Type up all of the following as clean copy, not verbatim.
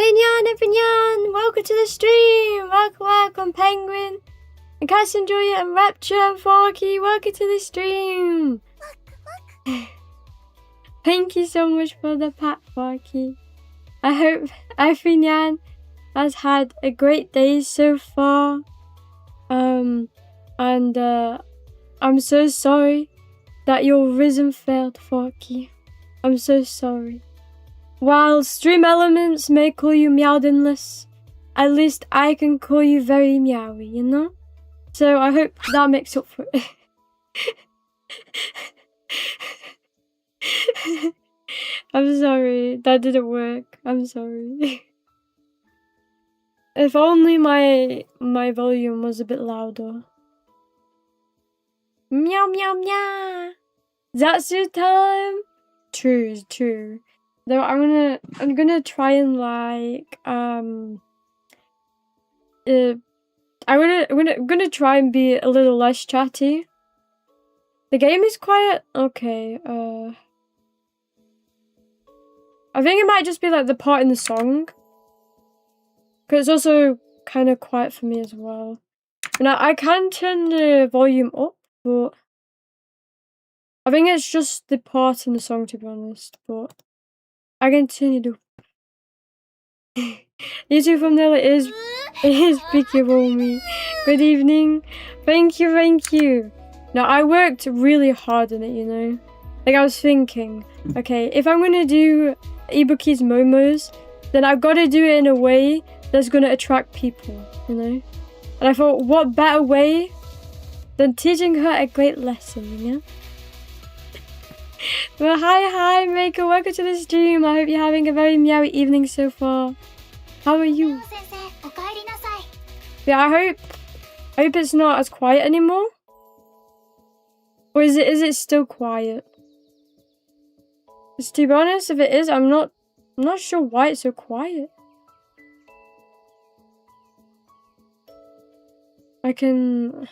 Hey Nyan, everyone! Welcome to the stream! Welcome, Penguin! And Cassanjoya and Rapture and Forky, welcome to the stream! Thank you so much for the pat, Forky. I hope everyone has had a great day so far. I'm so sorry that your rhythm failed, Forky. I'm so sorry. While stream elements may call you meowdinless, at least I can call you very meowy, you know? So I hope that makes up for it. I'm sorry, that didn't work. I'm sorry. If only my volume was a bit louder. Meow meow meow! Zatsu time! True, true. Though I'm gonna try and like I'm gonna try and be a little less chatty. The game is quiet. Okay. I think it might just be like the part in the song, because it's also kind of quiet for me as well. And I can turn the volume up, but I think it's just the part in the song, to be honest. But I continue to. YouTube thumbnail is Ibuki Iromi. Good evening. Thank you, thank you. Now I worked really hard on it, you know. Like I was thinking, okay, if I'm gonna do Ibuki's momos, then I've got to do it in a way that's gonna attract people, you know. And I thought, what better way than teaching her a great lesson, you know. Well, hi, Maker. Welcome to the stream. I hope you're having a very meowy evening so far. How are you? Yeah, I hope it's not as quiet anymore. Or is it still quiet? Because to be honest, if it is, I'm not sure why it's so quiet. I can.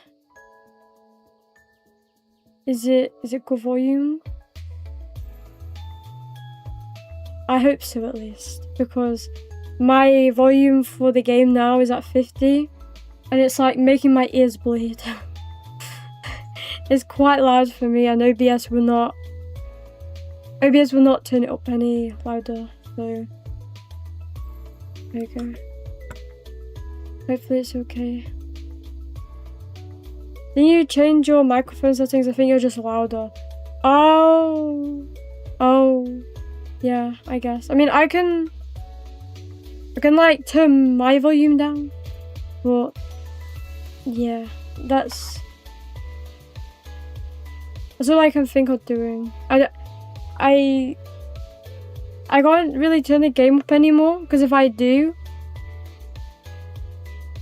Is it good volume? I hope so, at least, because my volume for the game now is at 50, and it's like making my ears bleed. It's quite loud for me, and OBS will not turn it up any louder, so there you go. Hopefully it's okay. Then you change your microphone settings. I think you're just louder. Oh. Yeah, I guess. I mean, I can like turn my volume down, but yeah, that's all I can think of doing. I can't really turn the game up anymore, because if I do,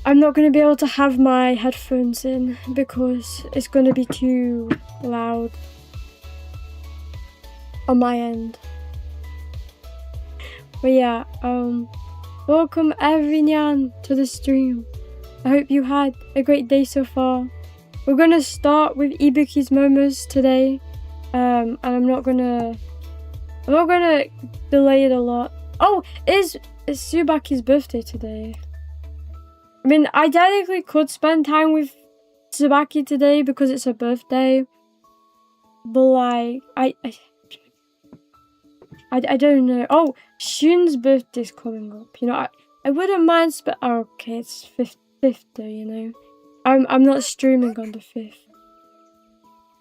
I'm not going to be able to have my headphones in because it's going to be too loud on my end. But yeah, welcome everyone to the stream. I hope you had a great day so far. We're gonna start with Ibuki's momos today, and I'm not gonna delay it a lot. Oh, it's Tsubaki's birthday today. I mean, I technically could spend time with Tsubaki today because it's her birthday, but like I don't know. Oh, Shun's birthday's coming up. You know, I wouldn't mind, but okay, it's 5th, you know. I'm not streaming on the 5th.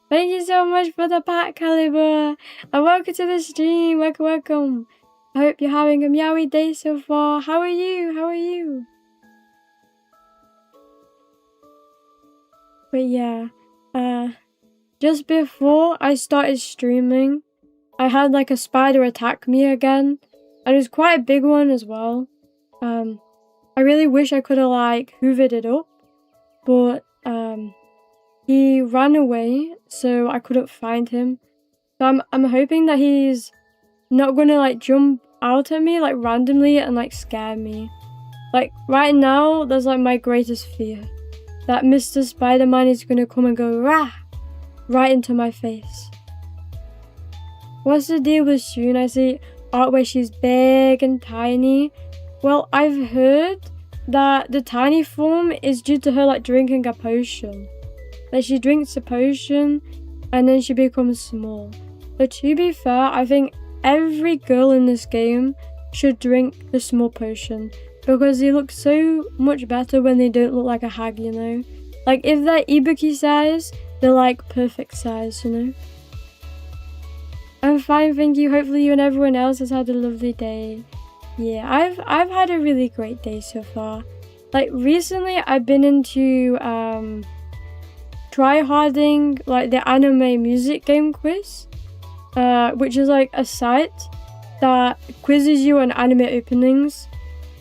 Thank you so much for the pack, Caliber. And welcome to the stream. Welcome. I hope you're having a meowy day so far. How are you? But yeah, just before I started streaming, I had like a spider attack me again, and it was quite a big one as well. I really wish I could have like hoovered it up, but he ran away, so I couldn't find him. So I'm hoping that he's not gonna like jump out at me like randomly and like scare me. Like right now, that's like my greatest fear, that Mr. Spider-Man is gonna come and go rah right into my face. What's the deal with Shun? I see art where she's big and tiny, Well, I've heard that the tiny form is due to her like drinking a potion. Like she drinks a potion and then she becomes small. But to be fair, I think every girl in this game should drink the small potion because they look so much better when they don't look like a hag, you know? Like if they're Ibuki size, they're like perfect size, you know? I'm fine, thank you. Hopefully you and everyone else has had a lovely day. Yeah, I've had a really great day so far. Like recently I've been into tryharding like the anime music game quiz, which is like a site that quizzes you on anime openings.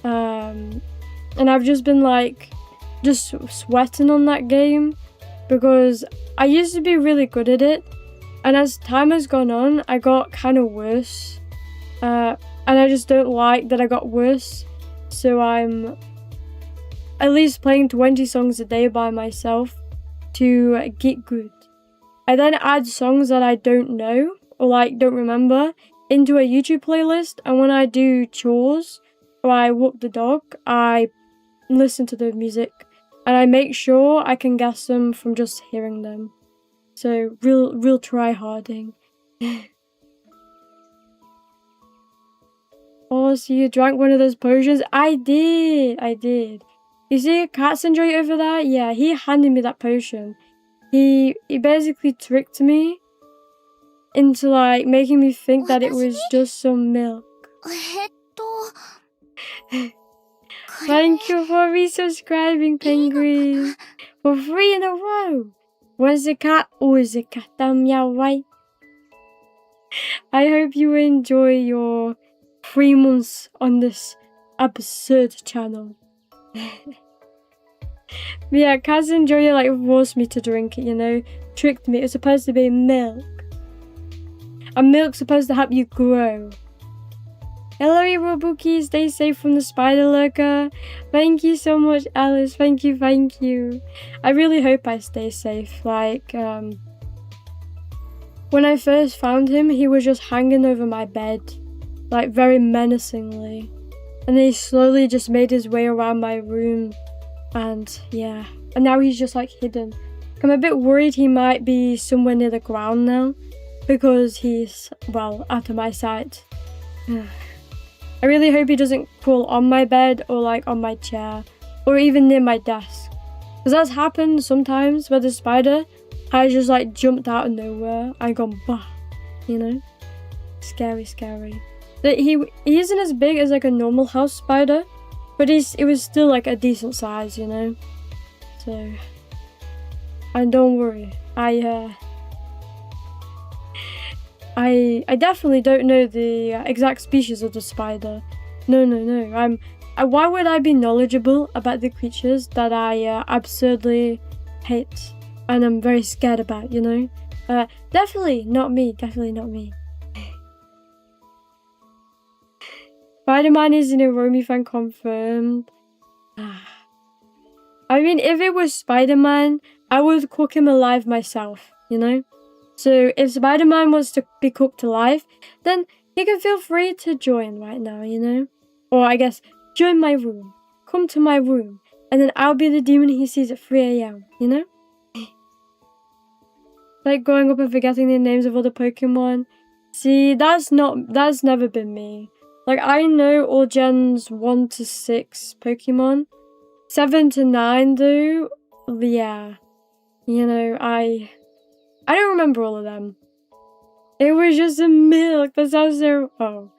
And I've just been like just sweating on that game because I used to be really good at it, and as time has gone on I got kind of worse, and I just don't like that I got worse, so I'm at least playing 20 songs a day by myself to get good. I then add songs that I don't know or like don't remember into a YouTube playlist, and when I do chores or I walk the dog, I listen to the music and I make sure I can guess them from just hearing them. So real try-harding. Oh, so you drank one of those potions? I did. You see Cat's Enjoy over there? Yeah, he handed me that potion. He basically tricked me into like making me think that it was just some milk. Thank you for resubscribing, Penguin. For 3 in a row. Was a cat or is a cat? Meow, right? I hope you enjoy your 3 months on this absurd channel. Yeah, Cat's Enjoy like forced me to drink it, you know? Tricked me. It was supposed to be milk. And milk's supposed to help you grow. Hello, Ibuki. Stay safe from the spider lurker. Thank you so much, Alice. Thank you. I really hope I stay safe. Like, when I first found him, he was just hanging over my bed, like very menacingly. And then he slowly just made his way around my room. And yeah, and now he's just like hidden. I'm a bit worried he might be somewhere near the ground now because he's, well, out of my sight. I really hope he doesn't crawl on my bed or like on my chair or even near my desk, because that's happened sometimes where the spider has just like jumped out of nowhere and gone bah, you know? Scary. But he isn't as big as like a normal house spider, but it was still like a decent size, you know? So, and don't worry, I definitely don't know the exact species of the spider. No. Why would I be knowledgeable about the creatures that I absurdly hate and I'm very scared about, you know? Definitely not me. Spider-Man is an Iromi fan confirmed. I mean, if it was Spider-Man, I would cook him alive myself, you know? So if Spider-Man wants to be cooked alive, then he can feel free to join right now, you know? Or I guess, join my room. Come to my room. And then I'll be the demon he sees at 3 AM, you know? Like going up and forgetting the names of other Pokemon. See, that's never been me. Like, I know all gens 1 to 6 Pokemon. 7 to 9 though, yeah. You know, I don't remember all of them. It was just a milk. That sounds so... Oh.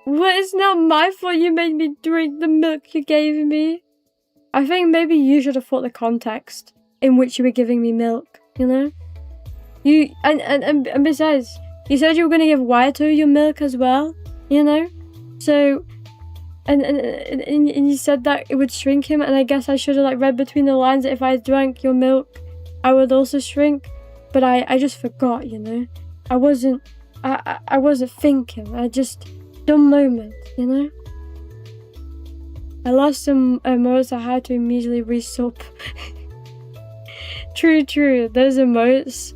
Well, it's not my fault you made me drink the milk you gave me. I think maybe you should have thought the context in which you were giving me milk, you know? And besides, you said you were going to give Waito your milk as well, you know? So... And you said that it would shrink him, and I guess I should have like read between the lines that if I drank your milk, I would also shrink. But I just forgot, you know. I wasn't thinking. I just dumb moment, you know. I lost some emotes. I had to immediately resub. True. Those emotes,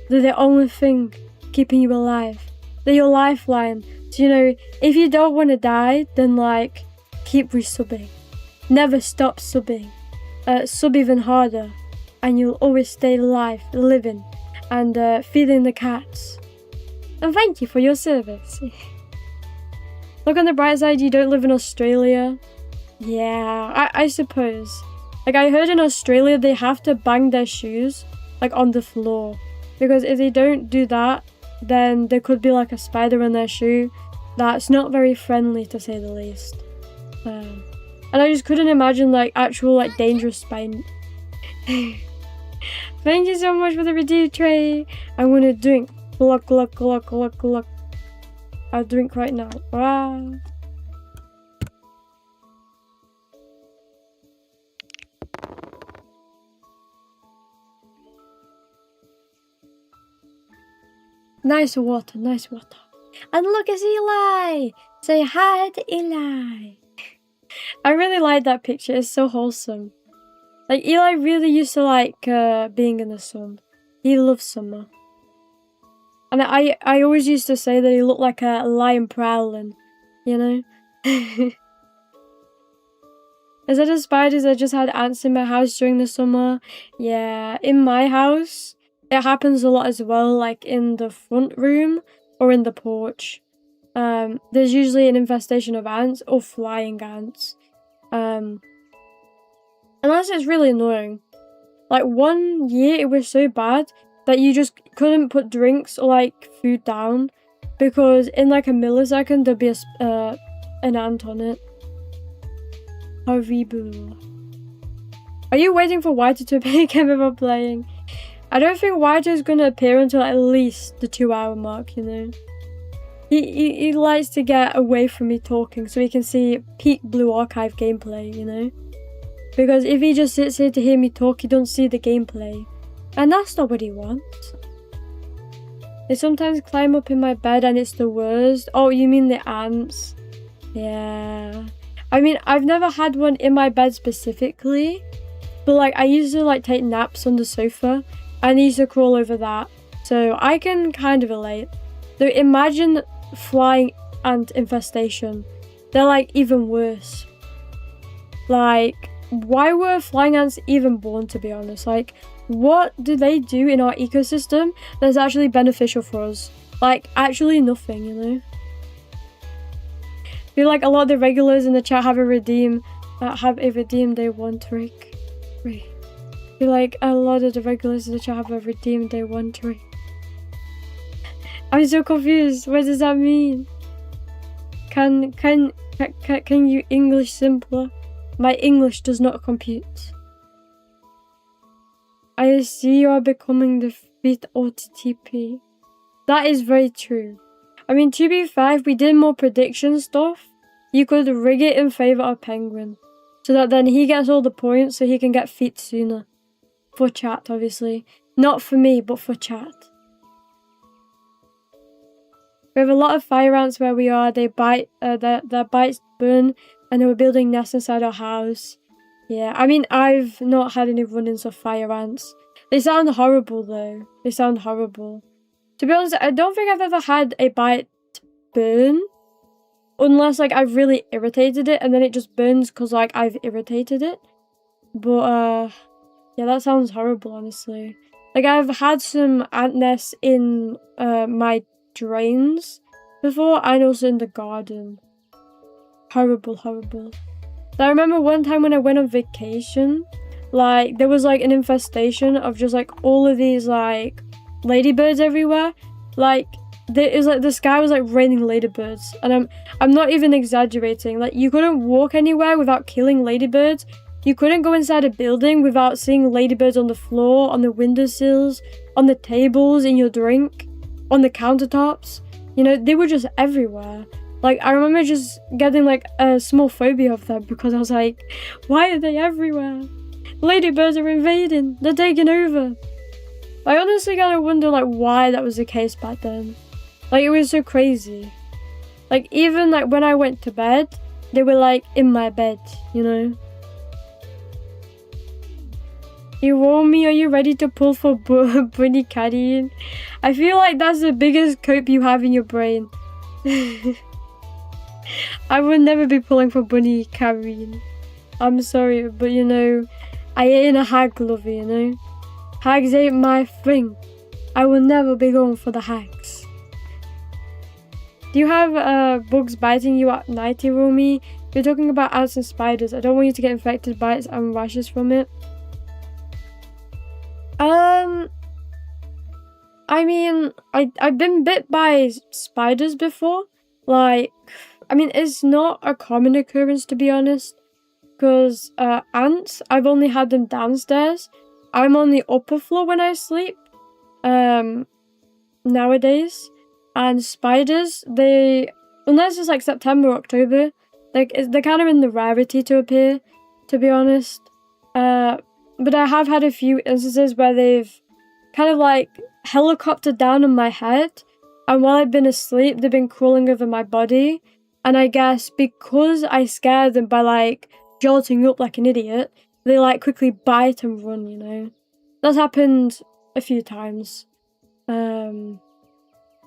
they're the only thing keeping you alive. They're your lifeline. So, you know, if you don't want to die, then like, keep resubbing. Never stop subbing. Sub even harder. And you'll always stay alive, living, and feeding the cats. And thank you for your service. Look on the bright side, you don't live in Australia. Yeah, I suppose. Like, I heard in Australia they have to bang their shoes, like, on the floor. Because if they don't do that, then there could be, like, a spider in their shoe. That's not very friendly, to say the least. And I just couldn't imagine, like, actual, like, dangerous spine. Thank you so much for the redeem tray. I'm gonna drink. Gluck, gluck, gluck, gluck, gluck. I'll drink right now. Wow. Nice water, nice water. And look, it's Eli! Say hi to Eli. I really like that picture, it's so wholesome. Like, Eli really used to like being in the sun. He loves summer. And I always used to say that he looked like a lion prowling, you know? Instead of spiders, I just had ants in my house during the summer. Yeah, in my house, it happens a lot as well, like in the front room or in the porch. There's usually an infestation of ants or flying ants. Unless it's really annoying. Like, one year it was so bad that you just couldn't put drinks or like food down because in like a millisecond there'd be an ant on it. Horrible. Are you waiting for Whiter to appear again before playing? I don't think Whiter is gonna appear until at least the 2-hour mark, you know. He likes to get away from me talking so he can see peak Blue Archive gameplay, you know. Because if he just sits here to hear me talk, he don't see the gameplay. And that's not what he wants. They sometimes climb up in my bed and it's the worst. Oh, you mean the ants? Yeah. I mean, I've never had one in my bed specifically. But like, I used to like take naps on the sofa. And he used to crawl over that. So I can kind of relate. Though imagine flying ant infestation. They're like even worse. Like, why were flying ants even born, to be honest? Like, what do they do in our ecosystem that's actually beneficial for us? Like, actually nothing, you know? I feel like a lot of the regulars in the chat have a redeem day 1 trick. I feel like a lot of the regulars in the chat have a redeem day 1 trick. I'm so confused. What does that mean? Can you English simpler? My English does not compute. I see you are becoming the 5th OTTP. That is very true. I mean, to be fair, if we did more prediction stuff, you could rig it in favour of Penguin. So that then he gets all the points so he can get feet sooner. For chat, obviously. Not for me, but for chat. We have a lot of fire ants where we are. They bite, their bites burn, and they were building nests inside our house. Yeah, I mean, I've not had any run-ins of fire ants. They sound horrible, though. They sound horrible. To be honest, I don't think I've ever had a bite burn. Unless, like, I've really irritated it, and then it just burns because, like, I've irritated it. But, yeah, that sounds horrible, honestly. Like, I've had some ant nests in, my drains before, and also in the garden. Horrible, horrible. I remember one time when I went on vacation, like, there was, like, an infestation of just, like, all of these, like, ladybirds everywhere. Like, it was, like, the sky was, like, raining ladybirds. And I'm not even exaggerating. Like, you couldn't walk anywhere without killing ladybirds. You couldn't go inside a building without seeing ladybirds on the floor, on the windowsills, on the tables, in your drink, on the countertops. You know, they were just everywhere. Like, I remember just getting, like, a small phobia of them because I was like, why are they everywhere? Ladybirds are invading. They're taking over. I honestly gotta wonder, like, why that was the case back then. Like, it was so crazy. Like, even, like, when I went to bed, they were, like, in my bed, you know? Iromi, are you ready to pull for bunny caddying? I feel like that's the biggest cope you have in your brain. I would never be pulling for bunny carrying. I'm sorry, but you know, I ain't a hag lover, you know? Hags ain't my thing. I will never be going for the hags. Do you have bugs biting you at night, Iromi? You're talking about ants and spiders. I don't want you to get infected bites and rashes from it. I mean, I've been bit by spiders before. Like, I mean, it's not a common occurrence, to be honest. Because ants, I've only had them downstairs. I'm on the upper floor when I sleep. Nowadays. And spiders, unless it's like September or October, like they're kind of in the rarity to appear, to be honest. But I have had a few instances where they've kind of like helicoptered down on my head, and while I've been asleep, they've been crawling over my body. And I guess because I scared them by like jolting up like an idiot, they like quickly bite and run, you know. That's happened a few times.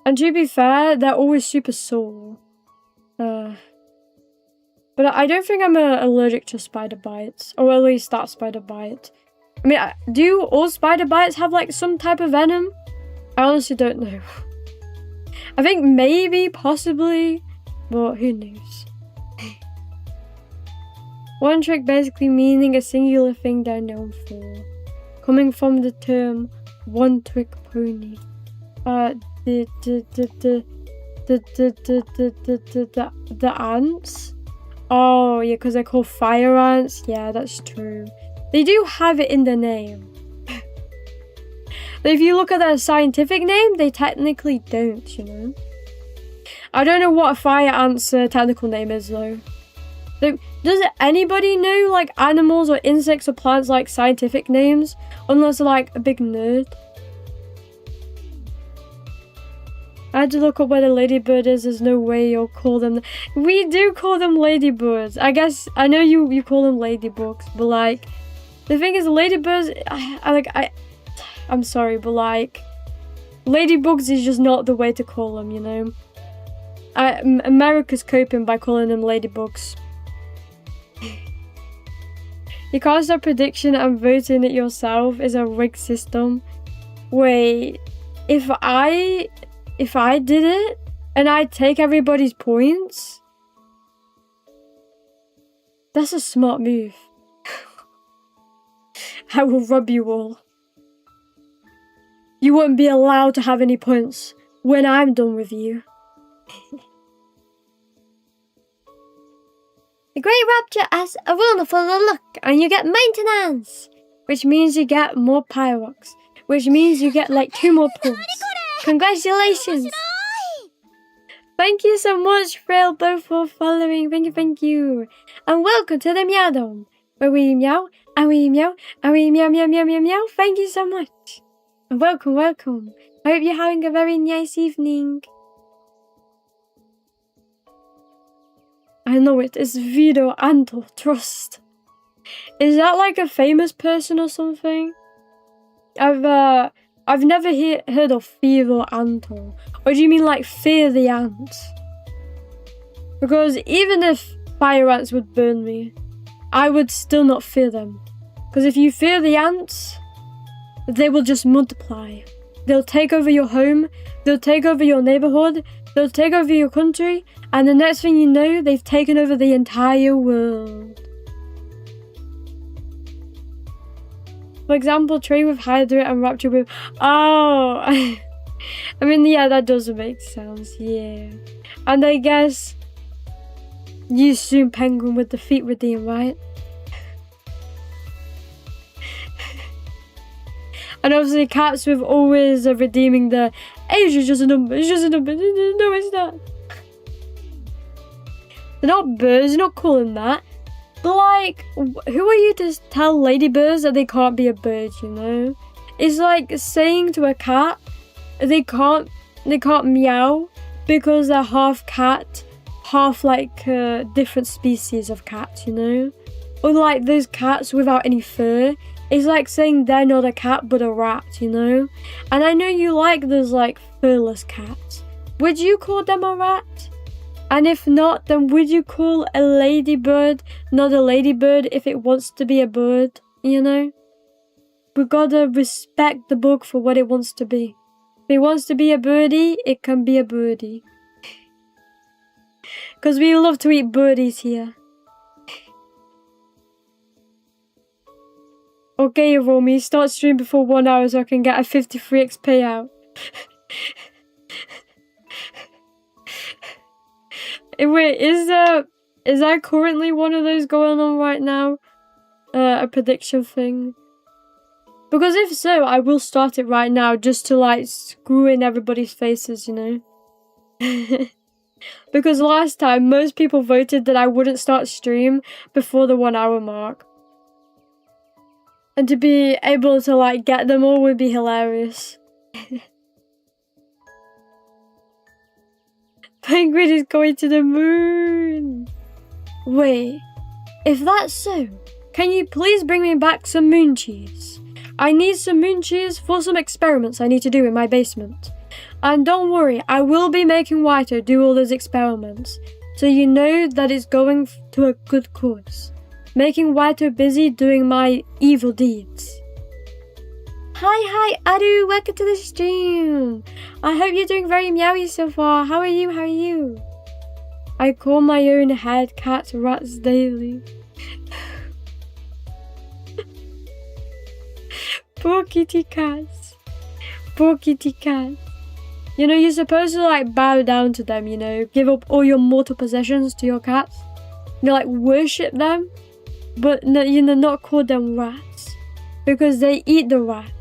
And to be fair, they're always super sore. But I don't think I'm allergic to spider bites, or at least that spider bite. I mean, do all spider bites have like some type of venom? I honestly don't know. I think maybe, possibly, but who knows? One trick basically meaning a singular thing they're known for, coming from the term one trick pony. The ants? Oh, yeah, because they're called fire ants. Yeah, that's true. They do have it in the name. But if you look at their scientific name, they technically don't, you know? I don't know what a fire ant's technical name is, though. Does anybody know, like, animals or insects or plants, like, scientific names? Unless they're, like, a big nerd. I had to look up where the ladybird is. There's no way you'll call them. We do call them ladybirds. I guess, I know you call them ladybugs, but like, the thing is, ladybirds, I'm sorry, but like, ladybugs is just not the way to call them, you know? America's coping by calling them ladybugs. You can't stop prediction and voting it yourself is a rigged system. Wait, if I did it and I take everybody's points, that's a smart move. I will rob you all. You won't be allowed to have any points when I'm done with you. The Great Rapture has a wonderful look, and you get maintenance, which means you get more Pyrox, which means you get like 2 more points. Congratulations! Thank you so much, Frail, both for following. Thank you. And welcome to the Meow Dome, where we meow, and we meow, and we meow, meow, meow, meow, meow. Thank you so much. And welcome. I hope you're having a very nice evening. I know it. It's Vito Anto, trust. Is that like a famous person or something? I've never heard of Vito Anto. Or do you mean like fear the ants? Because even if fire ants would burn me, I would still not fear them. Because if you fear the ants, they will just multiply. They'll take over your home, they'll take over your neighborhood, they'll take over your country, and the next thing you know, they've taken over the entire world. For example, trade with Hydra and Rapture with... Oh! I mean, yeah, that does make sense, yeah. And I guess... you assume Penguin with the feet redeem, right? And obviously cats with always redeeming the age is just a number, it's just a number. No, it's not. They're not birds, you're not calling that. But like, who are you to tell ladybirds that they can't be a bird, you know? It's like saying to a cat they can't meow because they're half cat, half like different species of cats, you know? Or like those cats without any fur. It's like saying they're not a cat but a rat, you know? And I know you like those like furless cats. would you call them a rat? And if not, then would you call a ladybird not a ladybird if it wants to be a bird, you know? We gotta respect the book for what it wants to be. If it wants to be a birdie, it can be a birdie. Because we love to eat birdies here. Okay, Iromi, start stream before 1 hour so I can get a 53x payout. Wait, is that currently one of those going on right now? A prediction thing? Because if so, I will start it right now just to like screw in everybody's faces, you know? Because last time, most people voted that I wouldn't start stream before the 1 hour mark. And to be able to like get them all would be hilarious. Penguin is going to the moon. Wait, if that's so, can you please bring me back some moon cheese? I need some moon cheese for some experiments I need to do in my basement. And don't worry, I will be making Whiter do all those experiments, so you know that it's going to a good cause. Making Whiter busy doing my evil deeds. Hi, Adu, welcome to the stream. I hope you're doing very meowy so far. How are you? I call my own head cats rats daily. Poor kitty cats. Poor kitty cats. You know, you're supposed to like bow down to them, you know, give up all your mortal possessions to your cats. You like worship them, but no, you know, not call them rats. Because they eat the rats.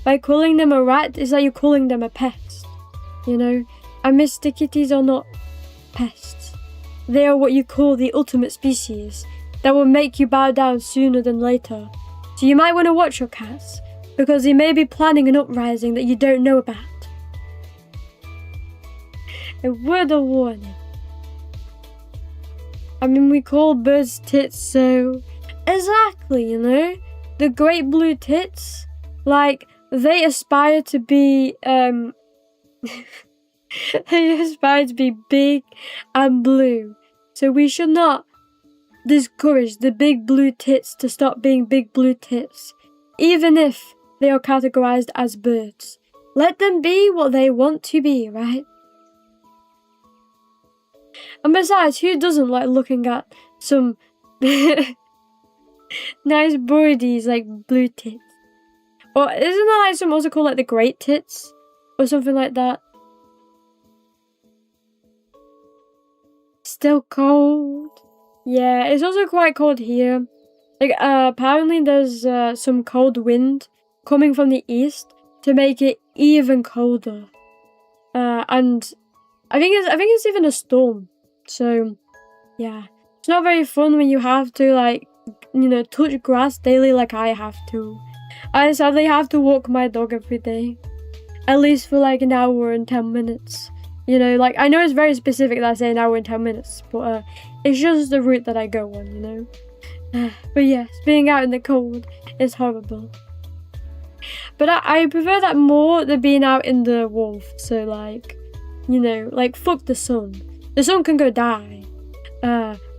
By calling them a rat, it's like you're calling them a pest. You know? And Mr. Kitties are not pests. They are what you call the ultimate species that will make you bow down sooner than later. So you might want to watch your cats, because they may be planning an uprising that you don't know about. A word of warning. I mean, we call birds tits, so... Exactly, you know? The great blue tits, like, they aspire to be, they aspire to be big and blue. So we should not discourage the big blue tits to stop being big blue tits, even if they are categorized as birds. Let them be what they want to be, right? And besides, who doesn't like looking at some nice birdies like blue tits? Or isn't there like some also called like the great tits? Or something like that? Still cold. Yeah, it's also quite cold here. Like, apparently there's some cold wind coming from the east to make it even colder. And I think it's even a storm. So, yeah. It's not very fun when you have to, like, you know, touch grass daily like I have to. I sadly have to walk my dog every day. At least for like an hour and 10 minutes. You know, like, I know it's very specific that I say an hour and 10 minutes. But it's just the route that I go on, you know. But yes, being out in the cold is horrible. But I prefer that more than being out in the warmth. So, like, you know, like, fuck the sun. The sun can go die.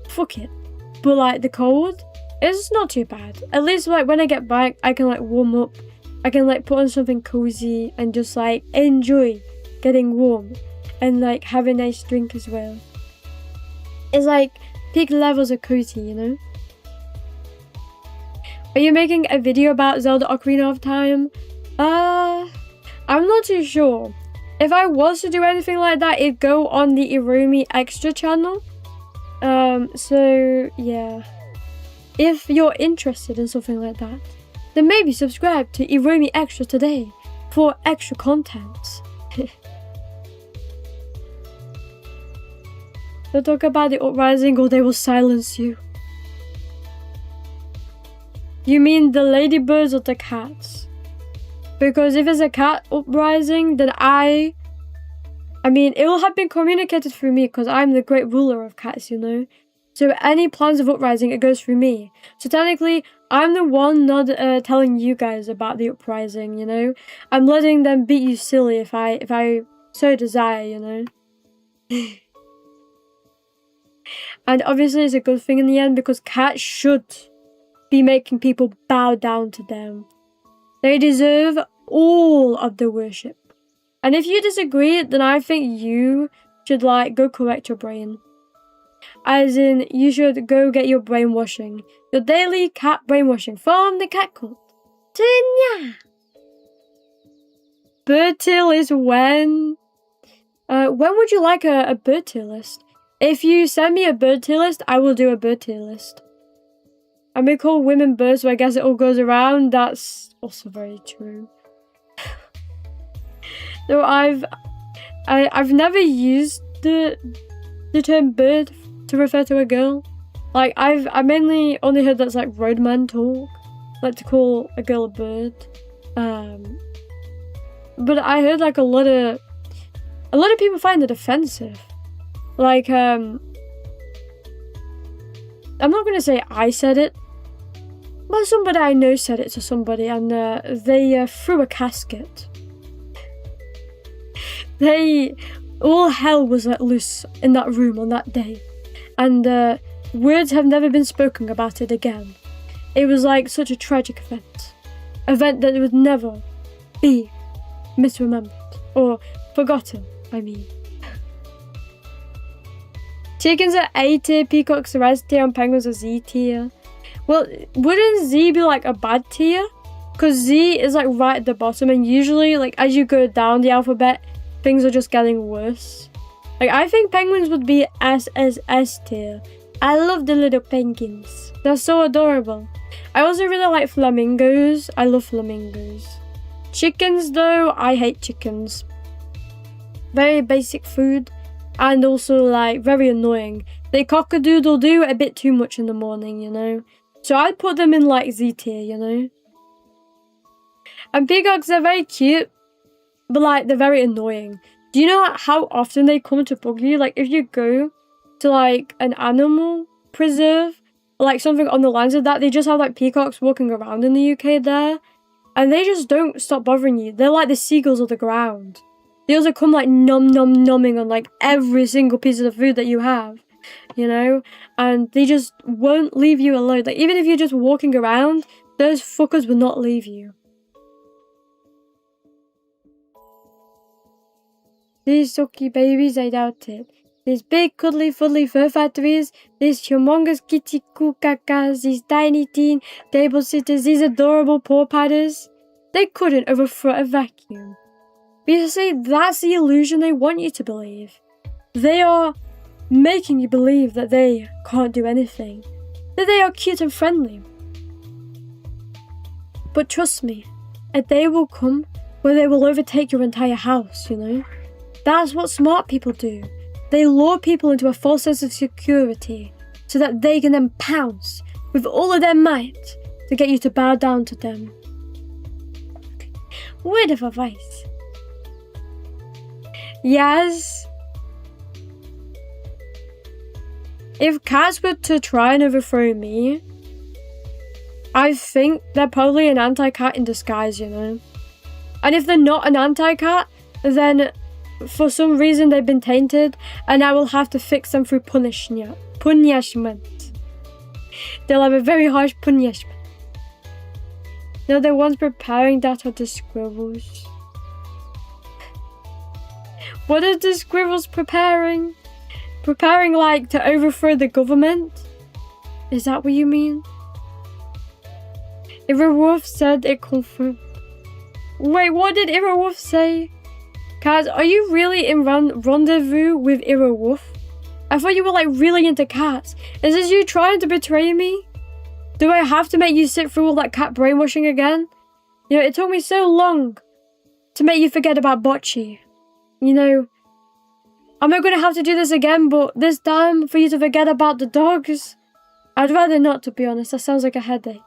Fuck it. But, like, the cold, it's not too bad. At least, like, when I get back, I can, like, warm up. I can, like, put on something cozy and just, like, enjoy getting warm. And, like, have a nice drink as well. It's, like, peak levels of cozy, you know? Are you making a video about Zelda Ocarina of Time? I'm not too sure. If I was to do anything like that, it'd go on the Iromi Extra channel. So, yeah. If you're interested in something like that, then maybe subscribe to Iromi Extra today for extra content. Don't talk about the uprising or they will silence you. You mean the ladybirds or the cats? Because if it's a cat uprising, then I mean, it will have been communicated through me because I'm the great ruler of cats, you know? So any plans of uprising, it goes through me. So technically, I'm the one not telling you guys about the uprising, you know? I'm letting them beat you silly if I so desire, you know? And obviously it's a good thing in the end because cats should be making people bow down to them. They deserve all of the worship. And if you disagree, then I think you should like go correct your brain. As in, you should go get your brainwashing. Your daily cat brainwashing from the cat cult. Tinya! Bird tier list when would you like a bird tier list? If you send me a bird tier list, I will do a bird tier list. And we call women birds, so I guess it all goes around. That's also very true. So I've never used the term bird to refer to a girl. Like I mainly only heard that's like roadman talk, like to call a girl a bird. But I heard like a lot of people find it offensive. Like I'm not gonna say I said it, but somebody I know said it to somebody, and they threw a casket. All hell was let loose in that room on that day, and words have never been spoken about it again. It was like such a tragic event that would never be misremembered or forgotten. I mean, chickens are A tier, peacocks are S tier, and penguins are Z tier. Well, wouldn't Z be like a bad tier? Because Z is like right at the bottom, and usually like as you go down the alphabet, things are just getting worse. Like I think penguins would be S tier. I love the little penguins. They're so adorable. I also really like flamingos. I love flamingos. Chickens though, I hate chickens. Very basic food, and also like very annoying. They cock-a-doodle-doo a bit too much in the morning, you know. So I'd put them in like Z tier, you know. And peacocks are very cute, but like they're very annoying. Do you know how often they come to bug you? Like if you go to like an animal preserve, or like something on the lines of that, they just have like peacocks walking around in the UK there, and they just don't stop bothering you. They're like the seagulls of the ground. They also come like numbing on like every single piece of the food that you have, you know, and they just won't leave you alone. Like even if you're just walking around, those fuckers will not leave you. These sucky babies, I doubt it. These big cuddly fuddly fur factories, these humongous kitty coo cacas, these tiny teen table sitters, these adorable paw padders, they couldn't overthrow a vacuum. But you see, that's the illusion they want you to believe. They are making you believe that they can't do anything, that they are cute and friendly. But trust me, a day will come where they will overtake your entire house, you know? That's what smart people do. They lure people into a false sense of security so that they can then pounce with all of their might to get you to bow down to them. Word of advice. Yes. If cats were to try and overthrow me, I think they're probably an anti-cat in disguise, you know? And if they're not an anti-cat, then for some reason they've been tainted, and I will have to fix them through punishment. They'll have a very harsh punishment. No, the ones preparing that are the squirrels. What are the squirrels preparing? Preparing like to overthrow the government? Is that what you mean? Wolf said it confirmed. Wait, what did Wolf say? Kaz, are you really in rendezvous with Wolf? I thought you were like really into cats. Is this you trying to betray me? Do I have to make you sit through all that cat brainwashing again? You know, it took me so long to make you forget about Bocce. You know, am I going to have to do this again, but this time for you to forget about the dogs? I'd rather not, to be honest. That sounds like a headache.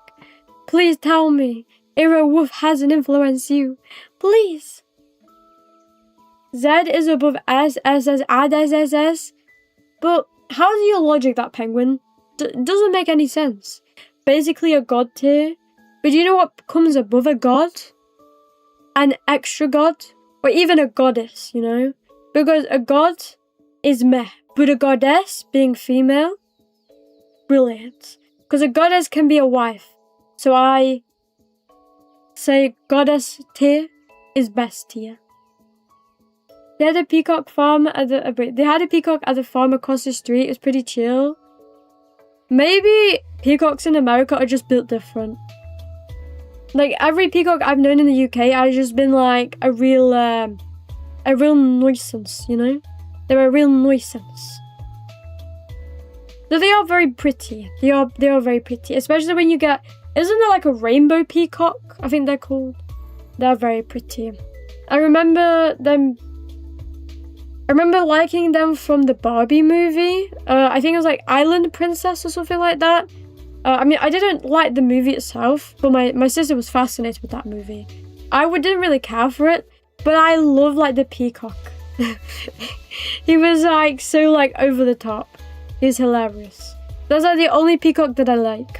Please tell me Wolf hasn't influenced you. Please. Z is above S, S as add S. But how's your logic, that penguin? Doesn't make any sense. Basically a god tier. But do you know what comes above a god? An extra god? Or even a goddess, you know? Because a god is meh. But a goddess, being female, brilliant. Because a goddess can be a wife. So I say goddess tier is best tier. They had a peacock farm at the farm across the street. It was pretty chill. Maybe peacocks in America are just built different. Like every peacock I've known in the UK has just been like a real nuisance, you know? They're a real nuisance. Though they are very pretty. They are very pretty, especially when you get. Isn't there like a rainbow peacock? I think they're called. They're very pretty. I remember liking them from the Barbie movie. I think it was like Island Princess or something like that. I mean, I didn't like the movie itself, but my sister was fascinated with that movie. I didn't really care for it, but I love like the peacock. He was like so like over the top. He's hilarious. That's like the only peacock that I like.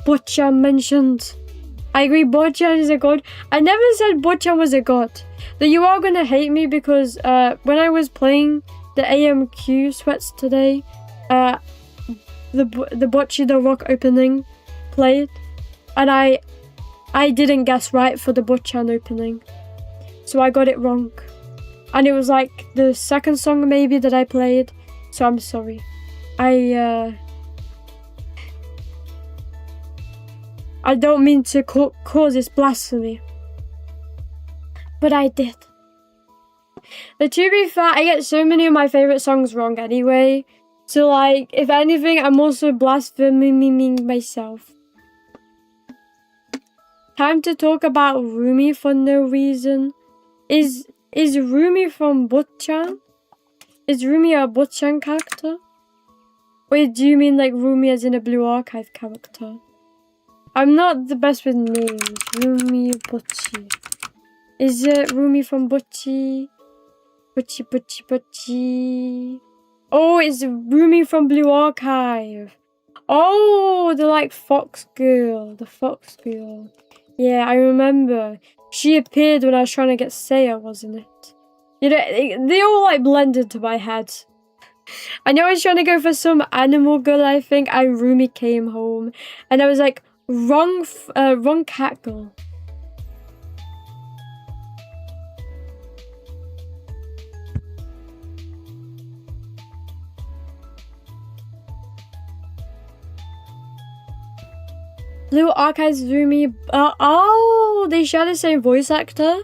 Bochan mentioned. I agree, Bochan is a god. I never said Bochan was a god. Though you are gonna hate me because when I was playing the AMQ sweats today, the Bocchi the Rock opening played, and I didn't guess right for the Bochan opening, so I got it wrong. And it was like the second song maybe that I played, so I'm sorry. I don't mean to cause this blasphemy, but I did. But to be fair, I get so many of my favourite songs wrong anyway, so like, if anything, I'm also blaspheming myself. Time to talk about Rumi for no reason. Is Rumi from Bochan? Is Rumi a Bochan character? Or do you mean like Rumi as in a Blue Archive character? I'm not the best with names. Rumi Bocchi. Is it Rumi from Bocchi? Bocchi. Oh, it's Rumi from Blue Archive. Oh, the like fox girl. The fox girl. Yeah, I remember. She appeared when I was trying to get Saya, wasn't it? You know, they all like blend into my head. I know I was trying to go for some animal girl, I think, and Rumi came home. And I was like, wrong cat girl. Blue Archives Rumi. Oh, they share the same voice actor.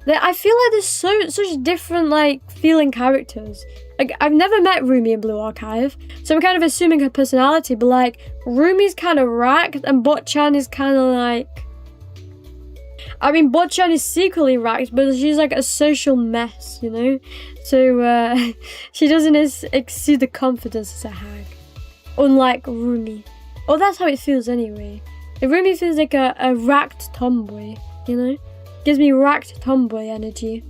I feel like there's such different like feeling characters. Like I've never met Rumi in Blue Archive, so I'm kind of assuming her personality. But like Rumi's kind of racked, and Bochan is kind of like. I mean, Bochan is secretly racked, but she's like a social mess, you know. So she doesn't exude the confidence as a hag, unlike Rumi. Oh, that's how it feels anyway. Rumi feels like a racked tomboy, you know? Gives me racked tomboy energy.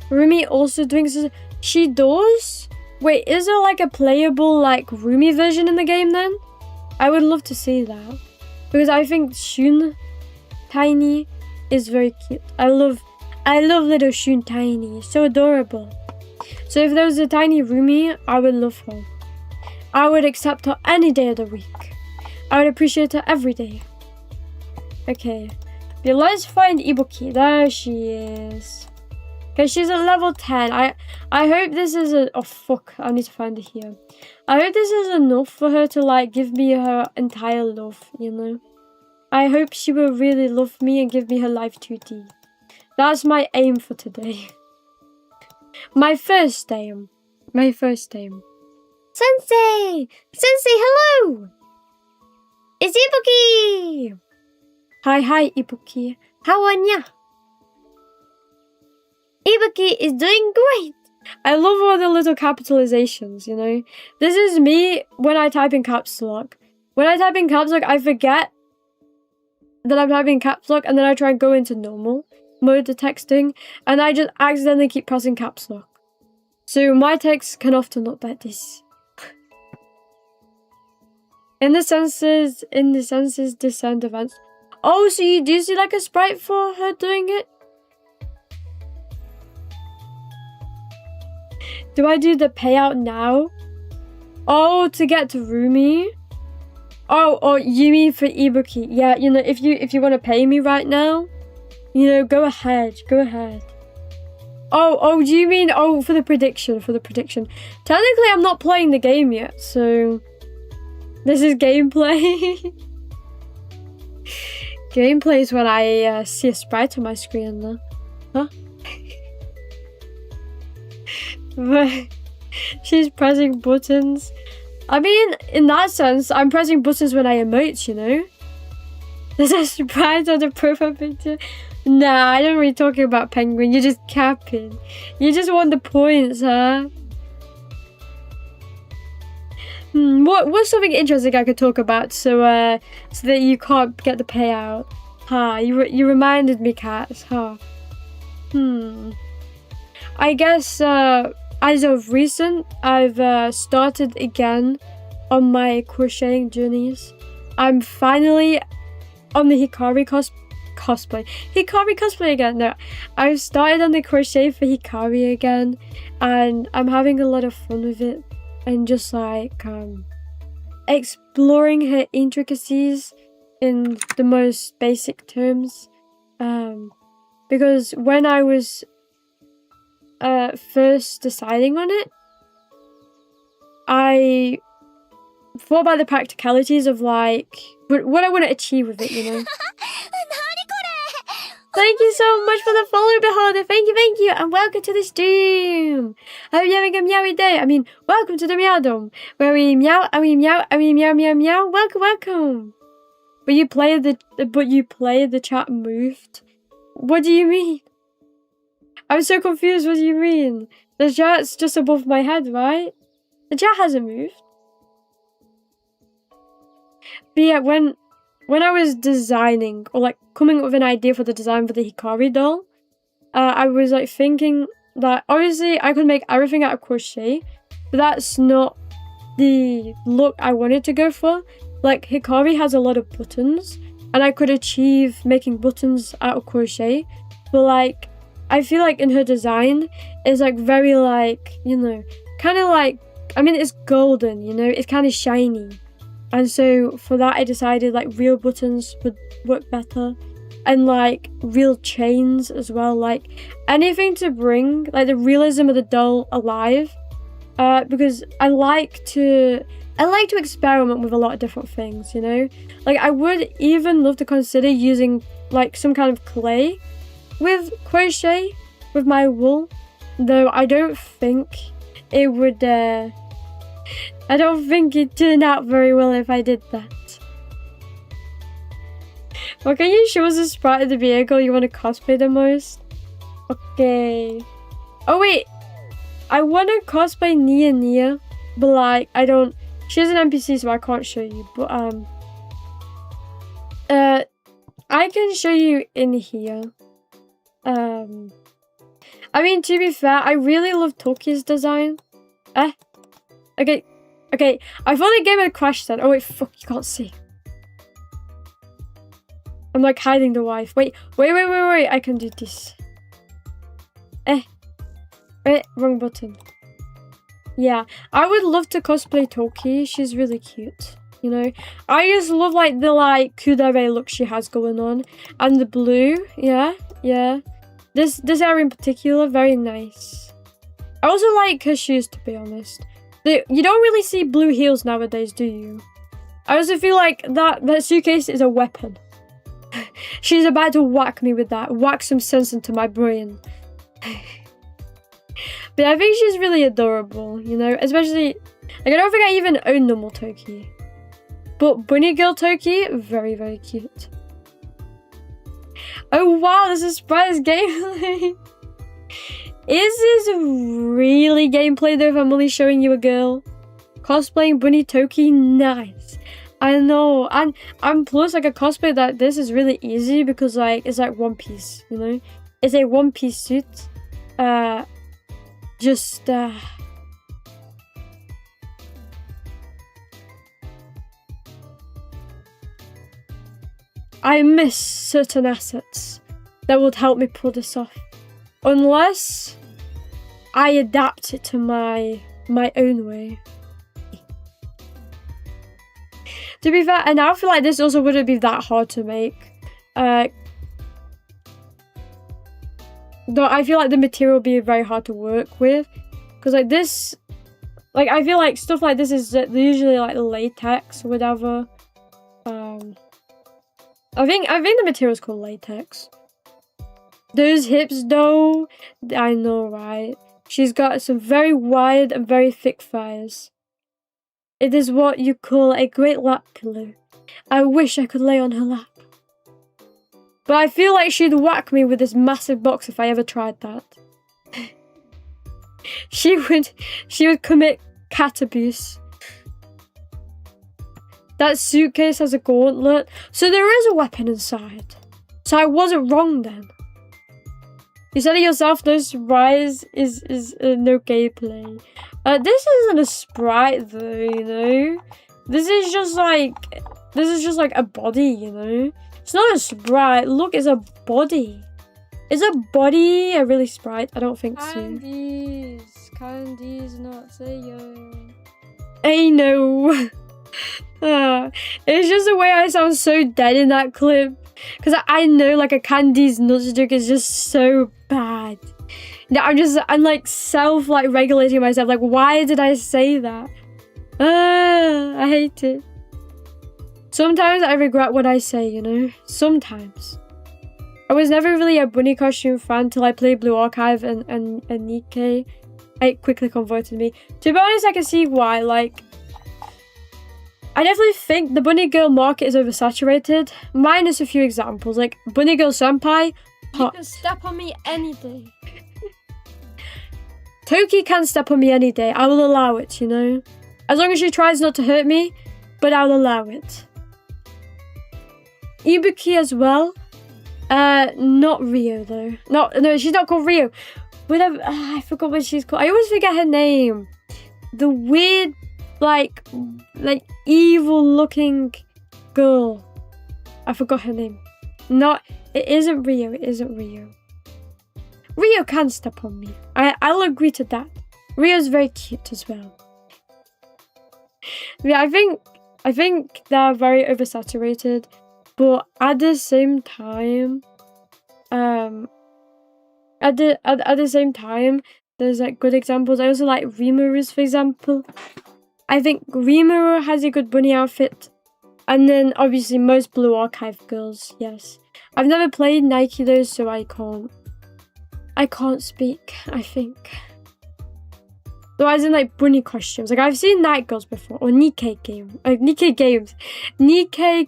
Rumi also drinks... She does? Wait, is there like a playable like Rumi version in the game then? I would love to see that. Because I think Shun Tiny is very cute. I love little Shun Tiny. So adorable. So if there was a tiny Rumi, I would love her. I would accept her any day of the week. I would appreciate her every day. Okay. Okay, let's find Ibuki. There she is. Okay, she's at level 10. I hope this is a... Oh, fuck. I need to find her here. I hope this is enough for her to, like, give me her entire love, you know? I hope she will really love me and give me her life 2D. That's my aim for today. My first aim. My first aim. Sensei! Sensei, hello! It's Ibuki! Hi, Ibuki. How are ya? Ibuki is doing great! I love all the little capitalizations, you know? This is me when I type in caps lock. When I type in caps lock, I forget that I'm typing caps lock, and then I try and go into normal mode of texting, and I just accidentally keep pressing caps lock. So my text can often look like this. In the census descent events. Oh, so you do see like a sprite for her doing it? Do I do the payout now? Oh, to get to Rumi? Oh, you mean for Ibuki? Yeah, you know, if you want to pay me right now, you know, go ahead. Oh, do you mean for the prediction? Technically, I'm not playing the game yet, so this is gameplay. Gameplay is when I see a sprite on my screen, though. Huh? She's pressing buttons. I mean, in that sense, I'm pressing buttons when I emote, you know? There's a sprite on the profile picture. Nah, I don't really talking about Penguin. You're just capping. You just want the points, huh? What's something interesting I could talk about so that you can't get the payout? You reminded me, cats, I guess as of recent, I've started again on my crocheting journeys. I'm finally on the Hikari cosplay. Hikari cosplay again. No, I've started on the crochet for Hikari again, and I'm having a lot of fun with it, and just like exploring her intricacies in the most basic terms. Because when I was first deciding on it, I thought about the practicalities of like what I want to achieve with it, you know. Thank you so much for the follow, Beholder. Thank you, and welcome to the stream. I hope you're having a meowy day. I mean, welcome to the Meow Dome, where we meow, and we meow, and we meow, meow, meow. Welcome. But you play the chat moved. What do you mean? I'm so confused. What do you mean? The chat's just above my head, right? The chat hasn't moved. But yeah, when I was designing, or like coming up with an idea for the design for the Hikari doll, I was like thinking that obviously I could make everything out of crochet, but that's not the look I wanted to go for. Like, Hikari has a lot of buttons, and I could achieve making buttons out of crochet, but like, I feel like in her design is like very like, you know, kind of like, I mean, it's golden, you know, it's kind of shiny. And so for that, I decided like real buttons would work better, and like real chains as well, like anything to bring like the realism of the doll alive, because I like to experiment with a lot of different things, you know. Like, I would even love to consider using like some kind of clay with crochet with my wool, though I don't think it would I don't think it turned out very well if I did that. Well, can you show us a sprite of the vehicle you want to cosplay the most? Okay. Oh wait, I want to cosplay Nia, but like I don't. She's an NPC, so I can't show you. But I can show you in here. I mean, to be fair, I really love Toki's design. Okay. I thought the game had crashed then. Oh wait, fuck, you can't see. I'm like hiding the wife. Wait, I can do this. Wait, wrong button. Yeah, I would love to cosplay Toki. She's really cute, you know. I just love like the like kudere look she has going on, and the blue. Yeah. This area in particular, very nice. I also like her shoes, to be honest. You don't really see blue heels nowadays, do you? I also feel like that suitcase is a weapon. She's about to whack me with that. Whack some sense into my brain. But I think she's really adorable, you know? Especially, like, I don't think I even own normal Toki. But Bunny Girl Toki, very, very cute. Oh wow, this is surprise gameplay. Is this really gameplay though if I'm only showing you a girl? Cosplaying Bunny Toki, nice. I know, and plus like a cosplay that this is really easy because like it's like one piece, you know? It's a one-piece suit. I miss certain assets that would help me pull this off. Unless I adapt it to my own way. To be fair, and I feel like this also wouldn't be that hard to make. Though I feel like the material would be very hard to work with. Because like this, like I feel like stuff like this is usually like latex or whatever. I think the material is called latex. Those hips though, I know, right? She's got some very wide and very thick thighs. It is what you call a great lap pillow. I wish I could lay on her lap. But I feel like she'd whack me with this massive box if I ever tried that. She would commit cat abuse. That suitcase has a gauntlet, so there is a weapon inside. So I wasn't wrong then. You said it yourself, no surprise is no gameplay. This isn't a sprite though, you know? This is just like a body, you know? It's not a sprite. Look, it's a body. Is a body a really sprite? I don't think so. Candies, not say yo. I know. It's just the way I sound so dead in that clip. Because I know like a Candies nuts joke is just so bad. Now I'm like regulating myself. Like, why did I say that? I hate it. Sometimes I regret what I say, you know? Sometimes. I was never really a bunny costume fan till I played Blue Archive and Nikkei. It quickly converted me. To be honest, I can see why. Like, I definitely think the bunny girl market is oversaturated. Minus a few examples. Like, bunny girl senpai, hot. You can step on me any day. Toki can step on me any day. I will allow it, you know? As long as she tries not to hurt me, but I'll allow it. Ibuki as well. Not Rio though. No, she's not called Rio. Whatever. I forgot what she's called. I always forget her name. The weird, like evil-looking girl. I forgot her name. It isn't Rio. It isn't Rio. Rio can step on me. I'll agree to that. Rio's very cute as well. Yeah, I think they're very oversaturated, but at the same time, there's like good examples. I also like Rimuru, for example. I think Rimuru has a good bunny outfit, and then obviously most Blue Archive girls. Yes, I've never played Nike though, so I can't speak. I think. So as in like bunny costumes. Like I've seen Night Girls before. Or Nikkei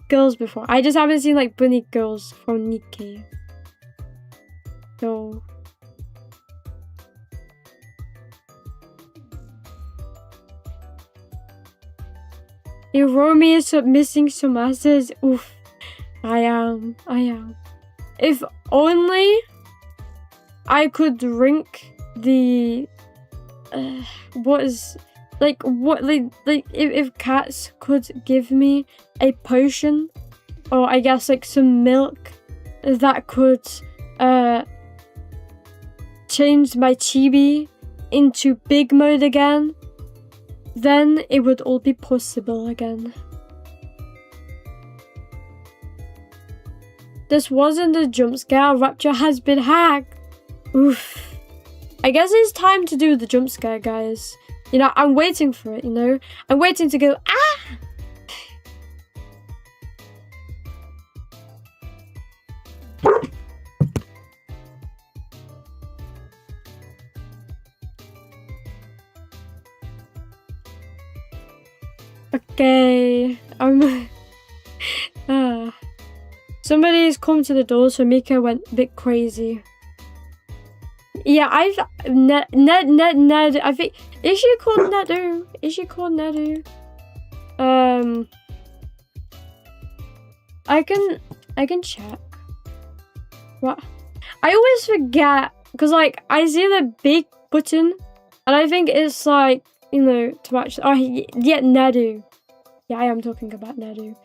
girls before. I just haven't seen like bunny girls from Nikkei. So Iromi is missing some asses. Oof. I am. If only I could drink the if cats could give me a potion, or I guess like some milk that could change my chibi into big mode again, then it would all be possible again. This wasn't a jump scare. Rapture has been hacked. Oof. I guess it's time to do the jump scare, guys. You know, I'm waiting for it, you know? I'm waiting to go, ah! Okay, somebody's come to the door, so Mika went a bit crazy. Yeah, Ned, I think, is she called Nedu? I can check. What? I always forget, because like, I see the big button, and I think it's like, you know, to match, oh, yeah, Nedu. Yeah, I am talking about Nedu.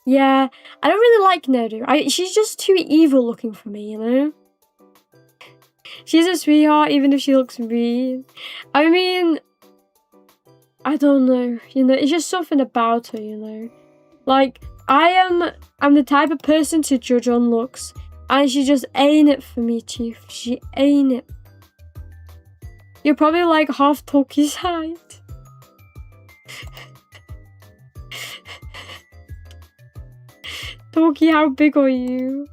Yeah, I don't really like Nedu. She's just too evil looking for me, you know? She's a sweetheart, even if she looks mean. I mean, I don't know, you know, it's just something about her, you know? Like, I'm the type of person to judge on looks, and she just ain't it for me, Chief. She ain't it. You're probably like half Toki's height. Toki, how big are you?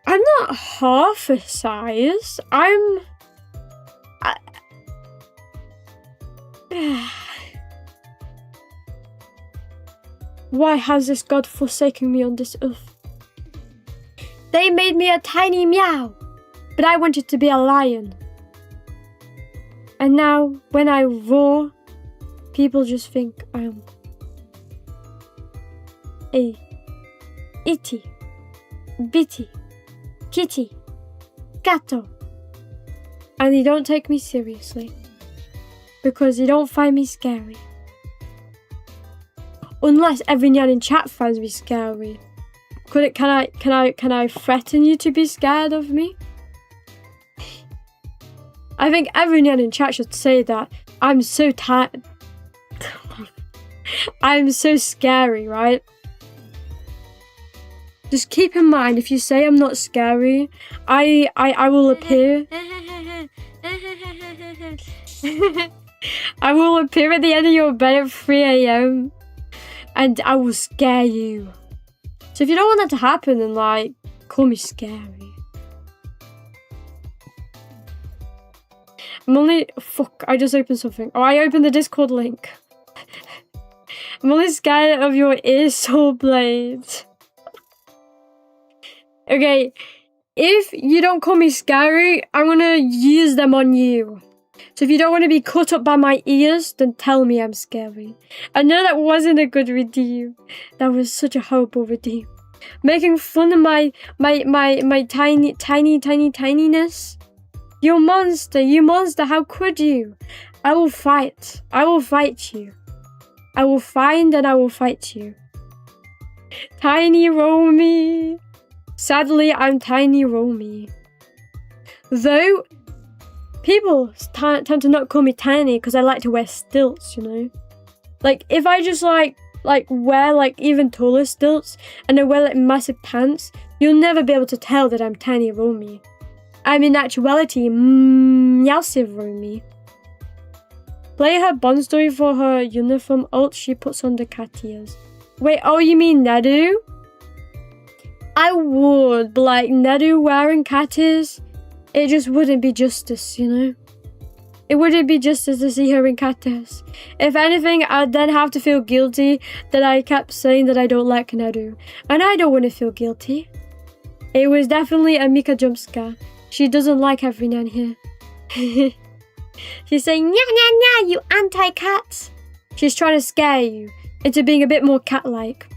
I'm not half a size. Why has this god forsaken me on this earth? They made me a tiny meow, but I wanted to be a lion. And now, when I roar, people just think I'm a itty bitty kitty gatto. And they don't take me seriously because they don't find me scary. Unless everyone in chat finds me scary. Can I threaten you to be scared of me? I think everyone in chat should say that. I'm so tired. I'm so scary, right? Just keep in mind, if you say I'm not scary, I will appear. I will appear at the end of your bed at 3 AM. And I will scare you. So if you don't want that to happen, then like, call me scary. Fuck, I just opened something. Oh, I opened the Discord link. I'm only scared of your ear saw blades. Okay, if you don't call me scary, I'm gonna use them on you. So if you don't want to be cut up by my ears, then tell me I'm scary. I know that wasn't a good redeem. That was such a horrible redeem. Making fun of my tininess. You monster, how could you? I will fight. I will fight you. I will find and I will fight you. Tiny Romy. Sadly, I'm Tiny Romy. Though, people tend to not call me tiny because I like to wear stilts, you know? Like, if I just, like wear, like, even taller stilts and I wear, like, massive pants, you'll never be able to tell that I'm Tiny Romy. I'm in actuality, Meowsive Romy. Play her Bond story for her uniform ult she puts on the cat ears. Wait, oh, you mean Nedu? I would, but, like, Nedu wearing cat ears, it just wouldn't be justice, you know? It wouldn't be justice to see her in cat ears. If anything, I'd then have to feel guilty that I kept saying that I don't like Nedu. And I don't want to feel guilty. It was definitely a Mika jump scare. She doesn't like everyone here. She's saying, nya nya nya, you anti-cat. She's trying to scare you into being a bit more cat-like.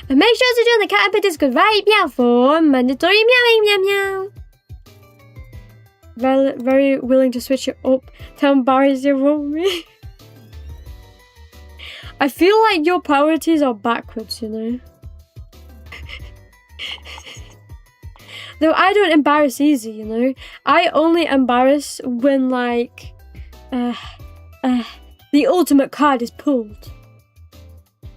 And make sure to join the cat and Discord right meow for mandatory meowing meow meow. Very willing to switch it up to embarrass you, Romy. I feel like your priorities are backwards, you know? Though I don't embarrass easy, you know? I only embarrass when, like, the ultimate card is pulled.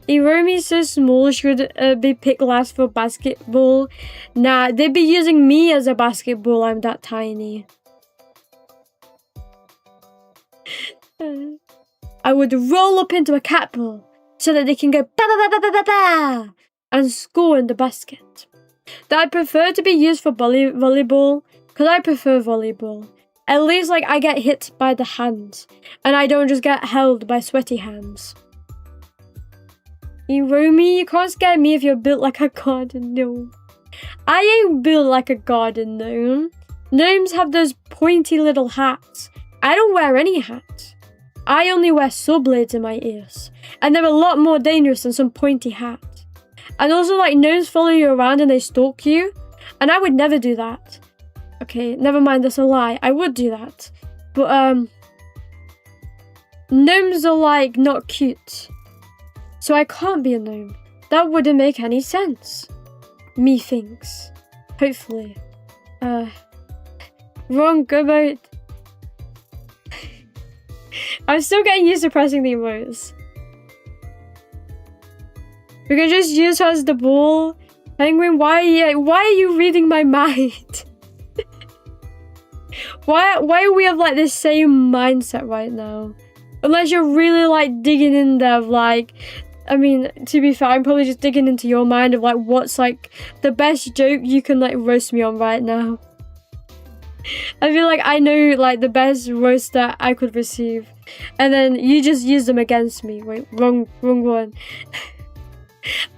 Iromi is so small, she would be picked last for basketball. Nah, they'd be using me as a basketball, I'm that tiny. I would roll up into a cat ball so that they can go ba ba ba ba ba ba and score in the basket. That I prefer to be used for volleyball because I prefer volleyball. At least, like, I get hit by the hands and I don't just get held by sweaty hands. Iromi, you can't scare me if you're built like a garden gnome. I ain't built like a garden gnome. Gnomes have those pointy little hats. I don't wear any hats. I only wear saw blades in my ears. And they're a lot more dangerous than some pointy hat. And also, like, gnomes follow you around and they stalk you. And I would never do that. Okay, never mind, that's a lie. I would do that. But, gnomes are, like, not cute. So I can't be a gnome. That wouldn't make any sense. Methinks. Hopefully. Wrong emote. I'm still getting used to pressing the emotes. We can just use her as the ball. Penguin, why are you reading my mind? Why we have like the same mindset right now? Unless you're really like digging in there, like, I mean, to be fair, I'm probably just digging into your mind of like what's like the best joke you can like roast me on right now. I feel like I know like the best roast that I could receive, and then you just use them against me. Wait, wrong one.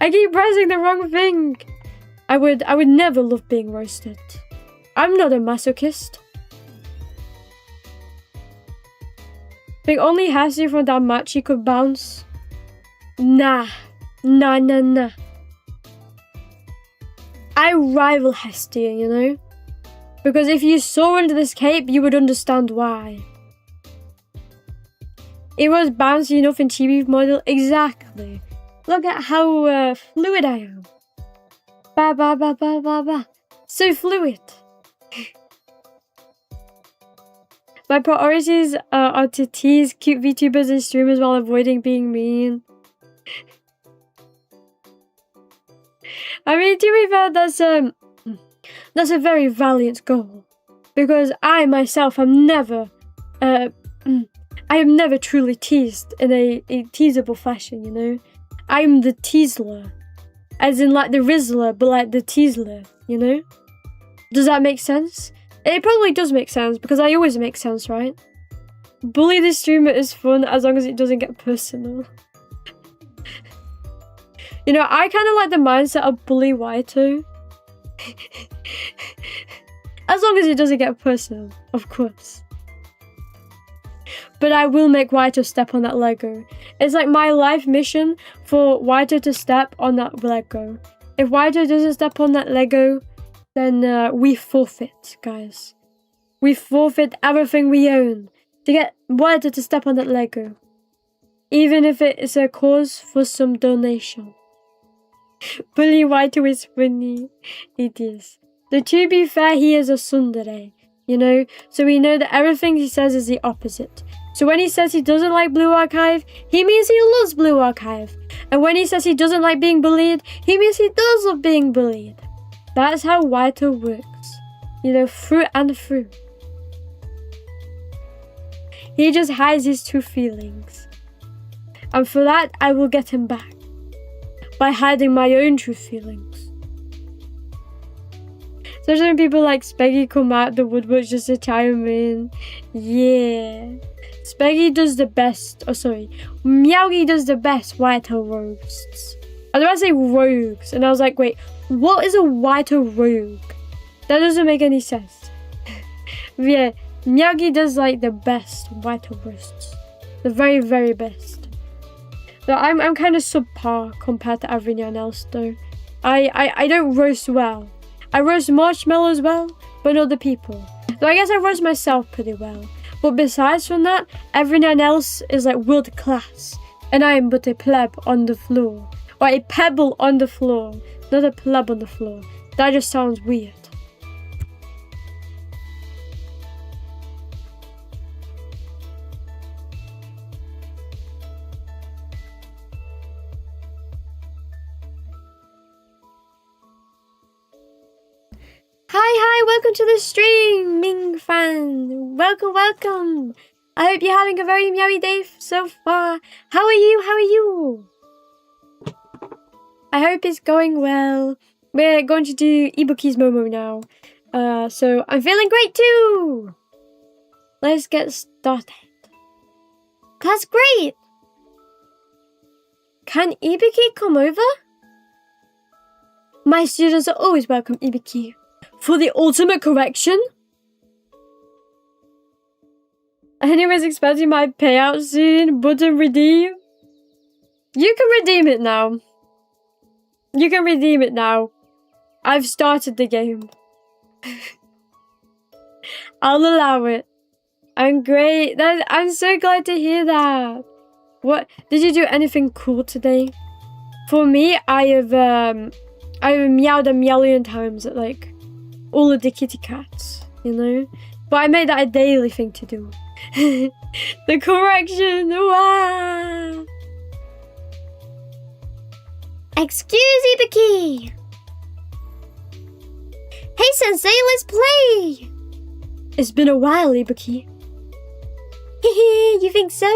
I keep pressing the wrong thing. I would never love being roasted. I'm not a masochist. Think only Hestia from that match he could bounce. Nah. I rival Hestia, you know? Because if you saw under this cape, you would understand why. It was bouncy enough in Chibi model. Exactly. Look at how fluid I am. Ba ba ba ba ba ba. So fluid. My priorities are to tease cute VTubers and streamers while avoiding being mean. I mean, to be fair, that's a very valiant goal, because I myself am never, I am never truly teased in a teasable fashion. You know, I'm the teasler, as in like the Rizzler, but like the teasler. You know, does that make sense? It probably does make sense, because I always make sense, right? Bully the streamer is fun as long as it doesn't get personal. You know, I kind of like the mindset of bully Waito. As long as it doesn't get personal, of course. But I will make Waito step on that Lego. It's like my life mission for Waito to step on that Lego. If Waito doesn't step on that Lego, then we forfeit, guys. We forfeit everything we own to get Waito to step on that Lego. Even if it is a cause for some donation. Bully Waito is funny. It is. Though to be fair, he is a tsundere, you know? So we know that everything he says is the opposite. So when he says he doesn't like Blue Archive, he means he loves Blue Archive. And when he says he doesn't like being bullied, he means he does love being bullied. That's how Waito works. You know, through and through. He just hides his true feelings. And for that, I will get him back. By hiding my own true feelings. Especially when people like Speggy come out the woodwork just to chime in. Yeah. Speggy does the best. Oh, sorry. Meowgy does the best Waito roasts. I was about to say rogues. And I was like, wait. What is a Waito rogue? That doesn't make any sense. Yeah, Miyagi does like the best Waito roasts. The very, very best. So I'm kind of subpar compared to everyone else though. I don't roast well. I roast marshmallows well, but other people. So I guess I roast myself pretty well. But besides from that, everyone else is like world class. And I am but a pleb on the floor. Or a pebble on the floor. Not a pleb on the floor. That just sounds weird. Hi, welcome to the stream, Ming fan. Welcome. I hope you're having a very meowy day so far. How are you? I hope it's going well. We're going to do Ibuki's Momo now. So I'm feeling great too. Let's get started. That's great. Can Ibuki come over? My students are always welcome, Ibuki. For the ultimate correction? Anyways, expecting my payout soon. Button redeem. You can redeem it now. I've started the game. I'll allow it. I'm great. I'm so glad to hear that. What did you do anything cool today? For me, I have meowed a million times at like all of the kitty cats, you know? But I made that a daily thing to do. The correction! Wow! Excuse Ibuki! Hey Sensei, let's play! It's been a while, Ibuki. Hehe, you think so?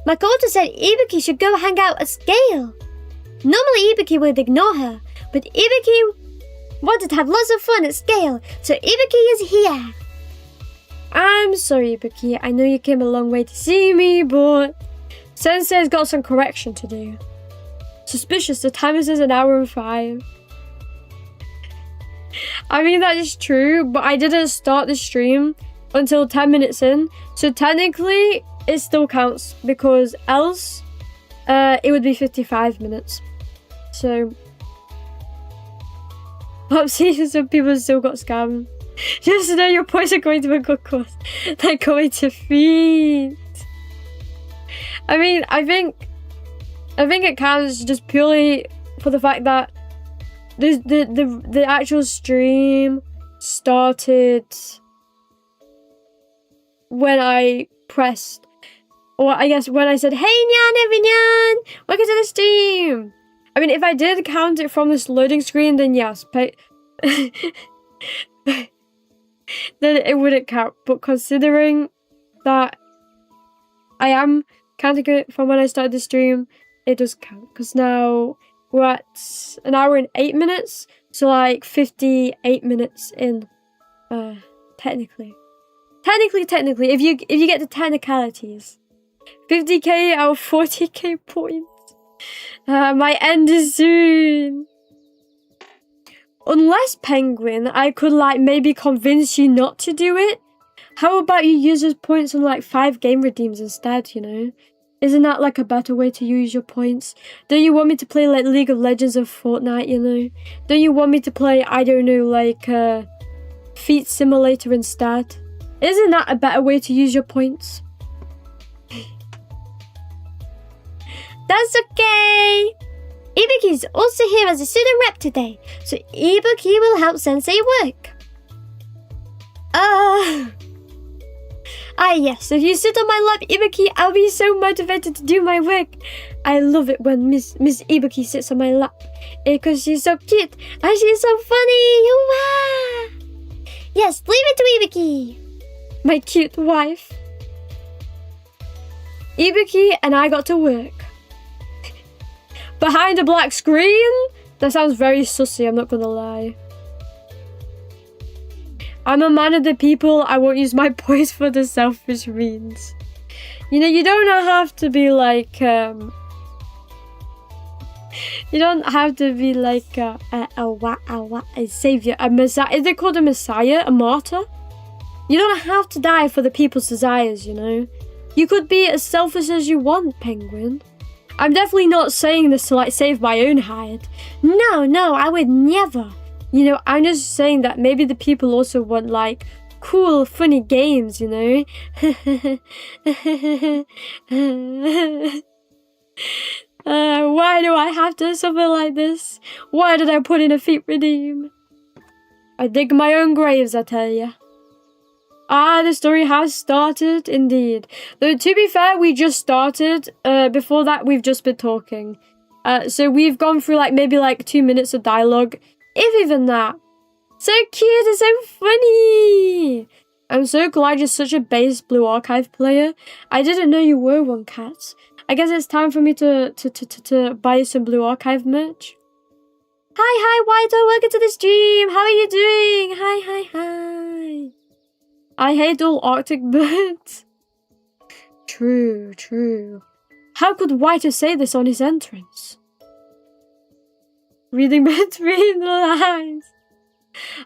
Makoto said Ibuki should go hang out at Scale. Normally Ibuki would ignore her, but Ibuki wanted to have lots of fun at Scale, so Ibuki is here. I'm sorry, Ibuki. I know you came a long way to see me, but Sensei's got some correction to do. Suspicious, the timer says 1 hour and 5. I mean, that is true, but I didn't start the stream until 10 minutes in, so technically it still counts, because else it would be 55 minutes. So, Popsy, some people still got scammed. Just know your points are going to a good cause. They're going to feed. I mean, I think it counts just purely for the fact that the actual stream started when I pressed, or I guess when I said, "Hey Nyan, everyone, welcome to the stream." I mean, if I did count it from this loading screen, then yes, then it wouldn't count. But considering that I am counting it from when I started the stream, it does count. Because now we're at 1 hour and 8 minutes. So like 58 minutes in, technically. Technically, if you get the technicalities. 50k out of 40k points. My end is soon. Unless, Penguin, I could like maybe convince you not to do it. How about you use those points on like 5 game redeems instead, you know? Isn't that like a better way to use your points? Don't you want me to play like League of Legends or Fortnite, you know? Don't you want me to play, I don't know, like Feet Simulator instead? Isn't that a better way to use your points? That's okay! Ibuki is also here as a student rep today, so Ibuki will help Sensei work. Yes, if you sit on my lap, Ibuki, I'll be so motivated to do my work. I love it when Miss Ibuki sits on my lap, because she's so cute, and she's so funny. Wow. Yes, leave it to Ibuki. My cute wife. Ibuki and I got to work. Behind a black screen? That sounds very sussy, I'm not gonna lie. I'm a man of the people, I won't use my points for the selfish means. You know, you don't have to be like, you don't have to be like a savior, a messiah. Is it called a messiah? A martyr? You don't have to die for the people's desires, you know? You could be as selfish as you want, Penguin. I'm definitely not saying this to like save my own hide. No, I would never. You know, I'm just saying that maybe the people also want like cool, funny games, you know? Why do I have to suffer like this? Why did I put in a feat redeem? I dig my own graves, I tell ya. The story has started, indeed. Though, to be fair, we just started. Before that, we've just been talking. So we've gone through, like, maybe, like, 2 minutes of dialogue. If even that. So cute and so funny! I'm so glad you're such a base Blue Archive player. I didn't know you were one, Cat. I guess it's time for me to buy some Blue Archive merch. Hi, Waito, welcome to the stream! How are you doing? Hi. I hate all Arctic birds. True. How could Waito say this on his entrance? Reading between the lines.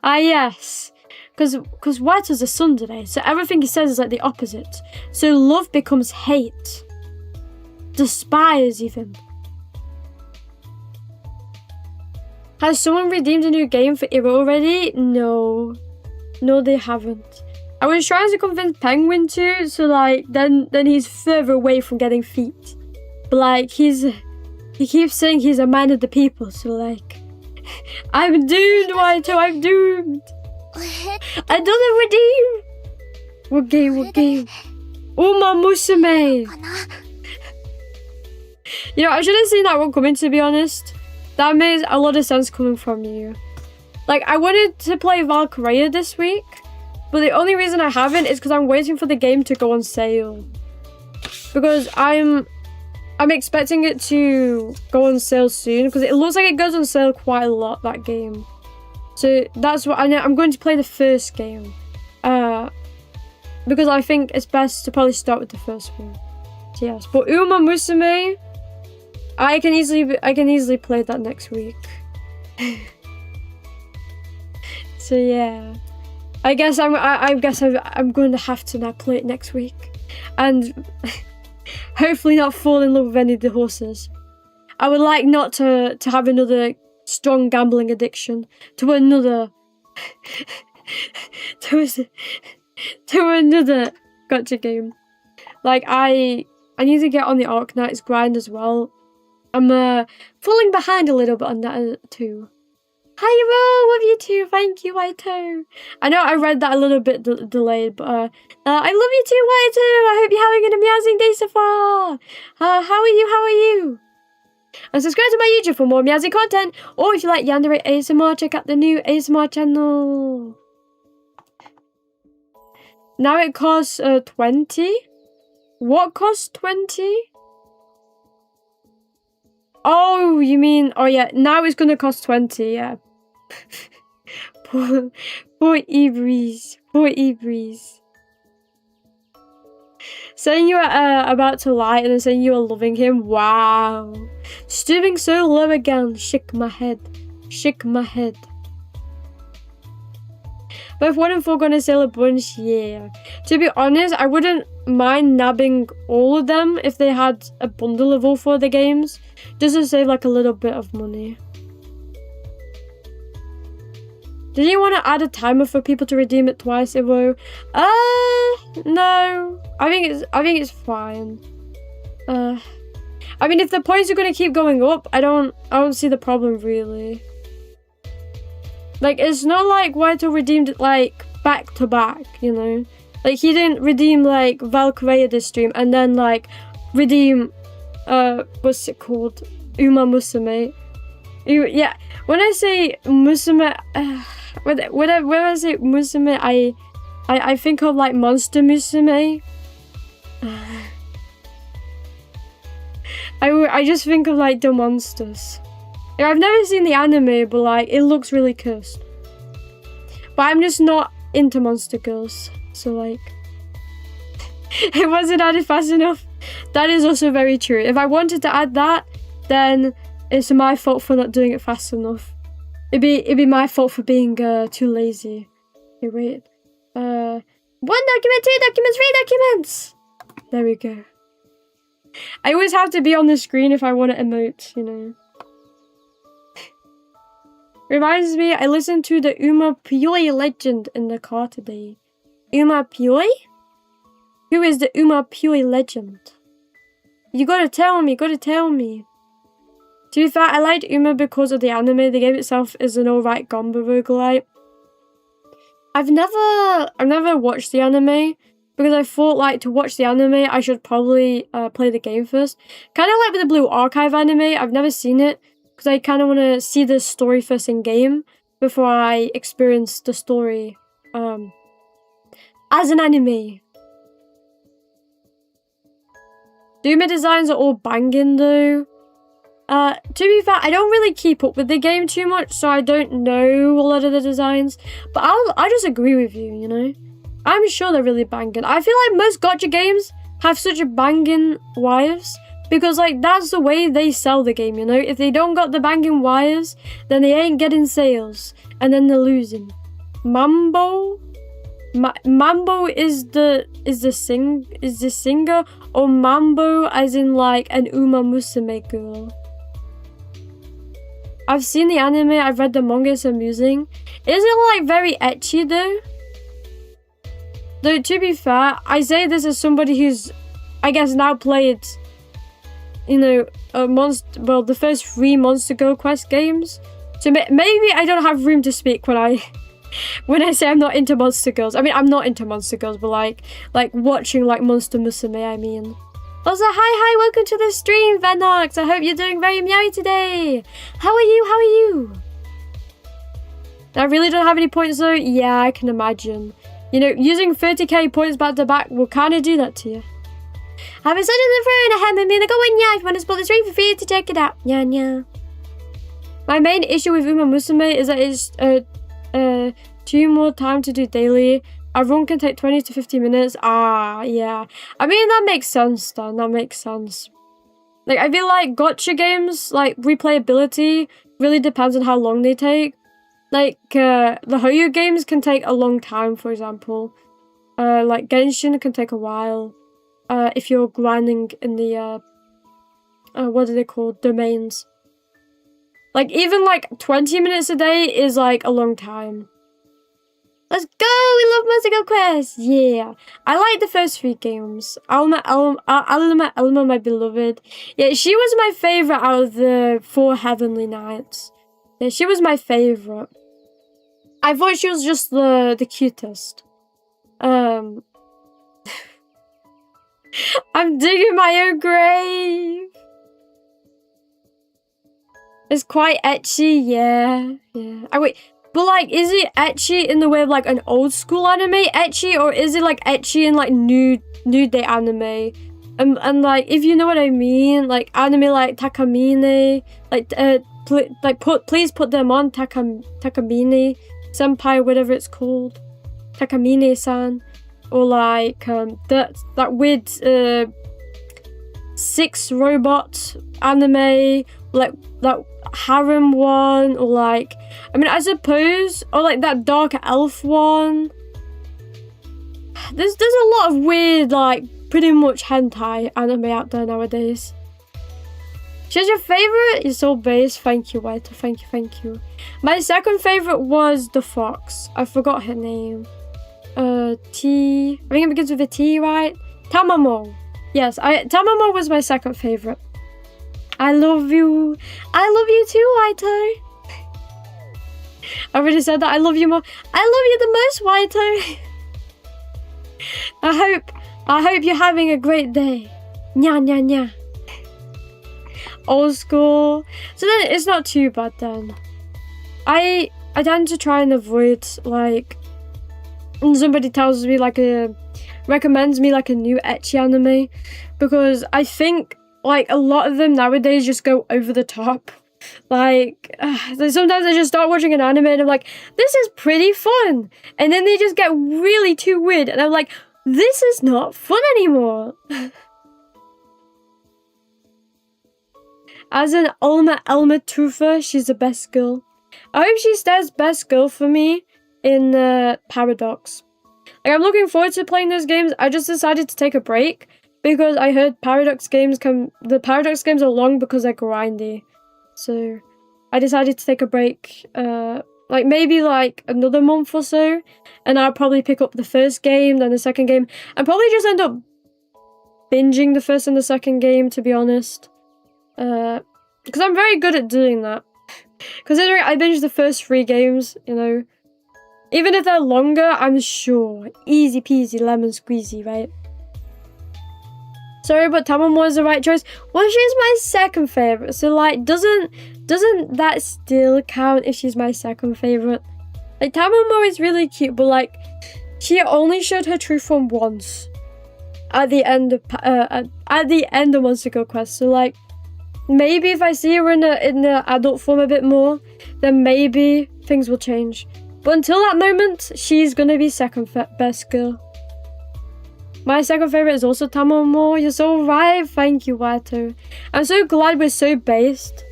Yes. Because Waito's a tsundere, so everything he says is like the opposite. So love becomes hate. Despise, even. Has someone redeemed a new game for Iro already? No. No, they haven't. I was trying to convince Penguin to, so like then he's further away from getting feet. But like he keeps saying he's a man of the people, so like I'm doomed, Waito, I'm doomed. I don't redeem. What game? Uma Musume. You know, I should have seen that one coming, to be honest. That makes a lot of sense coming from you. Like, I wanted to play Valkyria this week, but the only reason I haven't is because I'm waiting for the game to go on sale. Because I'm expecting it to go on sale soon, because it looks like it goes on sale quite a lot, that game. So that's what I'm going to play the first game. Because I think it's best to probably start with the first one. So yes, but Uma Musume, I can easily play that next week. So yeah, I guess I'm going to have to now play it next week, and hopefully not fall in love with any of the horses. I would like not to have another strong gambling addiction to another to another gacha game. Like I need to get on the Arknight's grind as well. I'm falling behind a little bit on that too. Hi, love you too. Thank you, Waito. I know I read that a little bit delayed, but I love you too, Waito. I hope you're having an amazing day so far. How are you? And subscribe to my YouTube for more Meowsy content. Or if you like Yandere ASMR, check out the new ASMR channel. Now it costs 20. What costs 20? Oh, you mean... Oh, yeah. Now it's gonna cost 20, yeah. Poor Ibris. Poor Ibris. Saying you are about to lie and then saying you are loving him. Wow. Stooping so low again. Shake my head. Shake my head. Both 1 and 4 gonna sell a bunch, yeah. To be honest, I wouldn't mind nabbing all of them if they had a bundle of all 4 of the games, just to save like a little bit of money. Did you want to add a timer for people to redeem it twice, Ivo? No. I think it's fine. I mean, if the points are gonna keep going up, I don't see the problem really. Like, it's not like Waito redeemed it, like, back to back, you know? Like, he didn't redeem, like, Valkyria this stream, and then, like, redeem, what's it called? Uma Musume. Yeah, when I say Musume, when I say Musume, I think of, like, Monster Musume. I just think of, like, the monsters. I've never seen the anime, but like it looks really cursed. But I'm just not into monster girls, so like it wasn't added fast enough. That is also very true. If I wanted to add that, then it's my fault for not doing it fast enough. It'd be my fault for being too lazy. Okay, wait. 1 document, 2 documents, 3 documents. There we go. I always have to be on the screen if I want to emote, you know. Reminds me, I listened to the Uma Pyoi legend in the car today. Uma Pyoi? Who is the Uma Pyoi legend? You gotta tell me, To be fair, I liked Uma because of the anime. The game itself is an alright Gomba roguelite. I've never watched the anime because I thought like to watch the anime I should probably play the game first. Kind of like with the Blue Archive anime, I've never seen it. Because I kind of want to see the story first in game before I experience the story as an anime. Duma designs are all banging though. To be fair, I don't really keep up with the game too much, so I don't know a lot of the designs. But I just agree with you, you know. I'm sure they're really banging. I feel like most gacha games have such a banging wives. Because, like, that's the way they sell the game, you know? If they don't got the banging wires, then they ain't getting sales. And then they're losing. Mambo? Mambo is the singer? Or Mambo as in, like, an Uma Musume girl? I've seen the anime, I've read the manga, it's amusing. Is it, like, very ecchi, though? Though, to be fair, I say this as somebody who's, I guess, now played, you know, the first 3 Monster Girl Quest games. So maybe I don't have room to speak when I say I'm not into Monster Girls. I mean, I'm not into Monster Girls, but like watching like Monster Musume, I mean. Also, hi, welcome to the stream, Venox. I hope you're doing very meowy today. How are you? I really don't have any points though. Yeah, I can imagine. You know, using 30k points back to back will kind of do that to you. I've been studying the throne. I haven't been going yeah. If you want to support the stream for free to check it out. Yeah. My main issue with Uma Musume is that it's too more time to do daily. A run can take 20 to 50 minutes. Yeah. I mean, that makes sense then. That makes sense. Like, I feel like gacha games, like, replayability really depends on how long they take. Like, the Hoyo games can take a long time, for example. Like, Genshin can take a while. If you're grinding in the, what are they called? Domains. Like, even, like, 20 minutes a day is, like, a long time. Let's go! We love Monster Girl Quest! Yeah. I like the first 3 games. Alma, my beloved. Yeah, she was my favourite out of the 4 Heavenly Knights. Yeah, she was my favourite. I thought she was just the cutest. I'm digging my own grave! It's quite ecchi, yeah. Wait. But, like, is it ecchi in the way of, like, an old-school anime ecchi? Or is it, like, ecchi in, like, nude day anime? And, like, if you know what I mean, like, anime like Takamine, like, please put them on, Takamine Senpai, whatever it's called. Takamine-san. Or, like, that weird, 6 robot anime, like, that harem one, or, like, I mean, I suppose, or like that dark elf one. There's a lot of weird, like, pretty much hentai anime out there nowadays. She's your favourite? You're so base. Thank you, Waito. Thank you. My second favourite was the fox. I forgot her name. T. I think it begins with a T, right? Tamamo. Yes, Tamamo was my second favourite. I love you. I love you too, Waito. I already said that. I love you more. I love you the most, Waito. I hope you're having a great day. Nya. Old school. So then it's not too bad then. I tend to try and avoid, like, when somebody tells me, like, recommends me, like, a new ecchi anime, because I think, like, a lot of them nowadays just go over the top. Like, sometimes I just start watching an anime and I'm like, this is pretty fun. And then they just get really too weird. And I'm like, this is not fun anymore. As an Elma Tufa, she's the best girl. I hope she stays best girl for me in Paradox. Like, I'm looking forward to playing those games. I just decided to take a break because I heard the Paradox games are long because they're grindy. So I decided to take a break, like maybe like another month or so, and I'll probably pick up the first game, then the second game, and probably just end up binging the first and the second game, to be honest. Because I'm very good at doing that. Considering I binged the first 3 games, you know. Even if they're longer, I'm sure. Easy peasy lemon squeezy, right? Sorry, but Tamamo is the right choice. Well, she's my second favourite, so, like, doesn't that still count if she's my second favourite? Like, Tamamo is really cute, but, like, she only showed her true form once. At the end of Monster Girl Quest, so, like, maybe if I see her in the adult form a bit more, then maybe things will change. But until that moment, she's gonna be second best girl. My second favourite is also Tamamo. You're so right. Thank you, Waito. I'm so glad we're so based.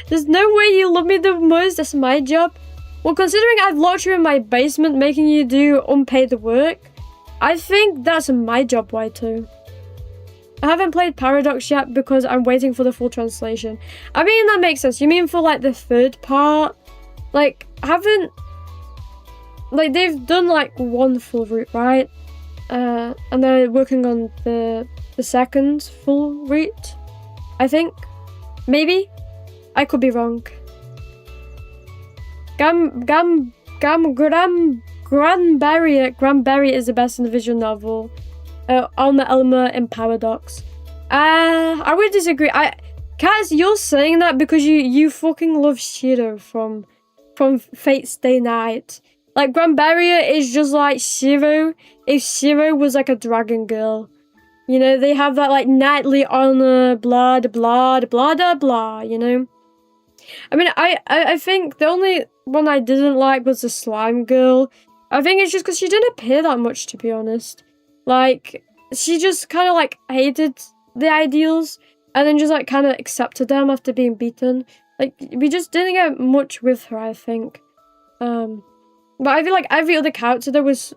There's no way you love me the most. That's my job. Well, considering I've locked you in my basement making you do unpaid work, I think that's my job, Waito. I haven't played Paradox yet because I'm waiting for the full translation. I mean, that makes sense. You mean for, like, the third part? Like, like they've done like one full route, right? And they're working on the second full route, I think. Maybe? I could be wrong. Granberry is the best in the visual novel. Alma Elma and Paradox. I would disagree. Kaz, you're saying that because you fucking love Shiro from Fate Stay Night. Like, Granberry is just like Shiro if Shiro was like a dragon girl. You know, they have that like knightly honor, blah, blah, blah, blah, blah, you know? I mean, I think the only one I didn't like was the slime girl. I think it's just because she didn't appear that much, to be honest. Like, she just kind of like hated the ideals and then just like kind of accepted them after being beaten. Like, we just didn't get much with her, I think. But I feel like every other character there was,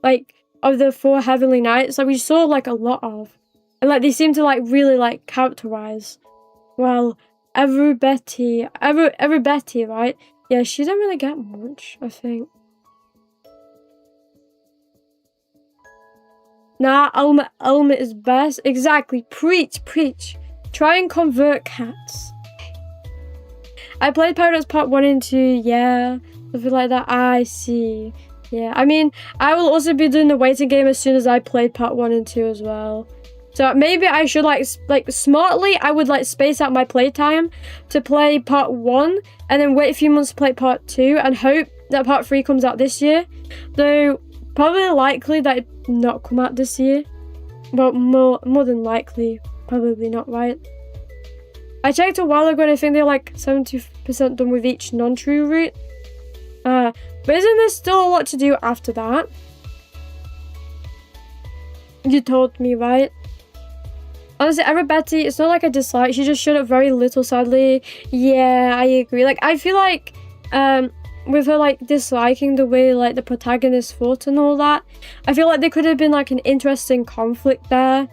like, of the 4 Heavenly Knights, like, we saw, like, a lot of. And, like, they seem to, like, really, like, characterize. Well, every Betty, right? Yeah, she didn't really get much, I think. Nah, Alma is best. Exactly. Preach. Try and convert cats. I played Paradox Part 1 and 2, yeah. Something like that. I see. Yeah, I mean, I will also be doing the waiting game as soon as I played Part 1 and 2 as well. So maybe I should, like smartly, I would, like, space out my playtime to play Part 1 and then wait a few months to play Part 2 and hope that Part 3 comes out this year. Though, probably likely that it not come out this year. But more than likely, probably not, right? I checked a while ago and I think they're, like, 70% done with each non-true route. But isn't there still a lot to do after that? You told me, right? Honestly, Betty, it's not like I dislike, she just showed up very little, sadly. Yeah, I agree. Like, I feel like, with her, like, disliking the way, like, the protagonist fought and all that, I feel like there could have been, like, an interesting conflict there.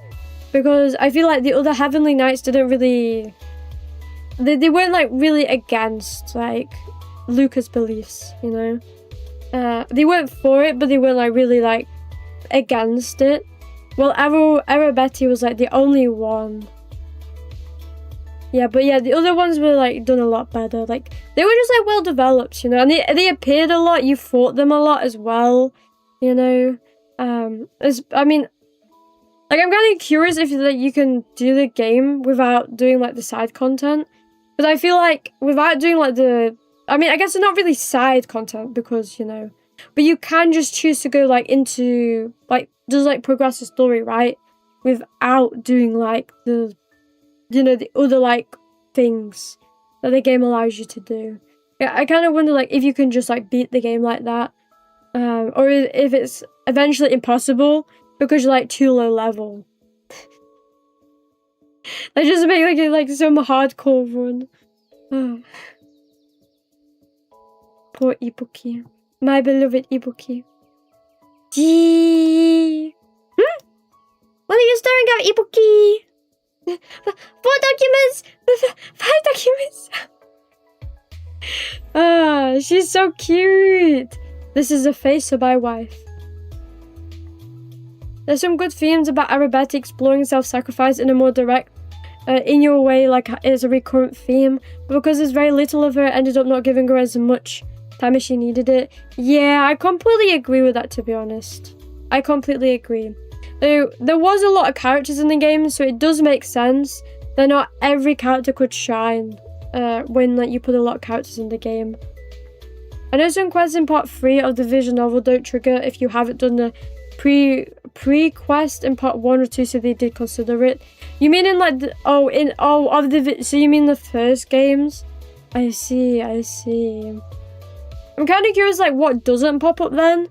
Because I feel like the other Heavenly Knights didn't really... They weren't, like, really against, like, Luca's beliefs, you know? They weren't for it, but they weren't, like, really, like, against it. Well, Betty was, like, the only one. Yeah, but yeah, the other ones were, like, done a lot better. Like, they were just, like, well developed, you know? And they appeared a lot, you fought them a lot as well, you know? I mean, like, I'm kind of curious if, like, you can do the game without doing, like, the side content. But I feel like, without doing, like, I mean, I guess it's not really side content because, you know, but you can just choose to go, like, into, like, just, like, progress the story, right? Without doing, like, the, you know, the other, like, things that the game allows you to do. Yeah, I kind of wonder, like, if you can just, like, beat the game like that. Or if it's eventually impossible because you're, like, too low level. They just make, like some hardcore run. Oh. Poor Ibuki. My beloved Ibuki. Gee. What are you staring at, Ibuki? 4 documents! 5 documents! Ah, she's so cute. This is the face of my wife. There's some good themes about Arabette exploring self-sacrifice in a more direct, in your way, like it's a recurrent theme. But because there's very little of her, it ended up not giving her as much time as she needed it. Yeah, I completely agree with that, to be honest. I completely agree. There was a lot of characters in the game, so it does make sense that not every character could shine when, like, you put a lot of characters in the game. I know some quests in part 3 of the visual novel don't trigger if you haven't done the pre-quest in part 1 or 2, so they did consider it. You mean in, like, so you mean the first games? I see. I'm kind of curious, like, what doesn't pop up then?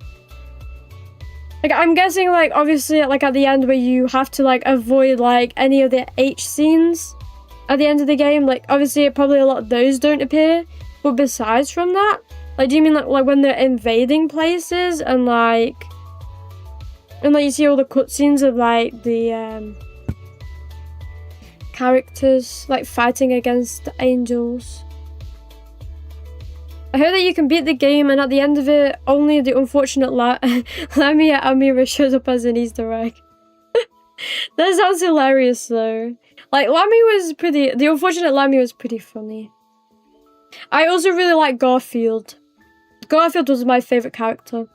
Like, I'm guessing, like, obviously, like, at the end where you have to, like, avoid, like, any of the H scenes at the end of the game, like, obviously, probably a lot of those don't appear. But besides from that, like, do you mean, like when they're invading places and, like, you see all the cutscenes of, like, the, characters, like, fighting against the angels? I heard that you can beat the game, and at the end of it, only the unfortunate Lamia Amira shows up as an Easter egg. That sounds hilarious, though. Like, the unfortunate Lamia was pretty funny. I also really like Garfield. Garfield was my favourite character.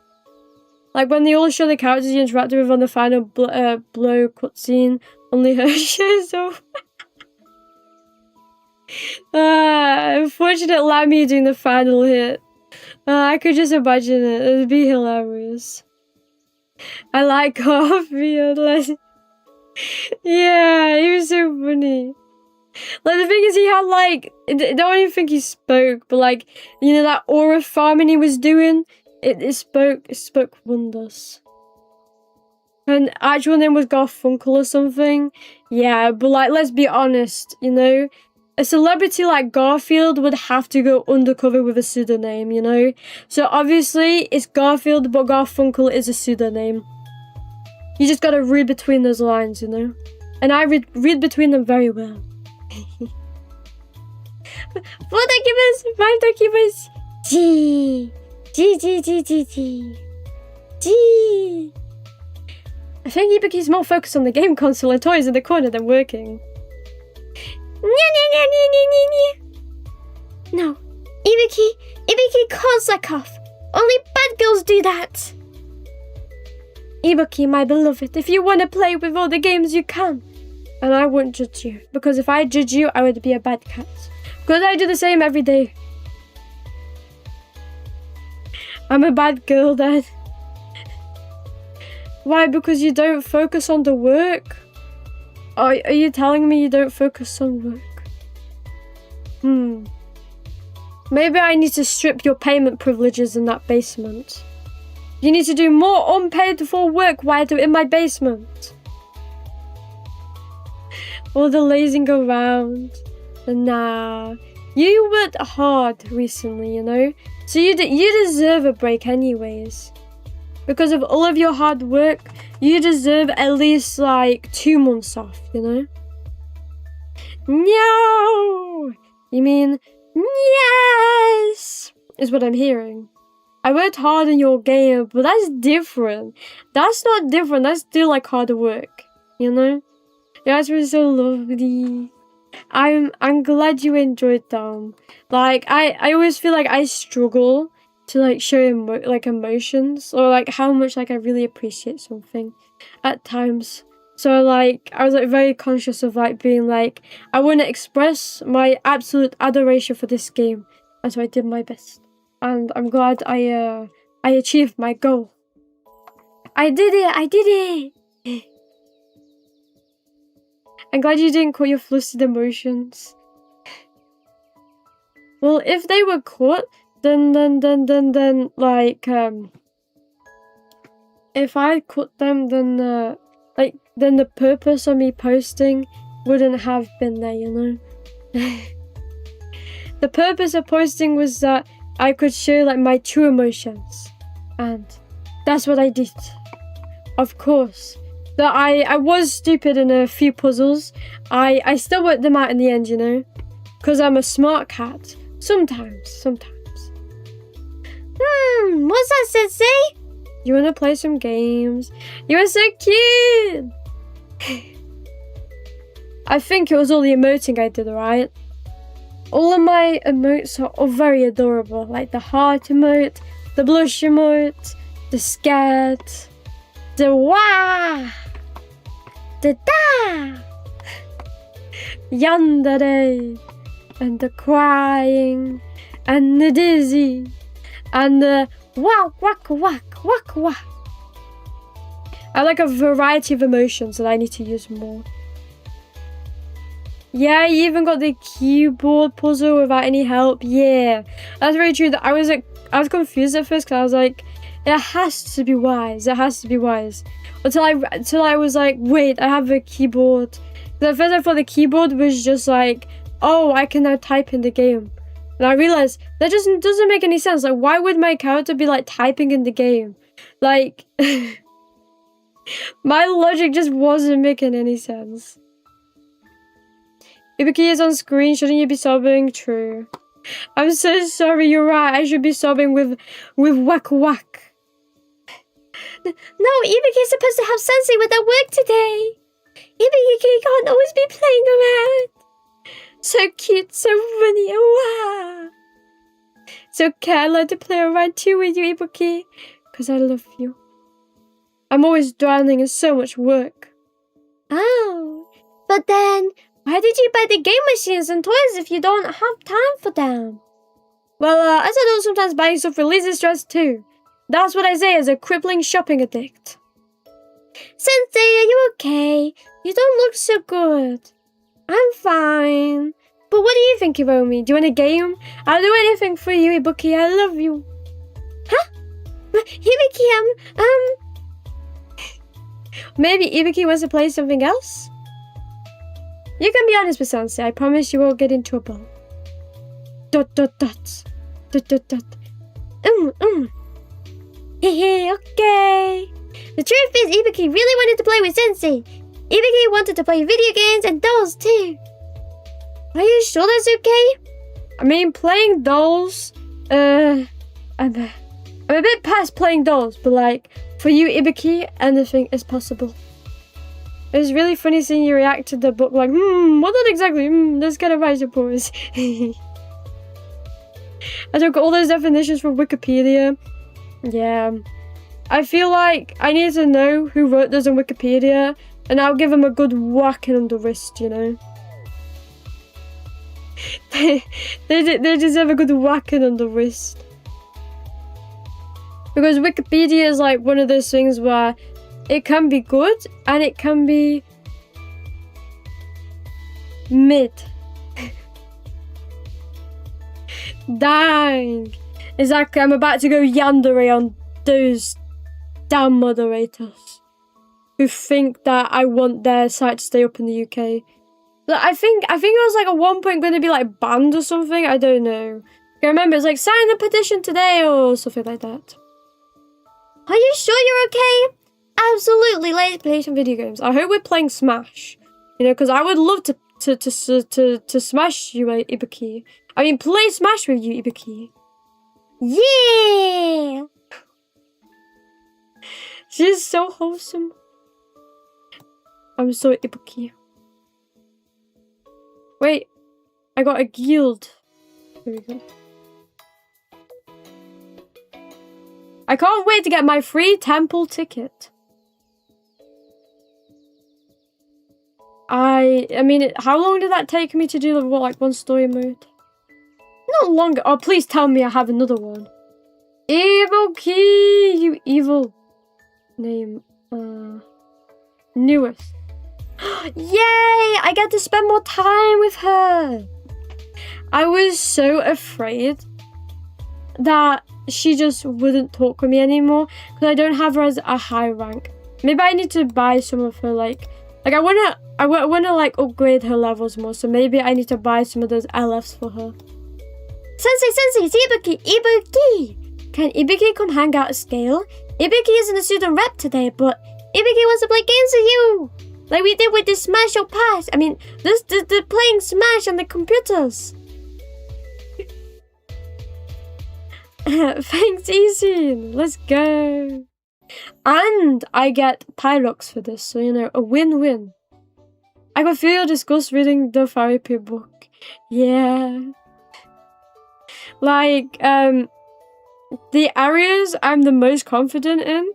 Like, when they all show the characters you interacted with on the final blow cutscene, only her shows up. Unfortunate Lammy doing the final hit. I could just imagine it. It would be hilarious. I like Garfield. Yeah, he was so funny. Like, the thing is, he had, like, I don't even think he spoke, but, like, you know, that aura farming he was doing, it spoke wonders. And actual name was Garfunkel or something. Yeah, but, like, let's be honest, you know? A celebrity like Garfield would have to go undercover with a pseudonym, you know? So, obviously, it's Garfield, but Garfunkel is a pseudonym. You just gotta read between those lines, you know? And I read between them very well. 4 documents, 5 documents. G. I think Ibuki's more focused on the game console and toys in the corner than working. No, Ibuki can't suck off. Only bad girls do that. Ibuki, my beloved, if you want to play with all the games, you can. And I won't judge you, because if I judge you, I would be a bad cat. Because I do the same every day. I'm a bad girl, Dad. Why? Because you don't focus on the work? Are you telling me you don't focus on work? Maybe I need to strip your payment privileges in that basement. You need to do more unpaid for work while in my basement. All the lazing around. Nah. You worked hard recently, you know? So you deserve a break anyways. Because of all of your hard work, you deserve at least like 2 months off, you know? No! You mean, yes! Is what I'm hearing. I worked hard in your game, but that's different. That's not different, that's still like hard work, you know? You guys were so lovely. I'm glad you enjoyed them. Like, I always feel like I struggle to like show emotions, or like how much like I really appreciate something at times. So like I was like very conscious of like being like I want to express my absolute adoration for this game, and so I did my best, and I'm glad I achieved my goal. I did it. I'm glad you didn't call your flustered emotions. Well, if they were caught, then like if I caught them, then the purpose of me posting wouldn't have been there, you know. The purpose of posting was that I could show like my true emotions, and that's what I did. Of course, that I was stupid in a few puzzles. I still worked them out in the end, you know, because I'm a smart cat. Sometimes. What's that, Sensei? You wanna play some games? You are so cute! I think it was all the emoting I did, right? All of my emotes are all very adorable. Like the heart emote, the blush emote, the scared, the wah, the da, yandere, and the crying, and the dizzy, and the whack, whack, whack, whack, whack. I like a variety of emotions that I need to use more. Yeah, I even got the keyboard puzzle without any help. Yeah, that's very true. I was confused at first because I was like, it has to be wise. It has to be wise. Until I was like, wait, I have a keyboard. At first I thought the keyboard was just like, oh, I can now type in the game. And I realized that just doesn't make any sense. Like, why would my character be like typing in the game? Like, my logic just wasn't making any sense. Ibuki is on screen, shouldn't you be sobbing? True. I'm so sorry, you're right. I should be sobbing with whack whack. No, Ibuki's supposed to help Sensei with her work today. Ibuki can't always be playing around. So cute, so funny, wow. It's okay, I like to play around too with you, Ibuki. Because I love you. I'm always drowning in so much work. Oh, but then, why did you buy the game machines and toys if you don't have time for them? Well, I said sometimes buying stuff releases stress too. That's what I say as a crippling shopping addict. Sensei, are you okay? You don't look so good. I'm fine. But what do you think, Iromi? Do you want a game? I'll do anything for you, Ibuki. I love you. Huh? Ibuki, Maybe Ibuki wants to play something else? You can be honest with Sensei. I promise you won't get in trouble. ... Hehe, okay. The truth is, Ibuki really wanted to play with Sensei. Ibuki wanted to play video games and dolls too. Are you sure that's okay? I mean, playing dolls, I'm a bit past playing dolls, but like, for you, Ibuki, anything is possible. It was really funny seeing you react to the book like, what that exactly? That's kind of I suppose. I took all those definitions from Wikipedia. Yeah. I feel like I need to know who wrote those on Wikipedia, and I'll give them a good whacking on the wrist, you know? They deserve a good whacking on the wrist. Because Wikipedia is like one of those things where it can be good and it can be mid. Dang. Exactly, I'm about to go yandere on those damn moderators who think that I want their site to stay up in the UK. But I think it was like at one point going to be like banned or something. I don't know. I remember it's like sign the petition today or something like that. Are you sure you're okay? Absolutely. Let's play some video games. I hope we're playing Smash. You know, because I would love to smash you, Ibuki. I mean, play Smash with you, Ibuki. Yeah. She's so wholesome. I'm so Ibuki. Wait, I got a guild. Here we go. I can't wait to get my free temple ticket. I mean, how long did that take me to do the, like, one story mode? Not long. Oh, please tell me I have another one. Ibuki, you evil name. Newest. Yay! I get to spend more time with her. I was so afraid that she just wouldn't talk with me anymore because I don't have her as a high rank. Maybe I need to buy some of her like I wanna like upgrade her levels more. So maybe I need to buy some of those LFs for her. Sensei, it's Ibuki. Can Ibuki come hang out at Scale? Ibuki isn't a student rep today, but Ibuki wants to play games with you. Like we did with the Smash or Pass. I mean, the playing Smash on the computers. Thanks, Easy. Let's go. And I get Pyrox for this, so you know, a win-win. I could feel disgust reading the therapy book. Yeah. Like, the areas I'm the most confident in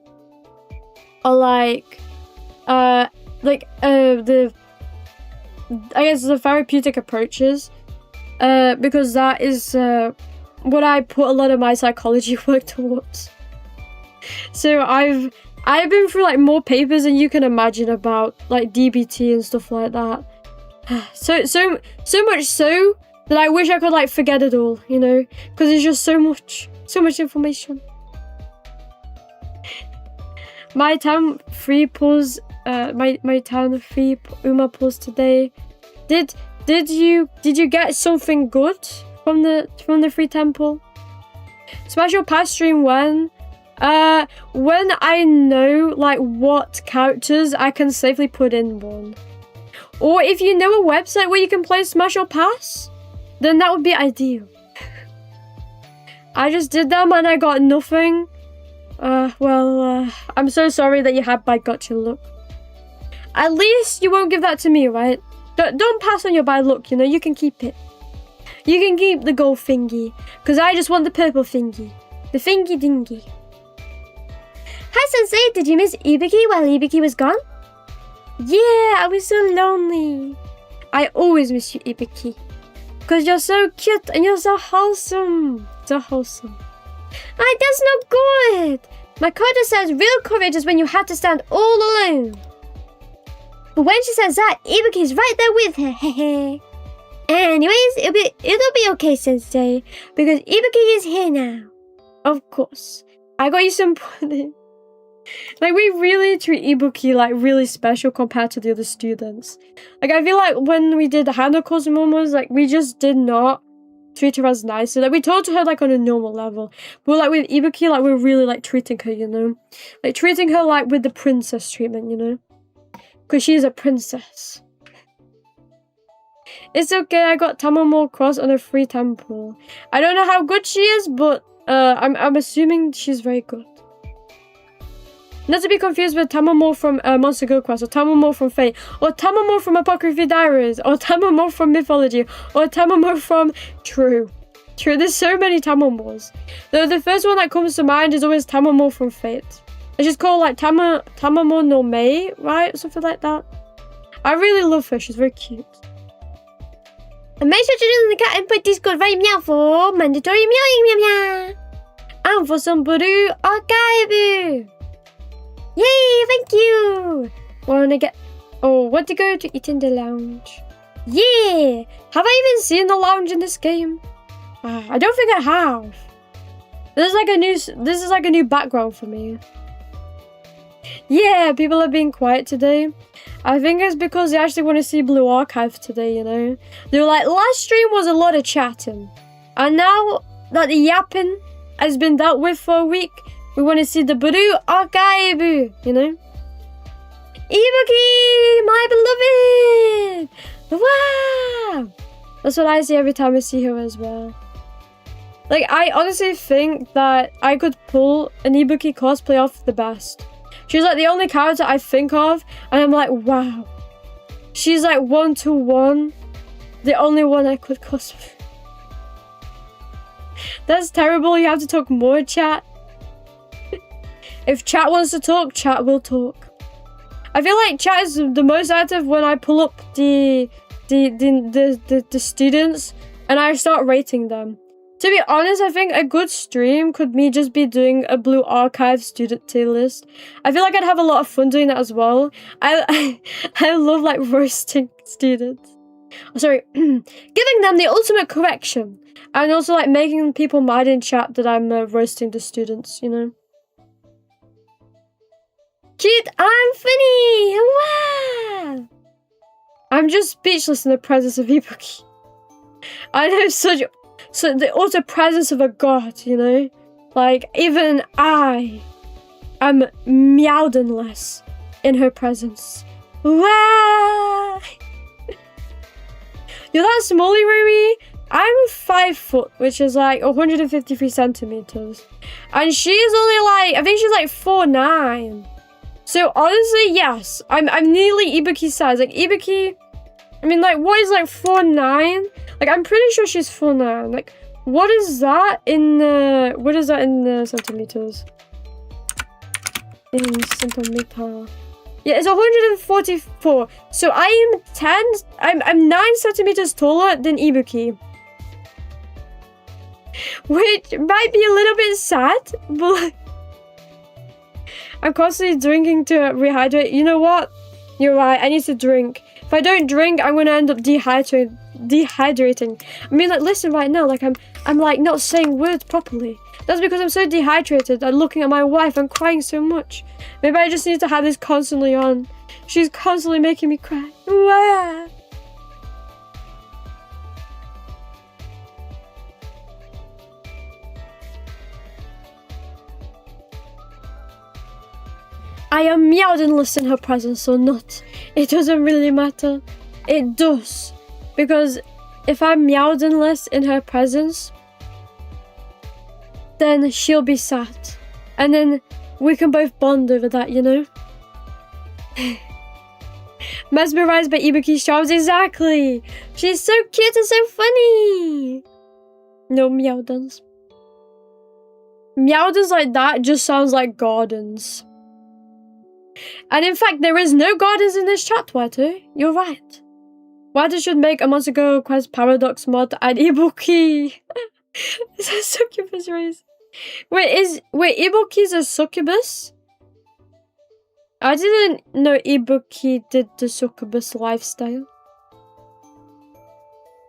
are like the I guess the therapeutic approaches, because that is what I put a lot of my psychology work towards. So I've been through like more papers than you can imagine about like DBT and stuff like that. So much so that I wish I could like forget it all, you know, because it's just so much information. My town 3 pulls. My town 3 Uma pulls today. Did you get something good from the free temple? Special pass stream when I know like what characters I can safely put in one, or if you know a website where you can play Smash or Pass, then that would be ideal. I just did them and I got nothing. I'm so sorry that you had bad gacha luck. At least you won't give that to me, right? Don't pass on your bad luck, you know, you can keep it. You can keep the gold thingy, because I just want the purple thingy. The thingy dingy. Hi Sensei, did you miss Ibuki while Ibuki was gone? Yeah, I was so lonely. I always miss you, Ibuki. Because you're so cute and you're so wholesome. So wholesome. That's not good. Makoto says real courage is when you have to stand all alone. But when she says that, Ibuki's right there with her. Hehe. Anyways, it'll be okay, Sensei, because Ibuki is here now. Of course. I got you some pudding. Like, we really treat Ibuki, like, really special compared to the other students. Like, I feel like when we did the Hanako Momos, like, we just did not treat her as nicely. Like, we talked to her, like, on a normal level. But, like, with Ibuki, like, we're really, like, treating her, you know? Like, treating her, like, with the princess treatment, you know? Because she's a princess. It's okay, I got Tamamo Cross on a free temple. I don't know how good she is, but I'm assuming she's very good. Not to be confused with Tamamo from Monster Girl Quest, or Tamamo from Fate, or Tamamo from Apocryphy Diaries, or Tamamo from Mythology, or Tamamo from True. There's so many Tamamos. The first one that comes to mind is always Tamamo from Fate. And she's called like Tamamo no Mei, right? Something like that. I really love her, she's very cute. And make sure to join the cat input Discord right meow for mandatory meowing meow meow. And for some Buru archive. Yay, thank you! Want to go to eat in the lounge? Yeah! Have I even seen the lounge in this game? I don't think I have. This is like a new background for me. Yeah, people are being quiet today. I think it's because they actually want to see Blue Archive today, you know? They were like, last stream was a lot of chatting. And now that the yapping has been dealt with for a week, we want to see the Blue Archive, you know? Ibuki, my beloved! Wow! That's what I see every time I see her as well. Like, I honestly think that I could pull an Ibuki cosplay off the best. She's like the only character I think of, and I'm like, wow. She's like 1-to-1, the only one I could cosplay. That's terrible, you have to talk more, chat. If chat wants to talk, chat will talk. I feel like chat is the most active when I pull up the students and I start rating them. To be honest, I think a good stream could just be doing a Blue Archive student tier list. I feel like I'd have a lot of fun doing that as well. I love like roasting students. Sorry, giving them the ultimate correction. And also like making people mad in chat that I'm roasting the students, you know? Cute, I'm funny! Wow! I'm just speechless in the presence of Ibuki. I know so the utter presence of a god, you know? Like, even I am meowdenless in her presence. Wow! You're that smallie, Rui? I'm 5 foot, which is like 153 centimeters. And she's only like, I think she's like 4'9". So honestly, yes, I'm nearly Ibuki size. Like Ibuki, I mean, like, what is like 4'9"? Like, I'm pretty sure she's 4'9". Like, what is that in the centimeters? In centimeter. Yeah, it's 144. So I'm 9 centimeters taller than Ibuki. Which might be a little bit sad, but I'm constantly drinking to rehydrate. You know what? You're right, I need to drink. If I don't drink, I'm gonna end up dehydrating. I mean, like, listen right now, like, I'm like not saying words properly. That's because I'm so dehydrated and looking at my wife and crying so much. Maybe I just need to have this constantly on. She's constantly making me cry. Wah! I am meowdenless in her presence or not. It doesn't really matter. It does. Because if I'm meowdenless in her presence, then she'll be sad. And then we can both bond over that, you know? Mesmerized by Ibuki's charms, exactly! She's so cute and so funny! No, Meowdens. Meowdens like that just sounds like gardens. And in fact, there is no gardens in this chat, Water. You're right. Water should make a Monster Girl Quest Paradox mod and Ibuki. Is a succubus race? Wait, Ibuki's a succubus? I didn't know Ibuki did the succubus lifestyle.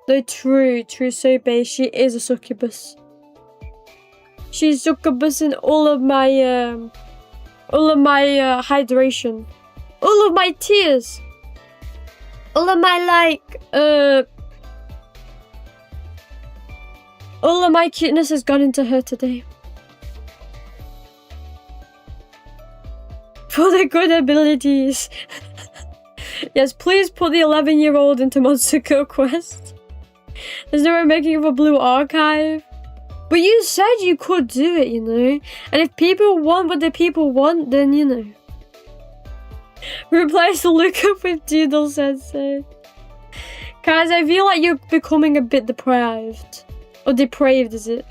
No, true, Sobe, she is a succubus. She's succubusing all of my hydration. All of my tears. All of my, like, all of my cuteness has gone into her today. For the good abilities. Yes, please put the 11-year-old into Monster Girl Quest. There's no way making of a blue archive. But you said you could do it, you know. And if people want what the people want, then, you know. Replace the lookup with Doodle Sensei. Guys, I feel like you're becoming a bit deprived. Or depraved, is it?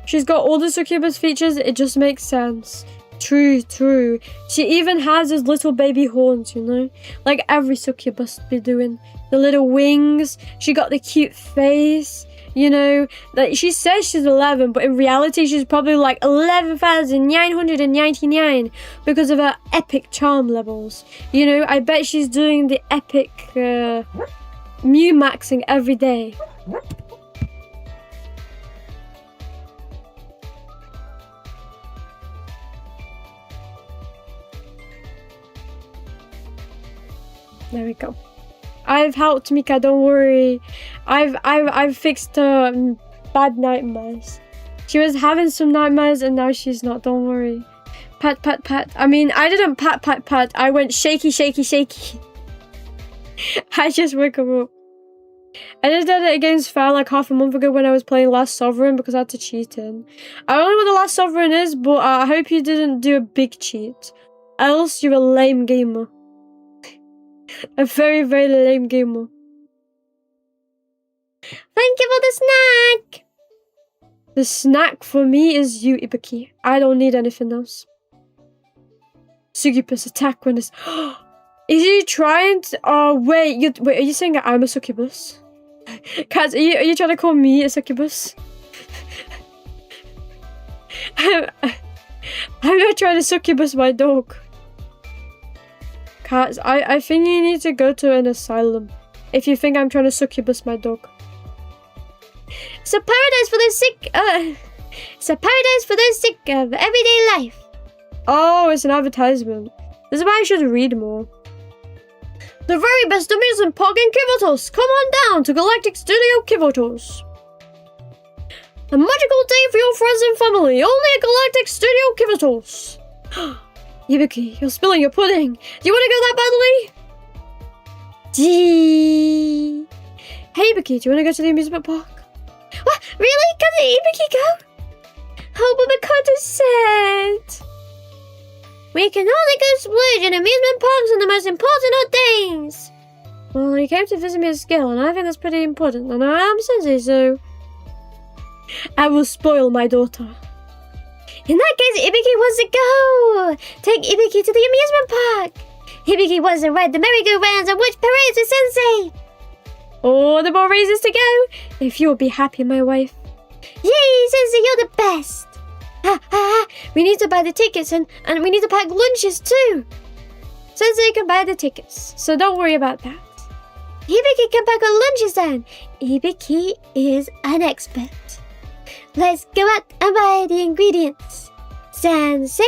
She's got all the succubus features, it just makes sense. True. She even has those little baby horns, you know? Like every succubus be doing. The little wings. She got the cute face. You know? Like she says she's 11, but in reality she's probably like 11,999 because of her epic charm levels. You know? I bet she's doing the epic mew maxing every day. There we go. I've helped Mika, don't worry. I've fixed her bad nightmares. She was having some nightmares and now she's not, don't worry. Pat. I mean, I didn't pat. I went shaky. I just woke her up. I just did it against Fire like half a month ago when I was playing Last Sovereign because I had to cheat in. I don't know what the Last Sovereign is, but I hope you didn't do a big cheat. Else you're a lame gamer. A very, very lame gamer. Thank you for the snack! The snack for me is you, Ibuki. I don't need anything else. Succubus attack when it's... Is he trying to... Oh, wait, are you saying that I'm a succubus? Kaz, are you trying to call me a succubus? I'm not trying to succubus my dog. Cats, I think you need to go to an asylum if you think I'm trying to succubus my dog. It's a paradise for those sick. It's a paradise for those sick of everyday life. Oh, it's an advertisement. This is why I should read more. The very best amusement park in Kivotos. Come on down to Galactic Studio Kivotos. A magical day for your friends and family. Only at Galactic Studio Kivotos. Ibuki, you're spilling your pudding. Do you want to go that badly? Gee. Hey, Ibuki, do you want to go to the amusement park? What? Really? Can Ibuki go? Oh, but Makoto said. We can only go splurge in amusement parks on the most important odd days. Well, you came to visit me at scale, and I think that's pretty important, and I am sensei, so... I will spoil my daughter. In that case, Ibuki wants to go! Take Ibuki to the amusement park! Ibuki wants to ride the merry-go-rounds and watch parades with Sensei! Oh, the more reasons to go! If you'll be happy, my wife. Yay, Sensei, you're the best! We need to buy the tickets and we need to pack lunches too! Sensei can buy the tickets, so don't worry about that. Ibuki can pack our lunches then! Ibuki is an expert. Let's go out and buy the ingredients. Sensei?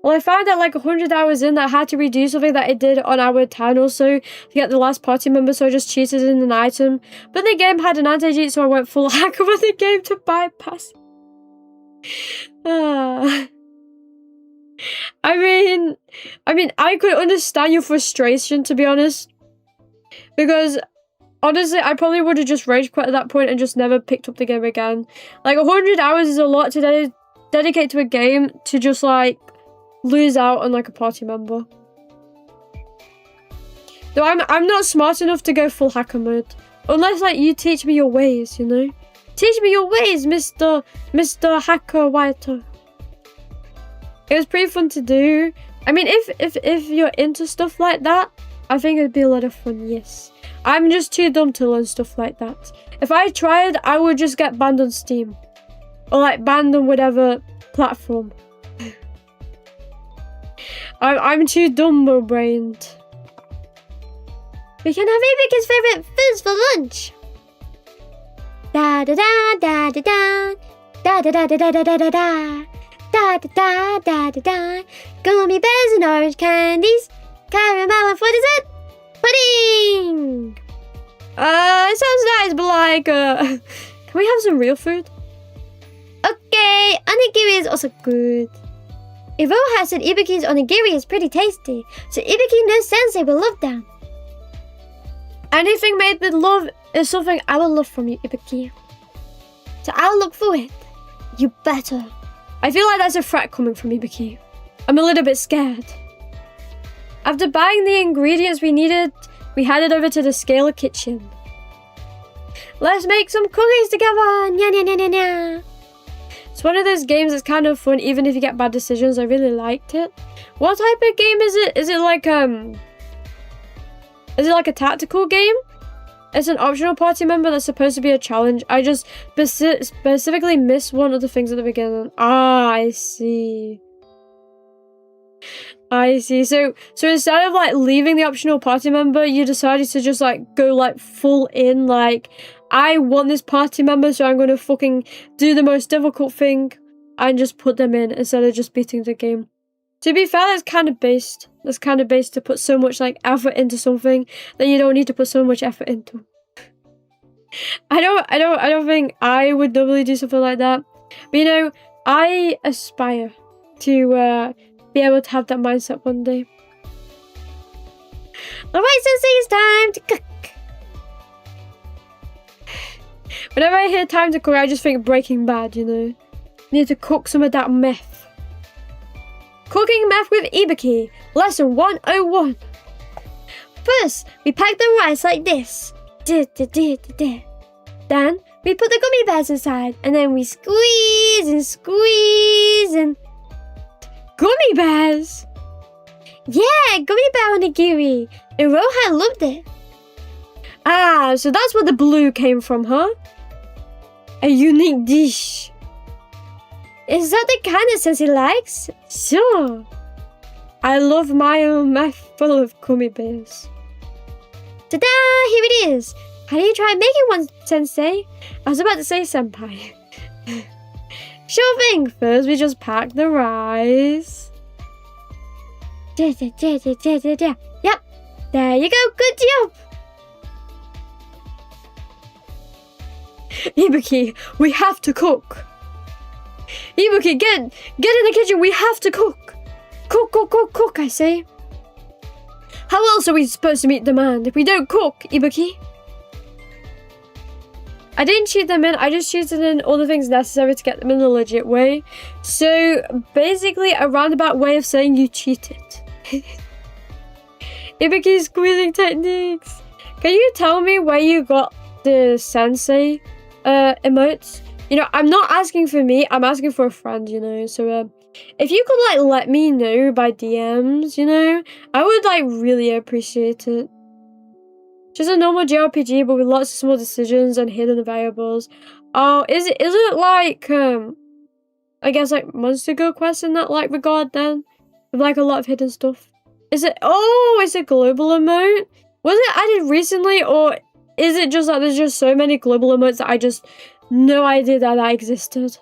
Well, I found out like 100 hours in that I had to redo something that I did on our town also to get the last party member, so I just cheated in an item. But the game had an anti-cheat, so I went full hack over the game to bypass. I mean, I could understand your frustration, to be honest. Because Honestly, I probably would have just rage quit at that point and just never picked up the game again. Like, 100 hours is a lot to dedicate to a game to just, like, lose out on, like, a party member. Though I'm not smart enough to go full hacker mode. Unless, like, you teach me your ways, you know? Teach me your ways, Mr. Hacker Whiter. It was pretty fun to do. I mean, if you're into stuff like that, I think it'd be a lot of fun, yes. I'm just too dumb to learn stuff like that. If I tried, I would just get banned on Steam. Or, like, banned on whatever platform. I'm too dumb-brained. We can have Ibuki's favorite foods for lunch. Da da da da da da da da da da da da da da da da da da da. Gummy bears and orange candies, caramel and what is it? Pudding. It sounds nice, but like, can we have some real food? Okay, onigiri is also good. Iroha said Ibuki's onigiri is pretty tasty, so Ibuki knows Sensei will love them. Anything made with love is something I will love from you, Ibuki. So I'll look for it. You better. I feel like there's a threat coming from Ibuki. I'm a little bit scared. After buying the ingredients we needed, we headed over to the Scaler kitchen. Let's make some cookies together! Nya nya nya nya nya. It's one of those games that's kind of fun, even if you get bad decisions. I really liked it. What type of game is it? Is it like a tactical game? It's an optional party member that's supposed to be a challenge. I just specifically missed one of the things at the beginning. Ah, I see. I see. So instead of like leaving the optional party member, you decided to just like go like full in, like, I want this party member, so I'm gonna fucking do the most difficult thing and just put them in instead of just beating the game. To be fair, that's kind of based. That's kind of based to put so much like effort into something that you don't need to put so much effort into. I don't think I would normally do something like that. But you know, I aspire to be able to have that mindset one day. Alright, Sensei, it's time to cook. Whenever I hear time to cook, I just think Breaking Bad, you know. Need to cook some of that meth. Cooking meth with Ibuki, lesson 101. First, we pack the rice like this. Then, we put the gummy bears inside, and then we squeeze and squeeze and... Gummy bears? Yeah, gummy bear onigiri. And Rohan loved it. Ah, so that's where the blue came from, huh? A unique dish. Is that the kind that Sensei likes? Sure. I love my own meth full of gummy bears. Ta-da! Here it is. How do you try making one, Sensei? I was about to say senpai. Sure thing. First, we just pack the rice. Yep. There you go. Good job. Ibuki, we have to cook. Ibuki, get in the kitchen. We have to cook. Cook, I say. How else are we supposed to meet demand if we don't cook, Ibuki? I didn't cheat them in, I just cheated in all the things necessary to get them in the legit way. So, basically, a roundabout way of saying you cheated. Ibuki's squeezing techniques. Can you tell me where you got the sensei emotes? You know, I'm not asking for me, I'm asking for a friend, you know. So, if you could, like, let me know by DMs, you know, I would, like, really appreciate it. Just a normal JRPG, but with lots of small decisions and hidden variables. Oh, is it like, I guess, like, Monster Go Quest in that, like, regard, then? With, like, a lot of hidden stuff? Is it, oh, is it global emote? Was it added recently, or is it just, like, there's just so many global emotes that I just, no idea that existed?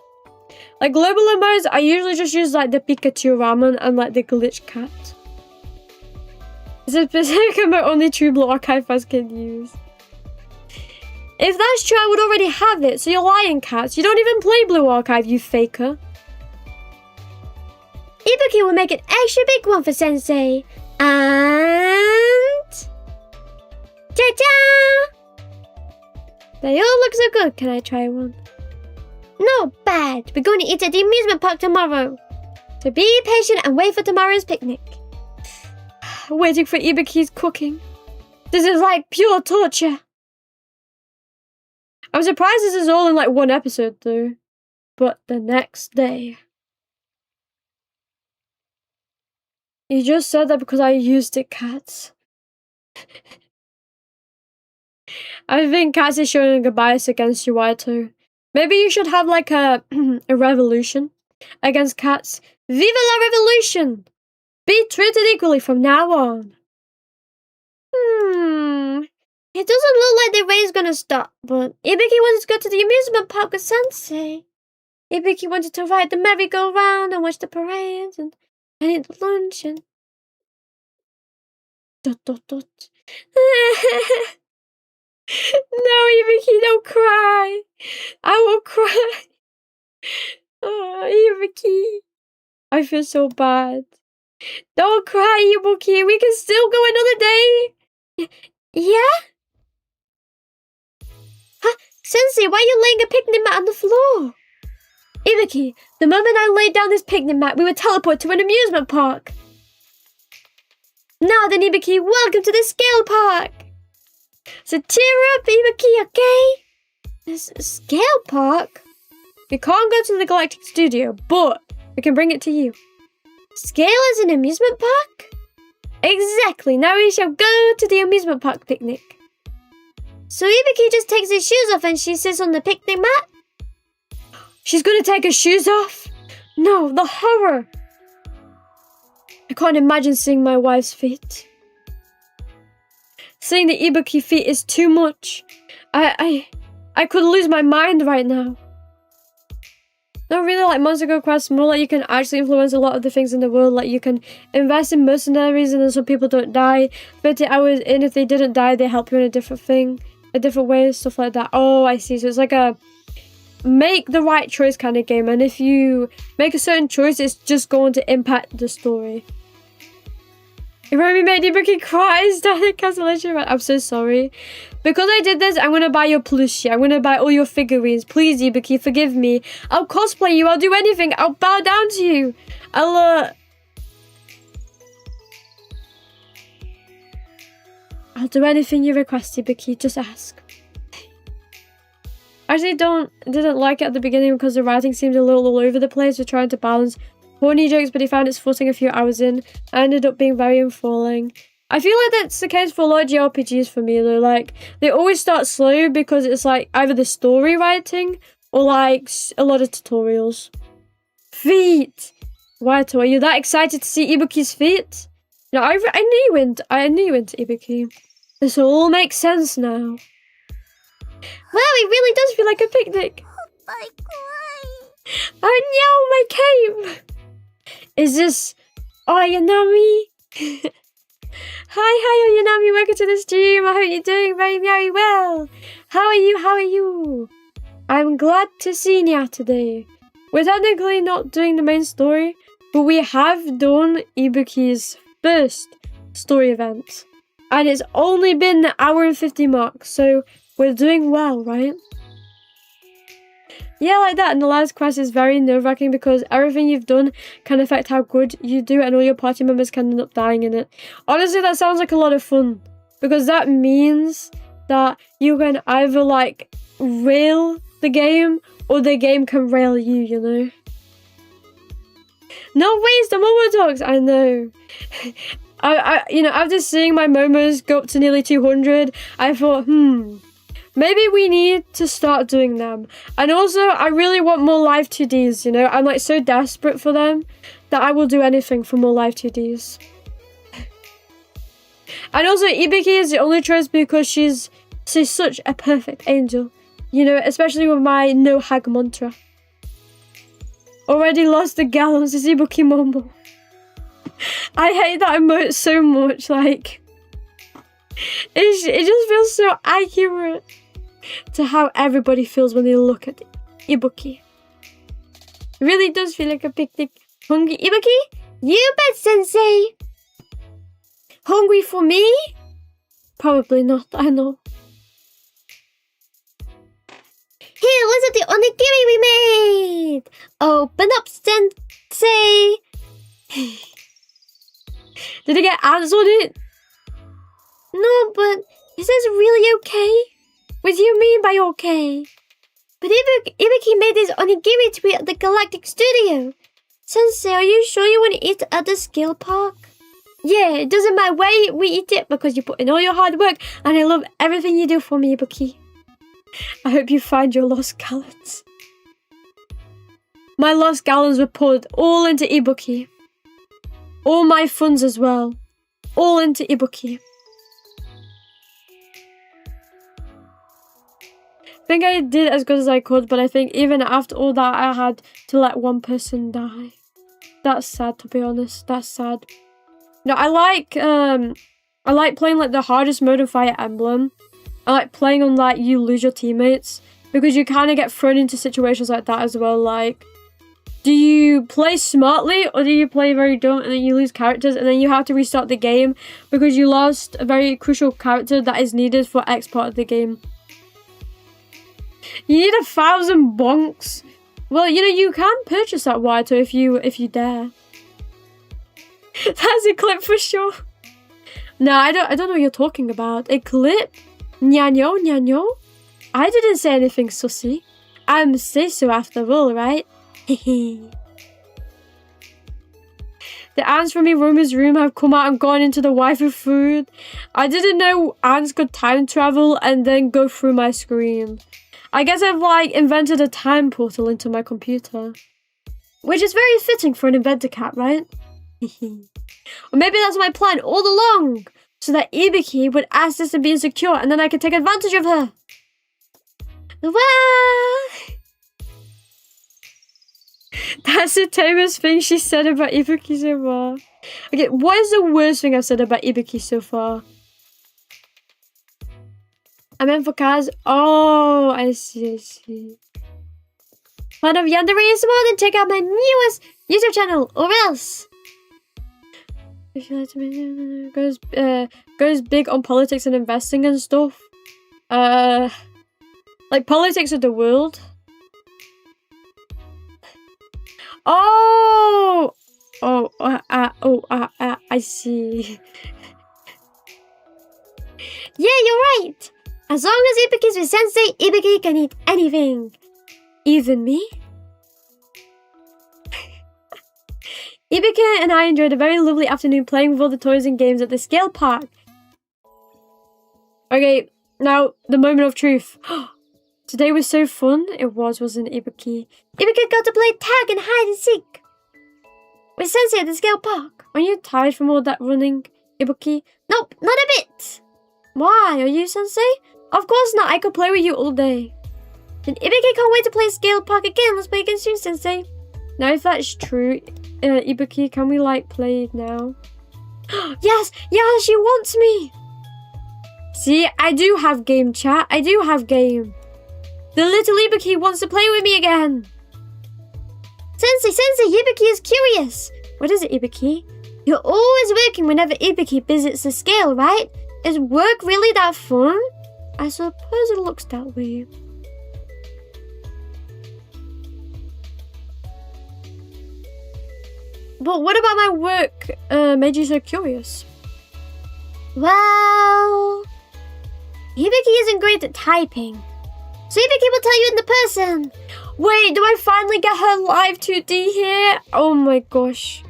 Like, global emotes, I usually just use, like, the Pikachu ramen and, like, the glitch cat. It's a specific emote only True Blue Archive fans can use. If that's true, I would already have it, so you're lying, cats. You don't even play Blue Archive, you faker. Ibuki will make an extra big one for Sensei. And... cha-cha! They all look so good. Can I try one? Not bad. We're going to eat at the amusement park tomorrow. So be patient and wait for tomorrow's picnic. Waiting for Ibuki's cooking. This is like pure torture. I'm surprised this is all in like one episode though. But the next day. You just said that because I used it, Cats. I think Cats is showing a bias against you, Waito. Maybe you should have like a revolution against Cats. Viva la revolution! Be treated equally from now on. It doesn't look like the rain's gonna stop, but Ibuki wanted to go to the amusement park with Sensei. Ibuki wanted to ride the merry-go-round and watch the parades and eat lunch and... ... No, Ibuki, don't cry. I will cry. Oh, Ibuki. I feel so bad. Don't cry, Ibuki. We can still go another day. Yeah? Huh? Sensei, why are you laying a picnic mat on the floor? Ibuki, the moment I laid down this picnic mat, we would teleport to an amusement park. Now then, Ibuki, welcome to the scale park. So cheer up, Ibuki, okay? This scale park? We can't go to the Galactic Studio, but we can bring it to you. Scale is an amusement park? Exactly. Now we shall go to the amusement park picnic. So Ibuki just takes his shoes off and she sits on the picnic mat? She's gonna take her shoes off? No, the horror. I can't imagine seeing my wife's feet. Seeing the Ibuki feet is too much. I could lose my mind right now. Not really like Monster Go Quest, more like you can actually influence a lot of the things in the world. Like you can invest in mercenaries and then some people don't die. 30 hours in, if they didn't die, they help you in a different thing, a different way, stuff like that. Oh, I see. So it's like a make the right choice kind of game. And if you make a certain choice, it's just going to impact the story. Iromi made Ibuki cry, started cancellation. I'm so sorry. Because I did this, I'm going to buy your plushie. I'm going to buy all your figurines. Please, Ibuki, forgive me. I'll cosplay you. I'll do anything. I'll bow down to you. I'll do anything you request, Ibuki. Just ask. I actually didn't like it at the beginning because the writing seemed a little all over the place. We're trying to balance horny jokes, but he found its footing a few hours in. I ended up being very enthralling. I feel like that's the case for a lot of JRPGs for me though. Like, they always start slow because it's like either the story writing or like a lot of tutorials. Feet! Waito, are you that excited to see Ibuki's feet? No, I knew you into Ibuki. This all makes sense now. Wow, it really does feel like a picnic. Oh no, my cape! Is this Ayanami? Hi, Ayanami, welcome to the stream. I hope you're doing very well. How are you? I'm glad to see you today. We're technically not doing the main story, but we have done Ibuki's first story event. And it's only been the hour and 50 mark, so we're doing well, right? Yeah, like that. And the last quest is very nerve-wracking because everything you've done can affect how good you do and all your party members can end up dying in it. Honestly, that sounds like a lot of fun because that means that you can either like rail the game or the game can rail you, you know? No waste the Momo dogs, I know. After seeing my Momos go up to nearly 200, I thought, maybe we need to start doing them. And also, I really want more live 2Ds, you know? I'm like so desperate for them that I will do anything for more live 2Ds. And also, Ibuki is the only choice because she's such a perfect angel. You know, especially with my no hag mantra. Already lost the gallons, is Ibuki Momo. I hate that emote so much, like... It just feels so accurate to how everybody feels when they look at Ibuki. It really does feel like a picnic. Hungry Ibuki? You bet, Sensei! Hungry for me? Probably not, I know. Here, look at the onigiri we made! Open up, Sensei! Did it get ants on it? No, but is this really okay? What do you mean by okay? But Ibuki made this onigiri to eat at the Galactic Studio. Sensei, are you sure you want to eat at the scale park? Yeah, it doesn't matter where we eat it because you put in all your hard work and I love everything you do for me, Ibuki. I hope you find your lost gallons. My lost gallons were poured all into Ibuki. All my funds as well. All into Ibuki. I think I did as good as I could, but I think even after all that, I had to let one person die. That's sad, to be honest. That's sad. No, I like playing like the hardest mode of Fire Emblem. I like playing on like you lose your teammates because you kind of get thrown into situations like that as well. Like, do you play smartly or do you play very dumb and then you lose characters and then you have to restart the game because you lost a very crucial character that is needed for X part of the game? You need 1,000 bonks. Well, you know, you can purchase that water if you dare. That's a clip for sure. No, I don't know what you're talking about. A clip? Nyanyo, nyanyo? I didn't say anything sussy. I'm say so after all, right? The ants from Iromi's room have come out and gone into the waifu food. I didn't know ants could time travel and then go through my screen. I guess I've like invented a time portal into my computer. Which is very fitting for an inventor cat, right? Or maybe that's my plan all along. So that Ibuki would ask this and be insecure and then I could take advantage of her. Wah! That's the tamest thing she said about Ibuki so far. Okay, what is the worst thing I've said about Ibuki so far? I meant for Kaz. Oh, I see. Fan of Yandere is more than check out my newest YouTube channel, or else. If you like to make goes big on politics and investing and stuff. Like politics of the world. I see. Yeah, you're right. As long as Ibuki's with Sensei, Ibuki can eat anything. Even me? Ibuki and I enjoyed a very lovely afternoon playing with all the toys and games at the scale park. Okay, now the moment of truth. Today was so fun. It wasn't it, Ibuki? Ibuki got to play tag and hide and seek with Sensei at the scale park. Are you tired from all that running, Ibuki? Nope, not a bit. Why? Are you Sensei? Of course not. I could play with you all day. Then Ibuki can't wait to play scale park again. Let's play against you, Sensei. Now, if that's true, Ibuki, can we like play it now? Yes, she wants me. See, I do have game, chat. I do have game. The little Ibuki wants to play with me again. Sensei, Ibuki is curious. What is it, Ibuki? You're always working whenever Ibuki visits the scale, right? Is work really that fun? I suppose it looks that way. But what about my work made you so curious? Well, Ibuki isn't great at typing. So Ibuki will tell you in the person. Wait, do I finally get her live 2D here? Oh my gosh.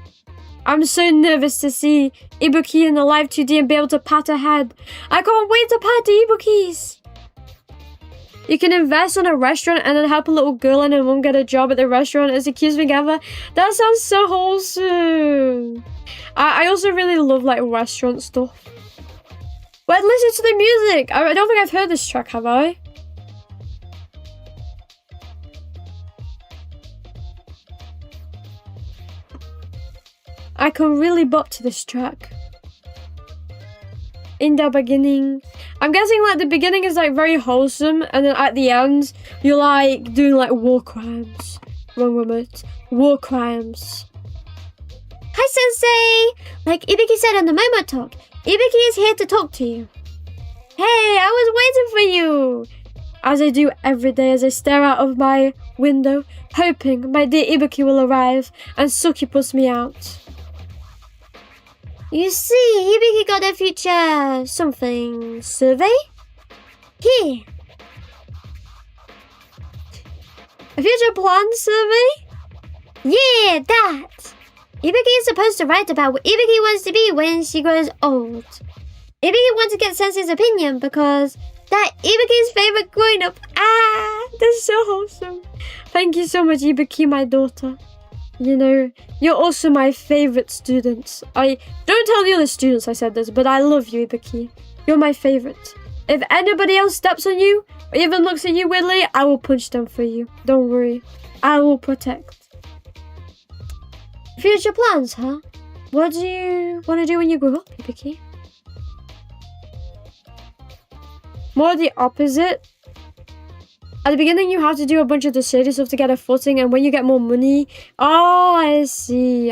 I'm so nervous to see Ibuki in the live 2D and be able to pat her head. I can't wait to pat Ibuki's. You can invest on a restaurant and then help a little girl and her mum get a job at the restaurant. It's the cutest thing ever. That sounds so wholesome. I also really love like restaurant stuff. But listen to the music. I don't think I've heard this track, have I? I can really bop to this track. In the beginning, I'm guessing like the beginning is like very wholesome, and then at the end you're like doing like war crimes. Wrong remote. War crimes. Hi, Sensei! Like Ibuki said in the Momo talk, Ibuki is here to talk to you. Hey, I was waiting for you. as I do every day as I stare out of my window, hoping my dear Ibuki will arrive and succubus me out. You see, Ibuki got a future something survey? Here. A future plan survey? Yeah, that. Ibuki is supposed to write about what Ibuki wants to be when she grows old. Ibuki wants to get Sensei's opinion because that Ibuki's favorite growing up. Ah, that's so wholesome. Thank you so much, Ibuki, my daughter. You know, you're also my favorite student. I don't tell the other students I said this, but I love you, Ibuki. You're my favorite. If anybody else steps on you, or even looks at you weirdly, I will punch them for you. Don't worry. I will protect. Future plans, huh? What do you want to do when you grow up, Ibuki? More the opposite. At the beginning, you have to do a bunch of the shady stuff to get a footing, and when you get more money... Oh, I see.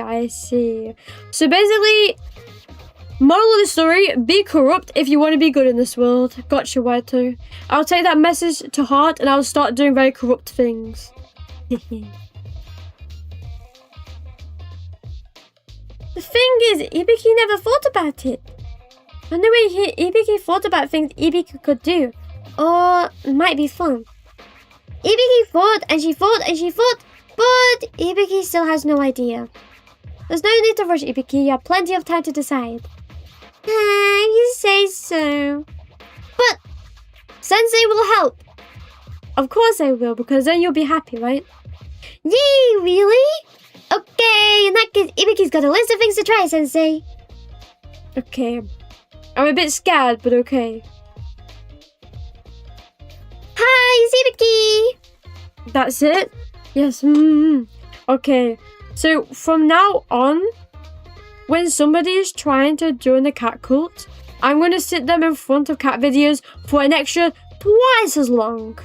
So basically, moral of the story, be corrupt if you want to be good in this world. Gotcha, Waito. I'll take that message to heart, and I'll start doing very corrupt things. The thing is, Ibuki never thought about it. And the way Ibuki thought about things Ibuki could do, or might be fun. Ibuki thought and she thought and she thought, but Ibuki still has no idea. There's no need to rush, Ibuki. You have plenty of time to decide. You say so. But Sensei will help. Of course I will, because then you'll be happy, right? Yay, really? Okay, in that case, Ibuki's got a list of things to try, Sensei. Okay. I'm a bit scared, but okay. Hi, it's Ibuki! That's it? Yes. Okay. So, from now on, when somebody is trying to join the cat cult, I'm going to sit them in front of cat videos for an extra twice as long.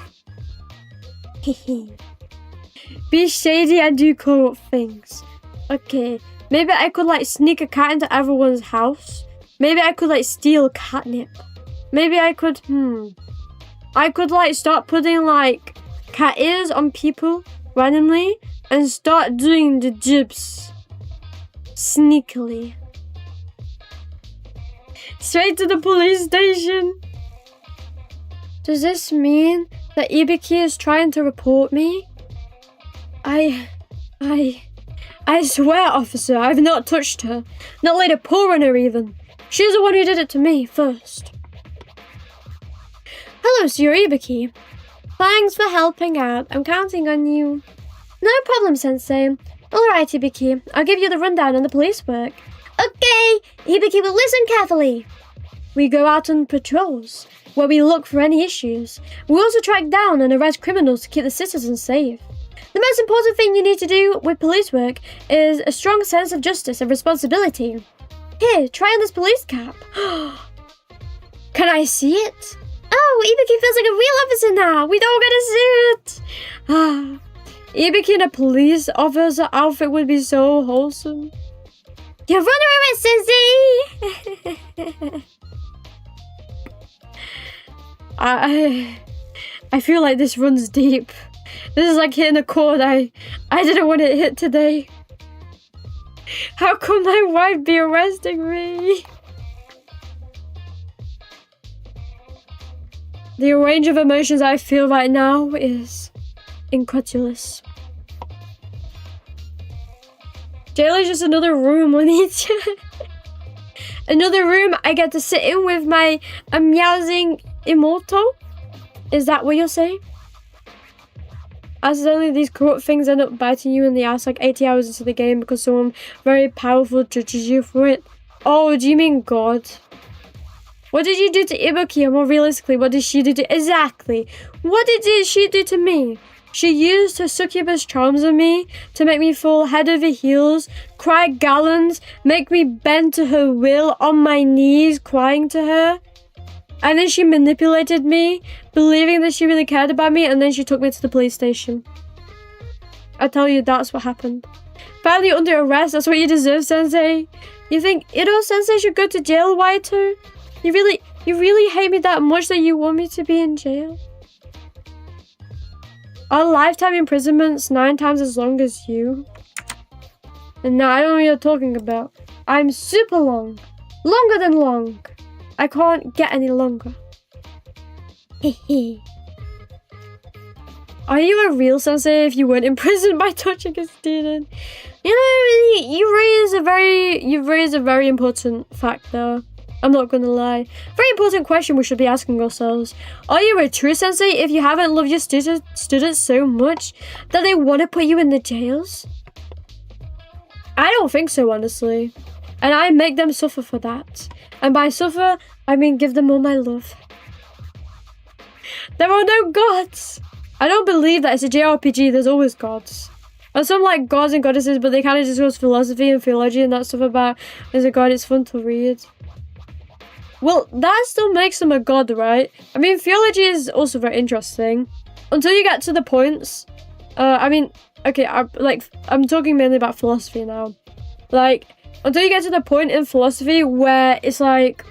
Be shady and do corrupt things. Okay. Maybe I could, like, sneak a cat into everyone's house. Maybe I could, like, steal catnip. Maybe I could, I could, like, start putting, like, cat ears on people randomly and start doing the jibs. Sneakily. Straight to the police station. Does this mean that Ibuki is trying to report me? I swear, officer, I've not touched her. Not laid a paw on her even. She's the one who did it to me first. Hello, Sir Ibuki. Thanks for helping out. I'm counting on you. No problem, Sensei. Alright, Ibuki. I'll give you the rundown on the police work. Okay, Ibuki will listen carefully. We go out on patrols, where we look for any issues. We also track down and arrest criminals to keep the citizens safe. The most important thing you need to do with police work is a strong sense of justice and responsibility. Here, try on this police cap. Can I see it? Oh, Ibuki feels like a real officer now. We don't get to see it. Ibuki in a police officer outfit would be so wholesome. You're running arrest, Sensei. I feel like this runs deep. This is like hitting a chord I didn't want to hit today. How come my wife be arresting me? The range of emotions I feel right now is incredulous. Jail is just another room on each. Another room I get to sit in with my meowsing immortal. Is that what you're saying? Accidentally, these corrupt things end up biting you in the ass like 80 hours into the game because someone very powerful judges you for it. Oh, do you mean God? What did you do to Ibuki? Or more realistically, what did she do to... Exactly. What did she do to me? She used her succubus charms on me to make me fall head over heels, cry gallons, make me bend to her will on my knees, crying to her. And then she manipulated me, believing that she really cared about me, and then she took me to the police station. I tell you, that's what happened. Finally under arrest, that's what you deserve, Sensei. You think Ido-sensei should go to jail, Waito? You really hate me that much that you want me to be in jail? Our lifetime imprisonment's 9 times as long as you. And now I don't know what you're talking about. I'm super long. Longer than long. I can't get any longer. Hehe. Are you a real sensei if you weren't imprisoned by touching a student? You know, you've raised a very important fact there. I'm not gonna lie. Very important question we should be asking ourselves. Are you a true sensei if you haven't loved your students so much that they want to put you in the jails? I don't think so, honestly. And I make them suffer for that. And by suffer, I mean give them all my love. There are no gods! I don't believe that it's a JRPG, there's always gods. There's some like gods and goddesses, but they kind of discuss philosophy and theology and that stuff about there's a god, it's fun to read. Well, that still makes them a god, right? I mean, theology is also very interesting. Until you get to the points, okay, I'm talking mainly about philosophy now. Like, until you get to the point in philosophy where it's like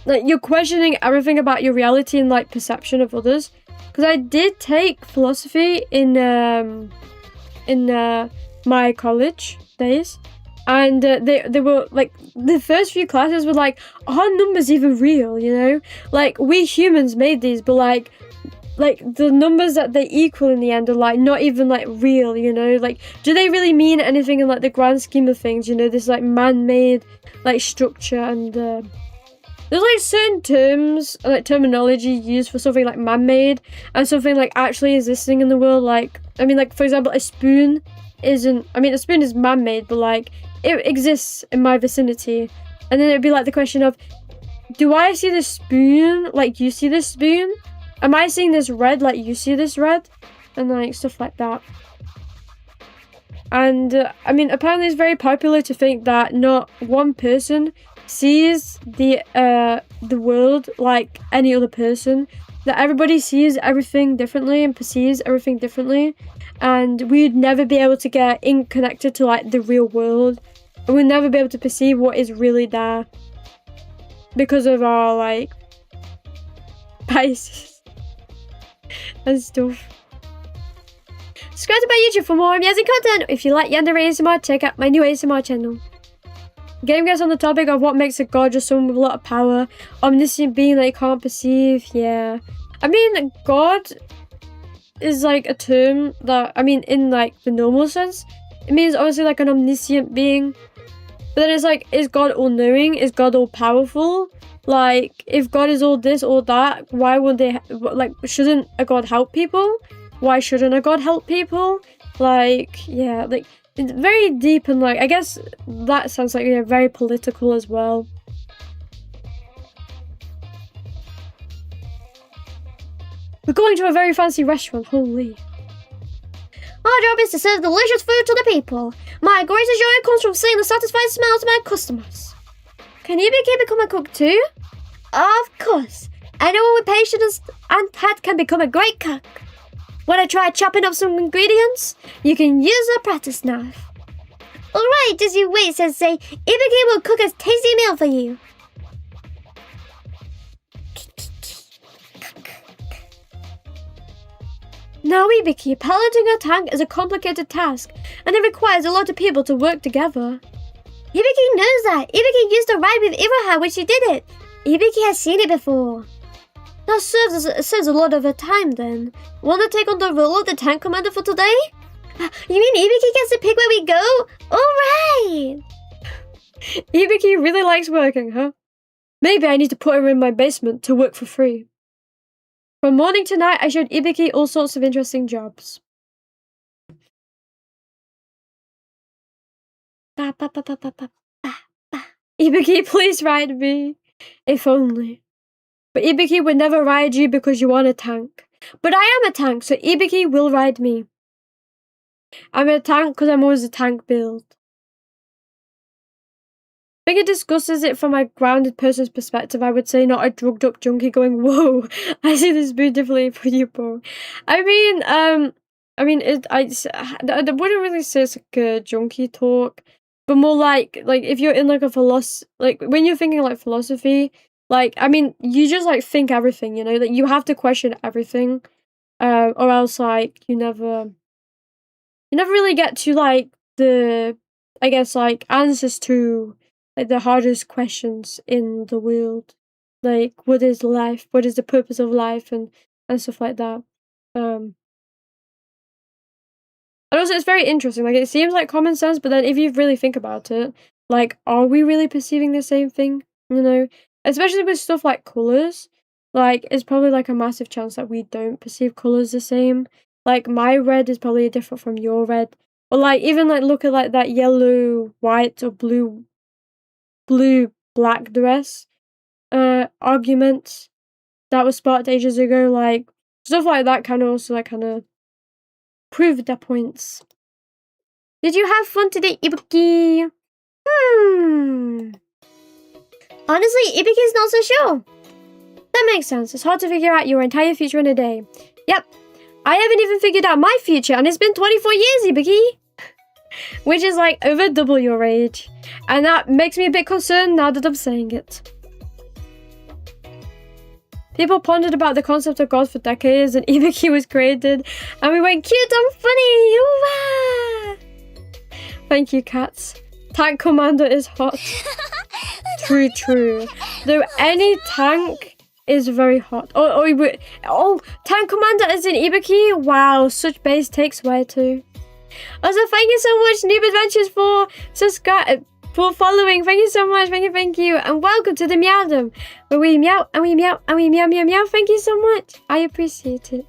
you're questioning everything about your reality and like perception of others. Because I did take philosophy in my college days, and they were like the first few classes were like, are numbers even real? You know, like we humans made these, but like the numbers that they equal in the end are like not even like real. You know, like do they really mean anything in like the grand scheme of things? You know, this like man-made like structure and. There's like certain terms, like terminology used for something like man-made and something like actually existing in the world. Like, I mean, like for example, a spoon isn't. I mean, a spoon is man-made, but like it exists in my vicinity. And then it'd be like the question of, do I see this spoon like you see this spoon? Am I seeing this red like you see this red? And like stuff like that. And I mean, apparently it's very popular to think that not one person sees the world like any other person, that everybody sees everything differently and perceives everything differently, and we'd never be able to get connected to like the real world, and we'd never be able to perceive what is really there because of our like biases and stuff. Subscribe to my YouTube for more amazing content. If you like Yandere ASMR, check out my new ASMR channel. Getting guys on the topic of what makes a god just someone with a lot of power, omniscient being that you can't perceive, yeah. I mean, god is like a term that, I mean, in like the normal sense, it means obviously like an omniscient being. But then it's like, is God all-knowing? Is God all-powerful? Like, if God is all this, all that, why would they, like, shouldn't a god help people? Why shouldn't a god help people? Like, yeah, like, it's very deep and like, I guess that sounds like very political as well. We're going to a very fancy restaurant, holy. Our job is to serve delicious food to the people. My greatest joy comes from seeing the satisfied smiles of my customers. Can Ibuki become a cook too? Of course. Anyone with patience and tact can become a great cook. Want to try chopping up some ingredients? You can use a practice knife. Alright, as you wait, Sensei, Ibuki will cook a tasty meal for you. Now, Ibuki, piloting a tank is a complicated task, and it requires a lot of people to work together. Ibuki knows that. Ibuki used to ride with Iroha when she did it. Ibuki has seen it before. That saves a lot of her time then. Want to take on the role of the tank commander for today? You mean Ibuki gets to pick where we go? Alright! Ibuki really likes working, huh? Maybe I need to put her in my basement to work for free. From morning to night, I showed Ibuki all sorts of interesting jobs. Ibuki, please ride me. If only. But Ibuki would never ride you because you are a tank. But I am a tank, so Ibuki will ride me. I'm a tank because I'm always a tank build. I think it discusses it from a grounded person's perspective, I would say, not a drugged up junkie going, whoa, I see this beautifully for you, bro. I wouldn't really say it's like a junkie talk, but more like if you're in like a philosophy, like when you're thinking like philosophy, like, I mean, you just like think everything, you know, like you have to question everything. or else like you never really get to like the, I guess, like answers to like the hardest questions in the world, like what is life, what is the purpose of life, and stuff like that. And also, it's very interesting. Like, it seems like common sense, but then if you really think about it, like, are we really perceiving the same thing? You know, especially with stuff like colors. Like, it's probably like a massive chance that we don't perceive colors the same. Like, my red is probably different from your red. Or like, even like look at like that yellow, white, or blue, black dress argument that was sparked ages ago. Like, stuff like that kind of also like kind of proved their points. Did you have fun today, Ibuki? Honestly, Ibuki's not so sure. That makes sense. It's hard to figure out your entire future in a day. Yep. I haven't even figured out my future, and it's been 24 years, Ibuki. Which is like over double your age. And that makes me a bit concerned now that I'm saying it. People pondered about the concept of God for decades, and Ibuki was created, and we went cute and funny. Ooh-wah! Thank you, cats. Tank Commander is hot. True. Though any tank is very hot. Oh, Tank Commander is in Ibuki? Wow, such base takes way too. Also, thank you so much, Noob Adventures, for following. Thank you so much. Thank you. And welcome to the Meowdom, where we meow and we meow and we meow. Thank you so much. I appreciate it.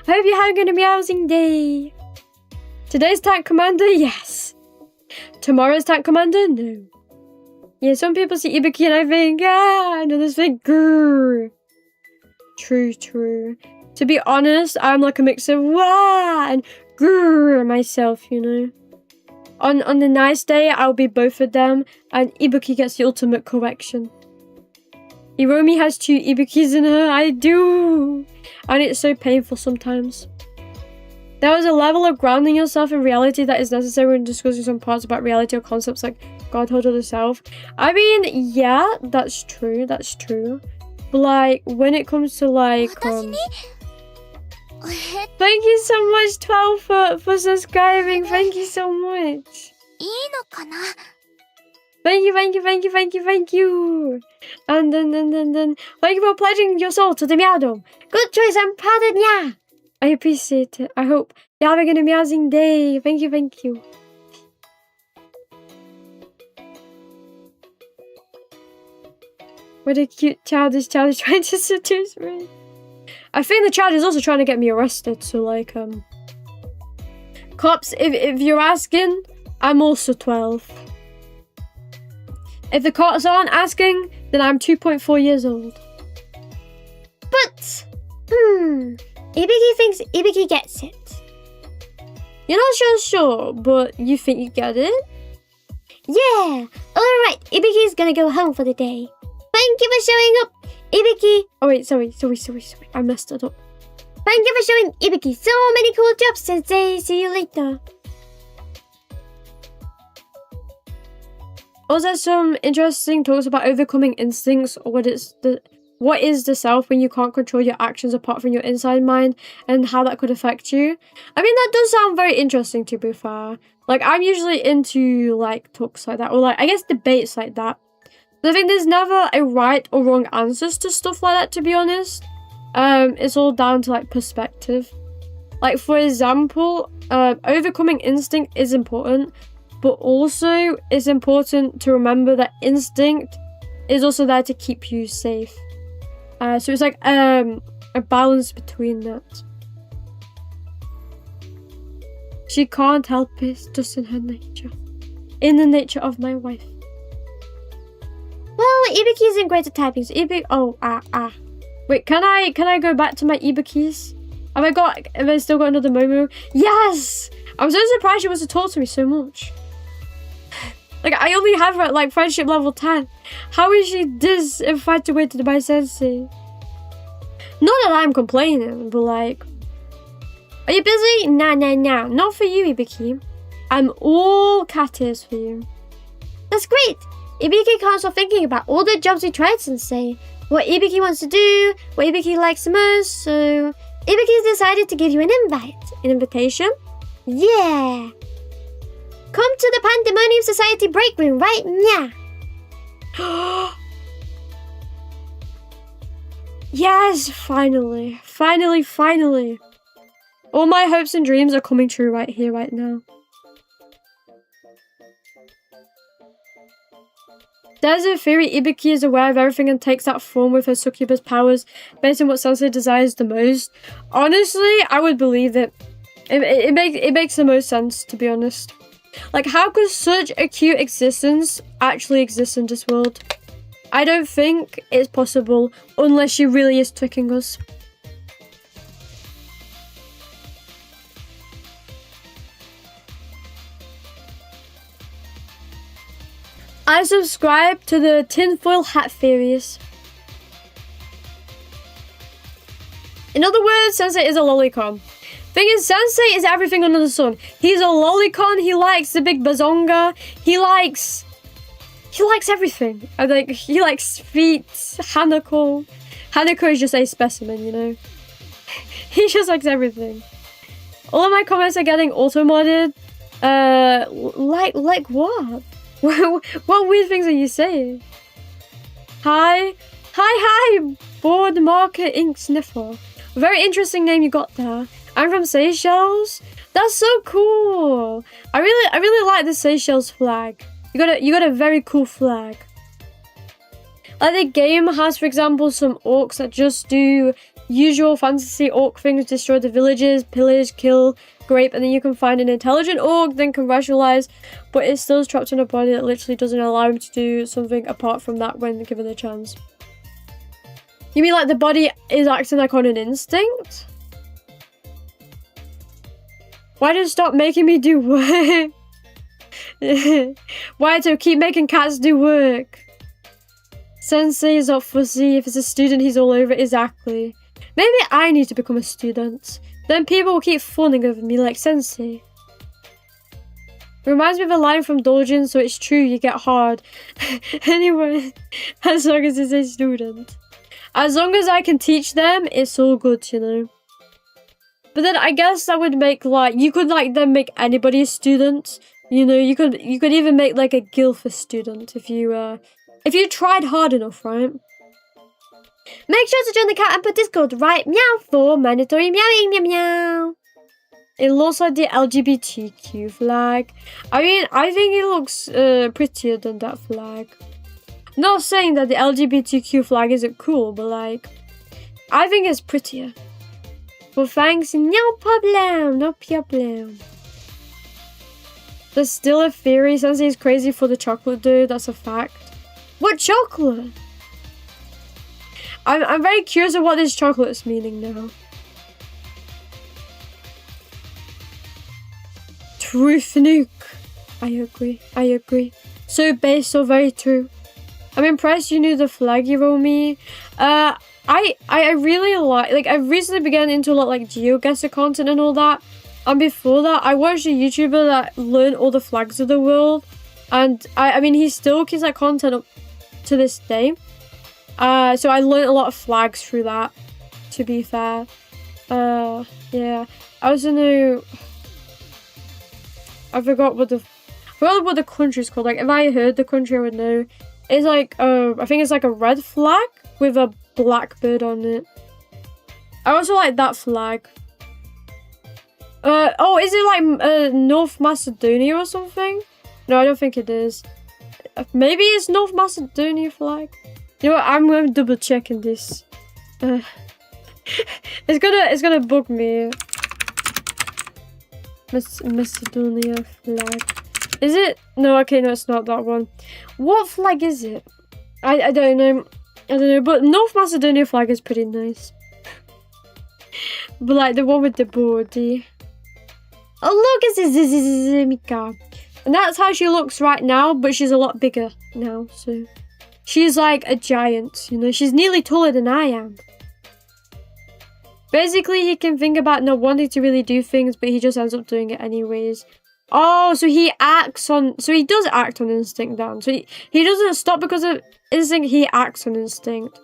I hope you're having a meowsing day. Today's Tank Commander, yes. Tomorrow's Tank Commander, no. Yeah, some people see Ibuki and I think, and others think, grrr. True. To be honest, I'm like a mix of wah and grrr myself, you know. On the nice day, I'll be both of them, and Ibuki gets the ultimate correction. Iromi has 2 Ibukis in her, I do. And it's so painful sometimes. There is a level of grounding yourself in reality that is necessary when discussing some parts about reality or concepts like Godhood or the self. I mean, yeah, that's true. But like, when it comes to like, thank you so much, 12 for subscribing. Thank you so much. Thank you. And then, thank you for pledging your soul to the Meowdom. Good choice, I'm proud of ya. I appreciate it. I hope you're having an amazing day. Thank you. What a cute child is trying to seduce me. I think the child is also trying to get me arrested, so like, cops, if you're asking, I'm also 12. If the cops aren't asking, then I'm 2.4 years old. But, Ibuki thinks Ibuki gets it. You're not sure, but you think you get it? Yeah. Alright, Ibuki's gonna go home for the day. Thank you for showing up, Ibuki. Oh wait, sorry. I messed it up. Thank you for showing Ibuki so many cool jobs today. See you later. Also, some interesting talks about overcoming instincts, or what is the self when you can't control your actions apart from your inside mind, and how that could affect you. I mean, that does sound very interesting, to be fair. Like, I'm usually into like talks like that, or like I guess debates like that. But I think there's never a right or wrong answers to stuff like that, to be honest. It's all down to like perspective. Like, for example, overcoming instinct is important, but also it's important to remember that instinct is also there to keep you safe. So it's like a balance between that. She can't help it, it's just in her nature. In the nature of my wife. Well, Ibuki isn't great at typing, so Wait, can I go back to my Ibukis? Have I still got another Momo? Yes! I'm so surprised she wants to talk to me so much. Like, I only have her at like friendship level 10. How is she this infatuated by Sensei? Not that I'm complaining, but like, are you busy? Nah. Not for you, Ibuki. I'm all cat ears for you. That's great. Ibuki can't stop thinking about all the jobs we tried Sensei. What Ibuki wants to do, what Ibuki likes the most, so Ibuki's decided to give you an invite. An invitation? Yeah. Come to the Pandemonium Society break room right now. Yes, finally. Finally. All my hopes and dreams are coming true right here, right now. There's a theory Ibuki is aware of everything and takes that form with her succubus powers based on what Sensei desires the most. Honestly, I would believe it. It makes the most sense, to be honest. Like, how could such a cute existence actually exist in this world? I don't think it's possible unless she really is tricking us. I subscribe to the tinfoil hat theories. In other words, Sensei is a lolicon. Thing is, Sensei is everything under the sun. He's a lolicon, he likes the big bazonga, he likes everything. He likes feet, Hanako. Hanako is just a specimen, you know. He just likes everything. All of my comments are getting auto-modded. Like what? What weird things are you saying? Hi, board marker ink sniffer. Very interesting name you got there. I'm from Seychelles. That's so cool. I really like the Seychelles flag. You got a very cool flag. Like the game has, for example, some orcs that just do usual fantasy orc things: destroy the villages, pillage, kill, grape, and then you can find an intelligent orc, then can rationalize, but it's still trapped in a body that literally doesn't allow him to do something apart from that when given the chance. You mean like the body is acting like on an instinct? Why don't you stop making me do work? Why do you keep making cats do work? Sensei is not fussy. If it's a student, he's all over it. Exactly. Maybe I need to become a student. Then people will keep fawning over me like Sensei. Reminds me of a line from Doujin, so it's true, you get hard. Anyway, as long as it's a student. As long as I can teach them, it's all good, you know. But then I guess that would make, like, you could, like, then make anybody a student. You know, you could even make, like, a guild for student if you tried hard enough, right? Make sure to join the cat and put Discord right meow for mandatory meowing meow meow. It looks like the LGBTQ flag. I mean, I think it looks prettier than that flag. Not saying that the LGBTQ flag isn't cool, but like, I think it's prettier. Well, thanks, no problem. There's still a theory. Sensei is crazy for the chocolate dude. That's a fact. What chocolate? I'm very curious of what this chocolate's meaning now. Truth nuke. I agree. So base, so very true. I'm impressed you knew the flag, Iromi. I really like I've recently begun into a lot like GeoGuessr content and all that. And before that, I watched a YouTuber that learned all the flags of the world. And I mean, he still keeps that content up to this day. So I learned a lot of flags through that, to be fair. Yeah. I also know... I forgot what the country's called. Like, if I heard the country, I would know. It's like, I think it's like a red flag with a black bird on it. I also like that flag. Oh, is it like North Macedonia or something? No, I don't think it is. Maybe it's North Macedonia flag. You know what? I'm going to double checking this. It's gonna bug me. Macedonia flag. Is it? No, okay, no, it's not that one. What flag is it? I don't know. But North Macedonia flag is pretty nice. But like the one with the border. Oh look, it's Mika. And that's how she looks right now, but she's a lot bigger now, so... She's like a giant, you know? She's nearly taller than I am. Basically, he can think about not wanting to really do things, but he just ends up doing it anyways. Oh, so he acts on... So he does act on instinct then. So he doesn't stop because of instinct, he acts on instinct.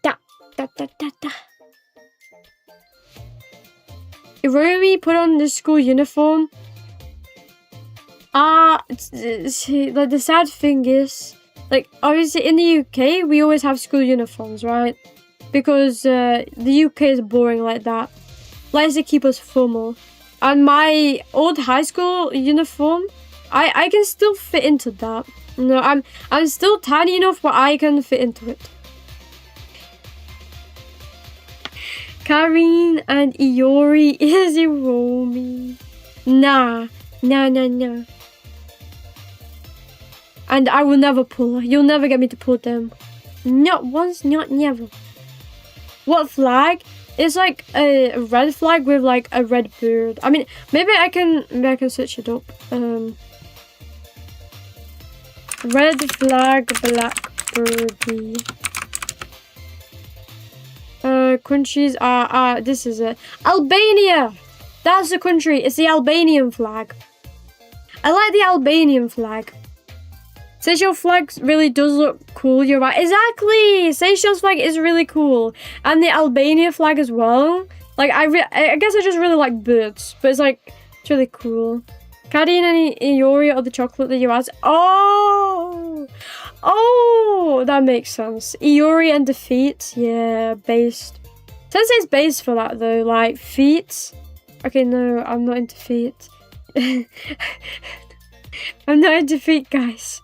Da, da, da, da, da. Iromi put on the school uniform. Like the sad thing is, like obviously in the UK we always have school uniforms, right? Because the UK is boring like that. Likes to keep us formal. And my old high school uniform, I can still fit into that. No, I'm still tiny enough where I can fit into it. Karine and Iori is Iromi. Nah. And I will never pull her. You'll never get me to pull them. Not once, not never. What flag? It's like a red flag with like a red bird. I mean, maybe I can search it up. Red flag, blackbirdie. Countries are this is it. Albania! That's the country. It's the Albanian flag. I like the Albanian flag. Seychelles flag really does look cool. You're right. Exactly! Seychelles flag is really cool. And the Albania flag as well. Like, I guess I just really like birds. But it's like, it's really cool. Kadeen and Iori are the chocolate that you asked. Oh! Oh! That makes sense. Iori and defeat. Yeah, based. Sensei's based for that though. Like, feet. Okay, no, I'm not into feet. I'm not into feet, guys.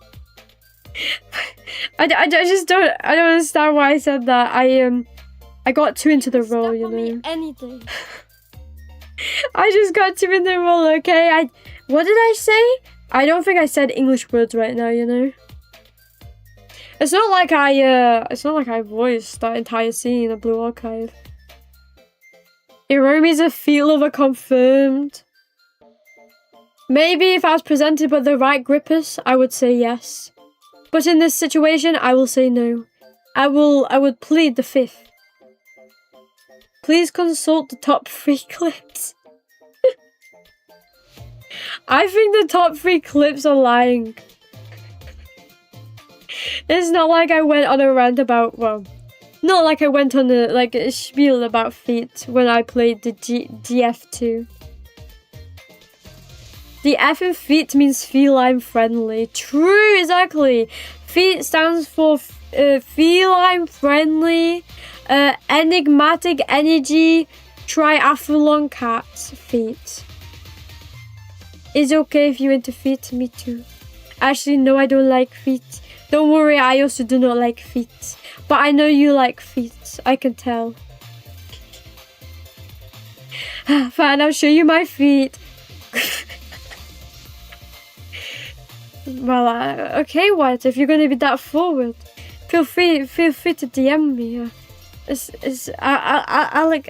I just don't understand why I said that. I got too into the role, you know. Anything. I just got too into the role, okay? What did I say? I don't think I said English words right now, you know. It's not like I voiced that entire scene in Blue Archive. Iromi's a feet lover confirmed. Maybe if I was presented with the right grippers, I would say yes. But in this situation, I will say no. I would plead the fifth. Please consult the top 3 clips. I think the top 3 clips are lying. It's not like I went on a rant about, well, not like I went on a spiel about feet when I played the DF2. The F in feet means feline friendly. True, exactly. Feet stands for feline friendly, enigmatic energy, triathlon cat feet. It's okay if you're into feet, me too. Actually, no, I don't like feet. Don't worry, I also do not like feet. But I know you like feet, I can tell. Fine, I'll show you my feet. Well, okay, White, if you're gonna be that forward, feel free to DM me.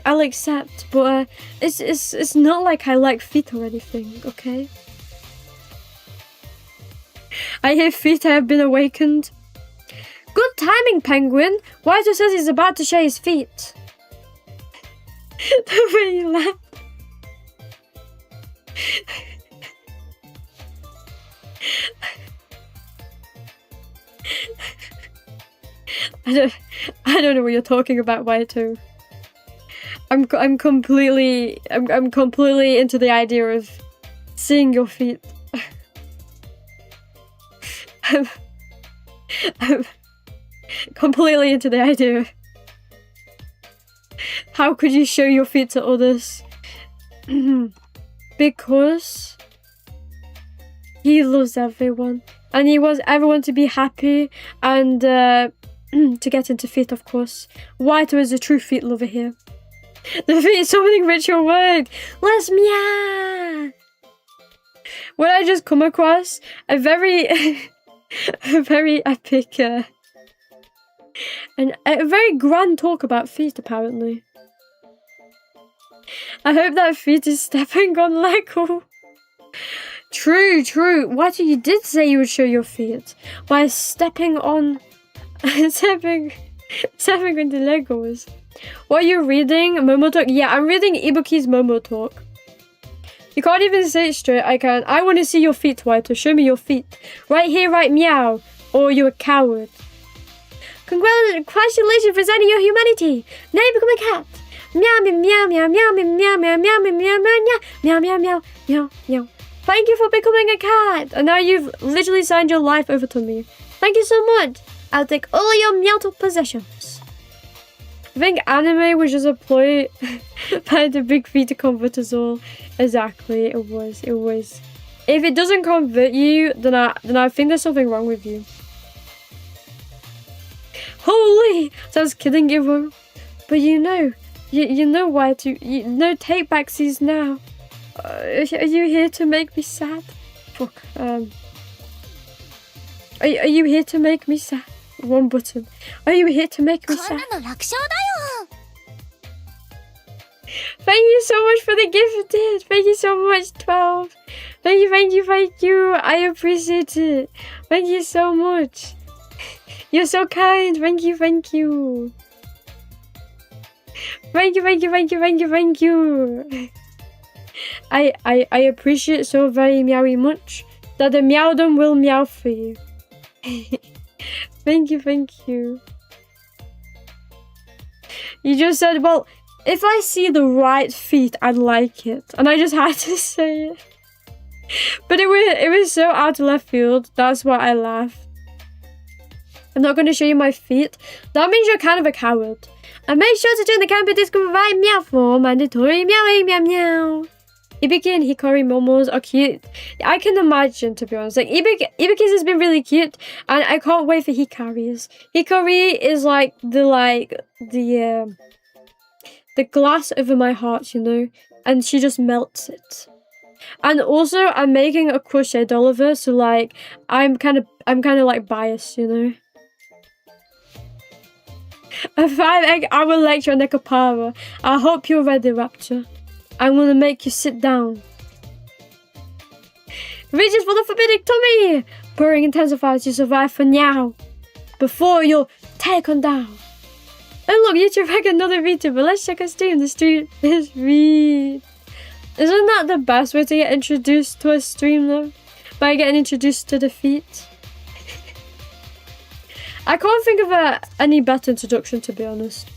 I'll accept, but it's not like I like feet or anything, okay? I hear feet have been awakened. Good timing, Penguin. White says he's about to share his feet. The way you laugh. I don't know what you're talking about, Waito. I'm completely into the idea of seeing your feet. I'm completely into the idea. How could you show your feet to others? Because he loves everyone. And he wants everyone to be happy and to get into feet, of course. Waito is a true feet lover here. The feet is something ritual word. Let's meow. When I just come across a very, a very epic, and a very grand talk about feet, apparently. I hope that feet is stepping on Lego. True. Waito, you did say you would show your feet by stepping on, stepping into Legos. What are you reading? Momo Talk? Yeah, I'm reading Ibuki's Momo Talk. You can't even say it straight. I can. I want to see your feet, Waito. Show me your feet. Right here, right meow. Or you're a coward. Congratulations for signing your humanity. Now you become a cat. Meow meow meow meow meow meow meow meow meow meow meow meow meow meow meow meow. Thank you for becoming a cat. And now you've literally signed your life over to me. Thank you so much. I'll take all your meowed possessions. I think anime was just a ploy by the big feet to convert us all. Exactly, it was. If it doesn't convert you, then I think there's something wrong with you. Holy! So I was kidding you, but you know why to. Take back these now. Are you here to make me sad? Fuck. Are you here to make me sad? One button. Are you here to make me sad? Thank you so much for the gifted. Thank you so much, 12. Thank you. I appreciate it. Thank you so much. You're so kind. Thank you. Thank you. I appreciate so very meowy much that the meowdom will meow for you. Thank you. You just said, well, if I see the right feet, I'd like it. And I just had to say it. But it was so out of left field. That's why I laughed. I'm not going to show you my feet. That means you're kind of a coward. And make sure to join the camp Discord right meow for mandatory meowing meow meow. Ibuki and Hikori momos are cute. I can imagine, to be honest. Like, Ibuki's has been really cute. And I can't wait for Hikari's. Hikori is like the glass over my heart, you know? And she just melts it. And also, I'm making a crochet doll of her, so like, I'm kind of like biased, you know? A 5-hour lecture on Nekapara. I hope you're ready, Rapture. I'm gonna make you sit down. Reaches for the forbidden tummy! Purring intensifies, you survive for now. Before you're taken down. And look, you should make another VTuber. Let's check our stream. The stream is read. Isn't that the best way to get introduced to a stream though? By getting introduced to the feet? I can't think of any better introduction, to be honest.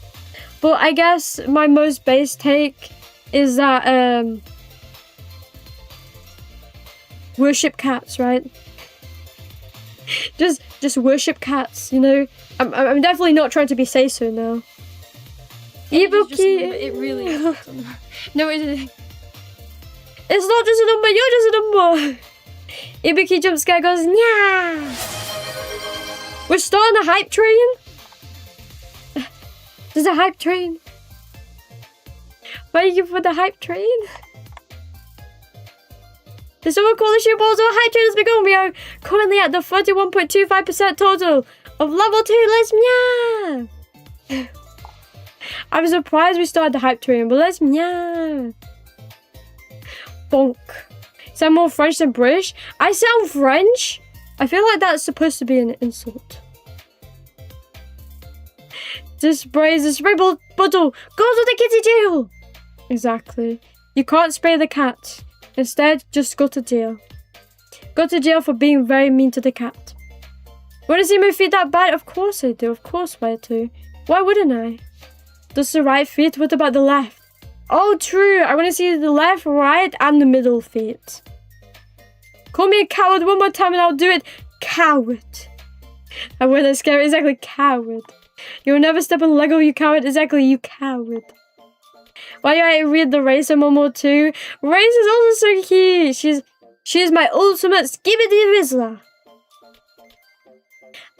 But I guess my most base take is that worship cats, right? just worship cats, you know. I'm definitely not trying to be say-so now. Ibuki, it really is. no, it isn't. It's not just a number. You're just a number. Ibuki jump scare goes nya. We're starting a hype train. There's a hype train. Thank you for the hype train. Did someone call the shoe balls or hype train has begun? We are currently at the 41.25% total of level 2. Let's meow. I'm surprised we started the hype train, but let's meow. Bonk. Sound more French than British? I sound French? I feel like that's supposed to be an insult. This spray is a spray bottle. Goes with the kitty jail. Exactly. You can't spray the cat. Instead, just go to jail. Go to jail for being very mean to the cat. Want to see my feet that bad? Of course I do. Of course I do. Why wouldn't I? Does the right feet? What about the left? Oh, true. I want to see the left, right, and the middle feet. Call me a coward one more time and I'll do it. Coward. I want to scare it. Exactly, coward. You'll never step on Lego, you coward. Exactly, you coward. Why do I read the Racer Momo too? Race is also so cute. She's my ultimate skibidi Rizzler.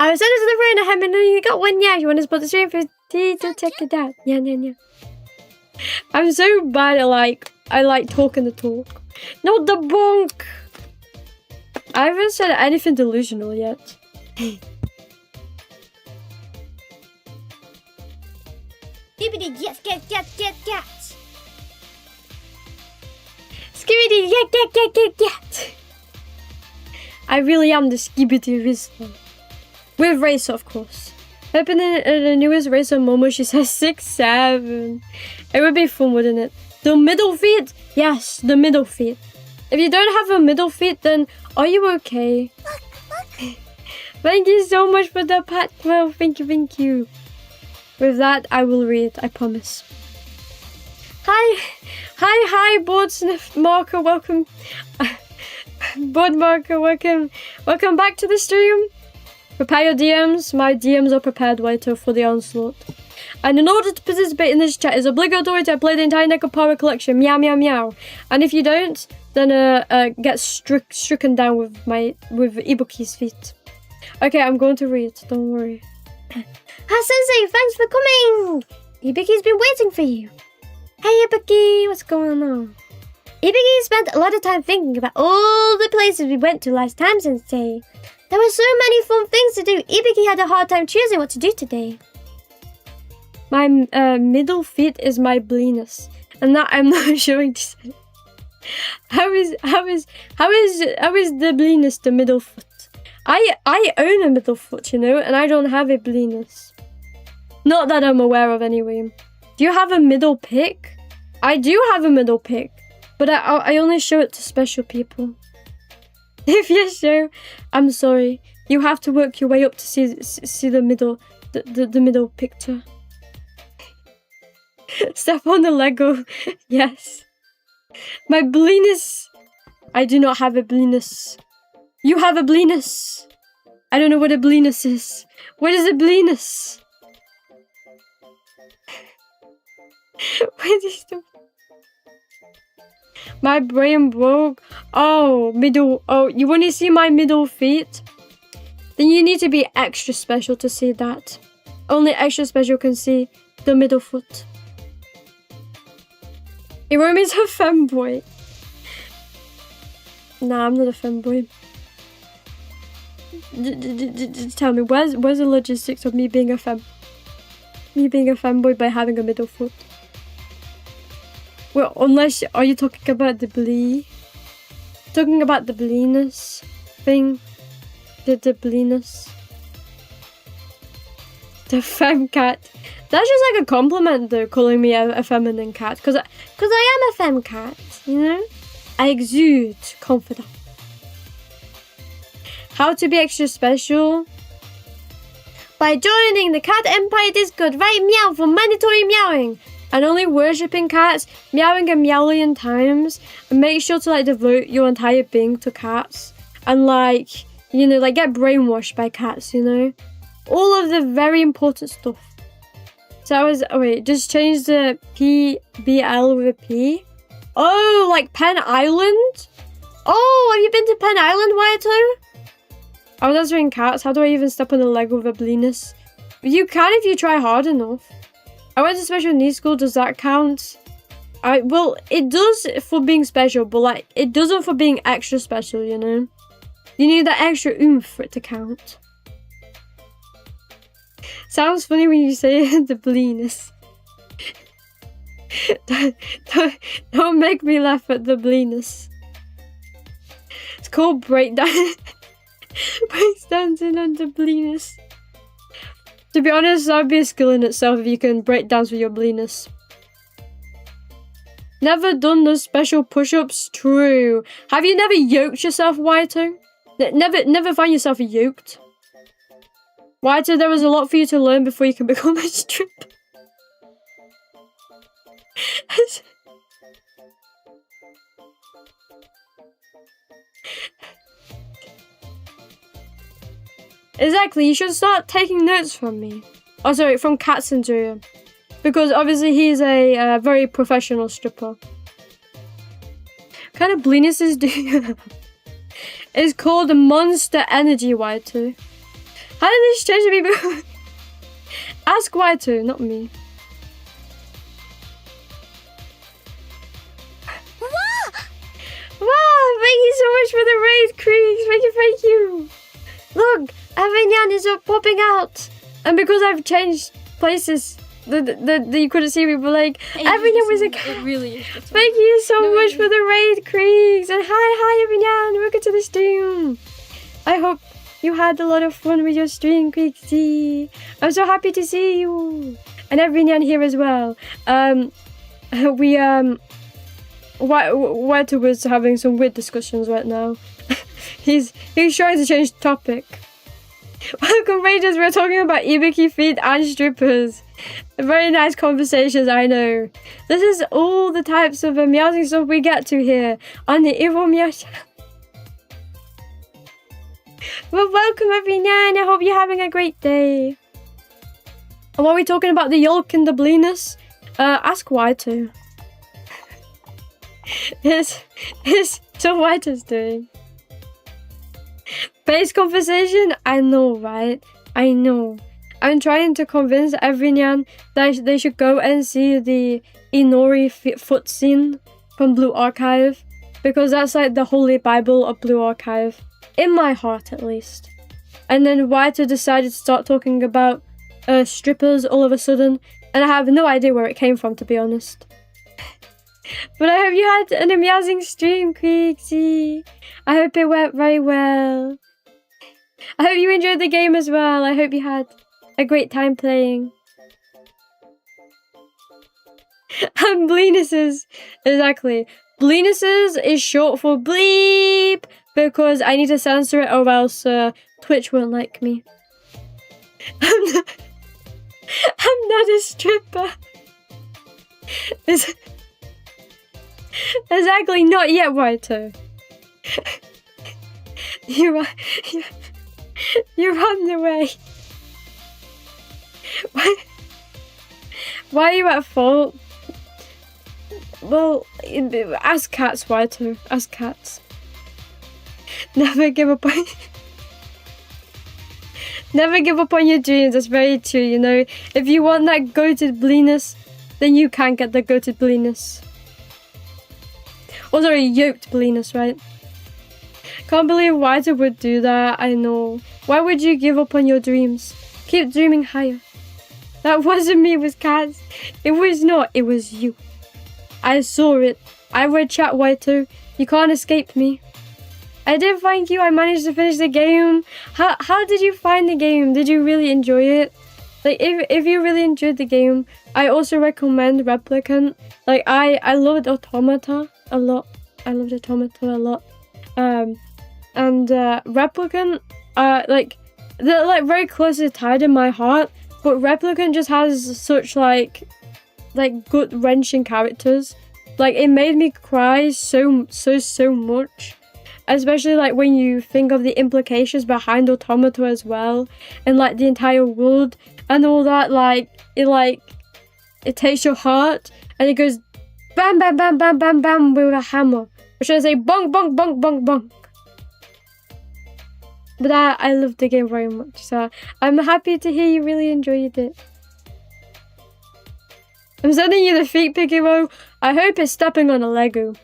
I was sent to the room and I haven't known you got one. Yeah, you want to spot the stream for tea to check it out. Yeah. I'm so bad at I like talking the talk. Not the bonk. I haven't said anything delusional yet. Skibidi, get. Skibidi, get. I really am the Skibidi Rizzler. With Racer, of course. Happening in the newest Racer Momo, she says 6'7". It would be fun, wouldn't it? The middle feet? Yes, the middle feet. If you don't have a middle feet, then are you okay? Thank you so much for the pat 12. Thank you, thank you. With that, I will read, I promise. Hi, board sniff marker, welcome. Board marker, welcome back to the stream. Prepare your DMs. My DMs are prepared later for the onslaught. And in order to participate in this chat, it's obligatory to play the entire Nekopara collection, meow, meow, meow. And if you don't, then get stricken down with Ibuki's feet. Okay, I'm going to read, don't worry. Sensei, thanks for coming! Ibuki's been waiting for you. Hey Ibuki, what's going on? Ibuki spent a lot of time thinking about all the places we went to last time, Sensei. There were so many fun things to do, Ibuki had a hard time choosing what to do today. My middle feet is my bliness, and that I'm not showing to say. How is the bliness the middle foot? I own a middle foot, you know, and I don't have a bliness. Not that I'm aware of anyway. Do you have a middle pick? I do have a middle pick, but I only show it to special people. If you show, I'm sorry. You have to work your way up to see the middle, the middle picture. Step on the Lego. Yes. My bliness. I do not have a bliness. You have a bliness. I don't know what a bliness is. What is a bliness? What is the... My brain broke. Oh, middle. Oh, you want to see my middle feet? Then you need to be extra special to see that. Only extra special can see the middle foot. Iromi's a femboy. Nah, I'm not a femboy. Just tell me, where's the logistics of me being a femboy by having a middle foot? Well, unless, are you talking about the blee? Talking about the bliness thing? The bliness? The fem cat. That's just like a compliment though, calling me a feminine cat. Cause I am a fem cat, you know? I exude confidence. How to be extra special? By joining the Cat Empire Discord, write meow for mandatory meowing. And only worshipping cats, meowing a meowlion times. And make sure to like devote your entire being to cats. And like, you know, like get brainwashed by cats, you know? All of the very important stuff. So I was, oh wait, just change the PBL with a P. Oh, like Penn Island? Oh, have you been to Penn Island, Wyatt? I was answering cats. How do I even step on the leg with a bliness? You can if you try hard enough. I went to special needs school. Does that count? Well, it does for being special, but like it doesn't for being extra special, you know? You need that extra oomph for it to count. Sounds funny when you say the bliness. Don't make me laugh at the bliness. It's called breakdown. Breakdancing under bliness. To be honest, that would be a skill in itself if you can break dance with your bliness. Never done those special push-ups? True. Have you never yoked yourself, Waito? Never find yourself yoked? Waito, there was a lot for you to learn before you can become a stripper. Exactly, you should start taking notes from me. Oh, sorry, from Katsunzuya. Because obviously he's a very professional stripper. What kind of blinesses do you have? It's called Monster Energy, Waito. How did this change me before? Ask Waito, not me. Wow, thank you so much for the raid, Krieg. Thank you. Look, Avignon is popping out. And because I've changed places, you couldn't see me, but like, Avignon was a cat. It really is. Thank you so much for the raid, Kriegs. And hi, Avignon. Welcome to the stream. I hope you had a lot of fun with your stream, Kriegsy. I'm so happy to see you. And Avignon here as well. Waito was having some weird discussions right now. he's trying to change the topic. Welcome, Rangers. We're talking about Ibuki feet and strippers. Very nice conversations, I know. This is all the types of meowsing stuff we get to here on the Iromi. Well, welcome, everyone. I hope you're having a great day. And while we're talking about the yolk and the bliness, ask Waito. Here's so Waito's doing. Base conversation? I know, right? I know. I'm trying to convince everyone that they should go and see the Inori foot scene from Blue Archive, because that's like the holy bible of Blue Archive, in my heart at least. And then Waito decided to start talking about strippers all of a sudden, and I have no idea where it came from, to be honest. But I hope you had an amazing stream, Queeksy. I hope it went very well. I hope you enjoyed the game as well. I hope you had a great time playing. And Bleenuses. Exactly. Bleenuses is short for bleep, because I need to censor it or else Twitch won't like me. I'm not a stripper. Exactly, not yet, Waito. You're on the way. Why are you at fault? Well, ask cats, Waito. Ask cats. Never give up on... Never give up on your dreams. That's very true, you know. If you want that goated bleeness, then you can get the goated bleeness. Oh, sorry, yoked bleeness, right? Can't believe Waito would do that. I know. Why would you give up on your dreams? Keep dreaming higher. That wasn't me, it was cats. It was not. It was you. I saw it. I read chat, Waito. You can't escape me. I did thank you. I managed to finish the game. How did you find the game? Did you really enjoy it? Like, if you really enjoyed the game, I also recommend Replicant. Like, I loved Automata a lot. I loved Automata a lot. And Replicant, like, they're like very closely tied in my heart. But Replicant just has such like gut wrenching characters. Like, it made me cry so much. Especially like when you think of the implications behind Automata as well, and like the entire world and all that. Like it takes your heart and it goes bam bam bam bam bam bam with a hammer. Or should I say bonk bonk bonk bonk bonk? But I love the game very much, so I'm happy to hear you really enjoyed it. I'm sending you the feet Piggymo. I hope it's stepping on a Lego.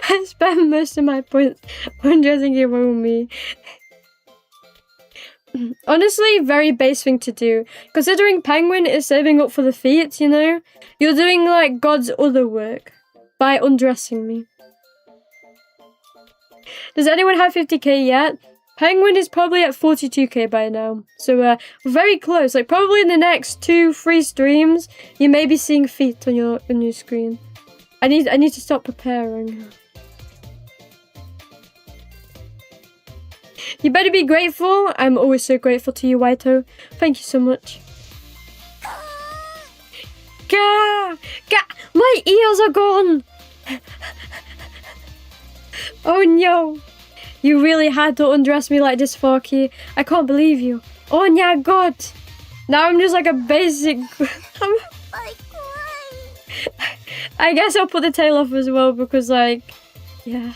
I spend most of my points on dressing Iromi. Honestly, very base thing to do. Considering Penguin is saving up for the feet, you know? You're doing like God's other work by undressing me. Does anyone have 50k yet? Penguin is probably at 42k by now. So very close. Like probably in the next 2-3 streams, you may be seeing feet on your screen. I need to stop preparing. You better be grateful. I'm always so grateful to you, Waito. Thank you so much. Gah! Gah! My ears are gone! Oh no! You really had to undress me like this, Forky. I can't believe you. Oh yeah, God! Now I'm just like a basic... I guess I'll put the tail off as well because, like, yeah.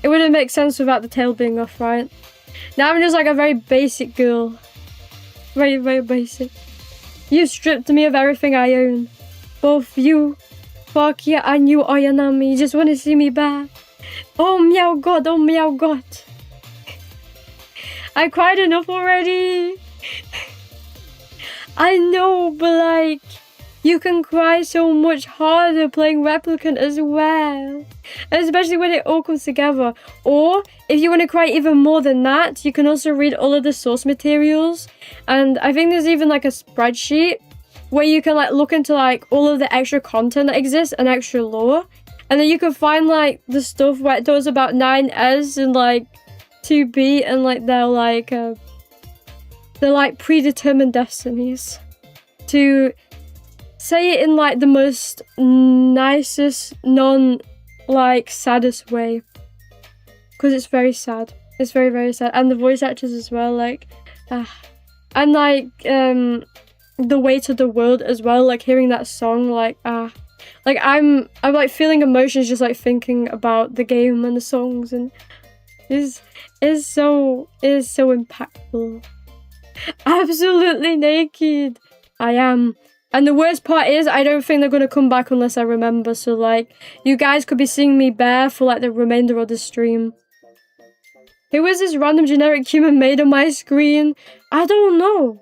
It wouldn't make sense without the tail being off, right? Now I'm just like a very basic girl. Very, very basic. You stripped me of everything I own. Both you, Forky, and you, Ayanami. You just want to see me back. Oh, meow God. Oh, meow God. I cried enough already. I know, but like... You can cry so much harder playing Replicant as well. Especially when it all comes together. Or, if you want to cry even more than that, you can also read all of the source materials. And I think there's even like a spreadsheet where you can like look into like all of the extra content that exists and extra lore. And then you can find like the stuff where it talks about 9S and like to be and like their predetermined destinies. To say it in like the most nicest, saddest way. Because it's very sad. It's very, very sad. And the voice actors as well, and like the weight of the world as well, like hearing that song, I'm like feeling emotions just like thinking about the game and the songs, and is so impactful. Absolutely naked. I am. And the worst part is I don't think they're gonna come back unless I remember, so like you guys could be seeing me bare for like the remainder of the stream. Who is this random generic human made on my screen? I don't know.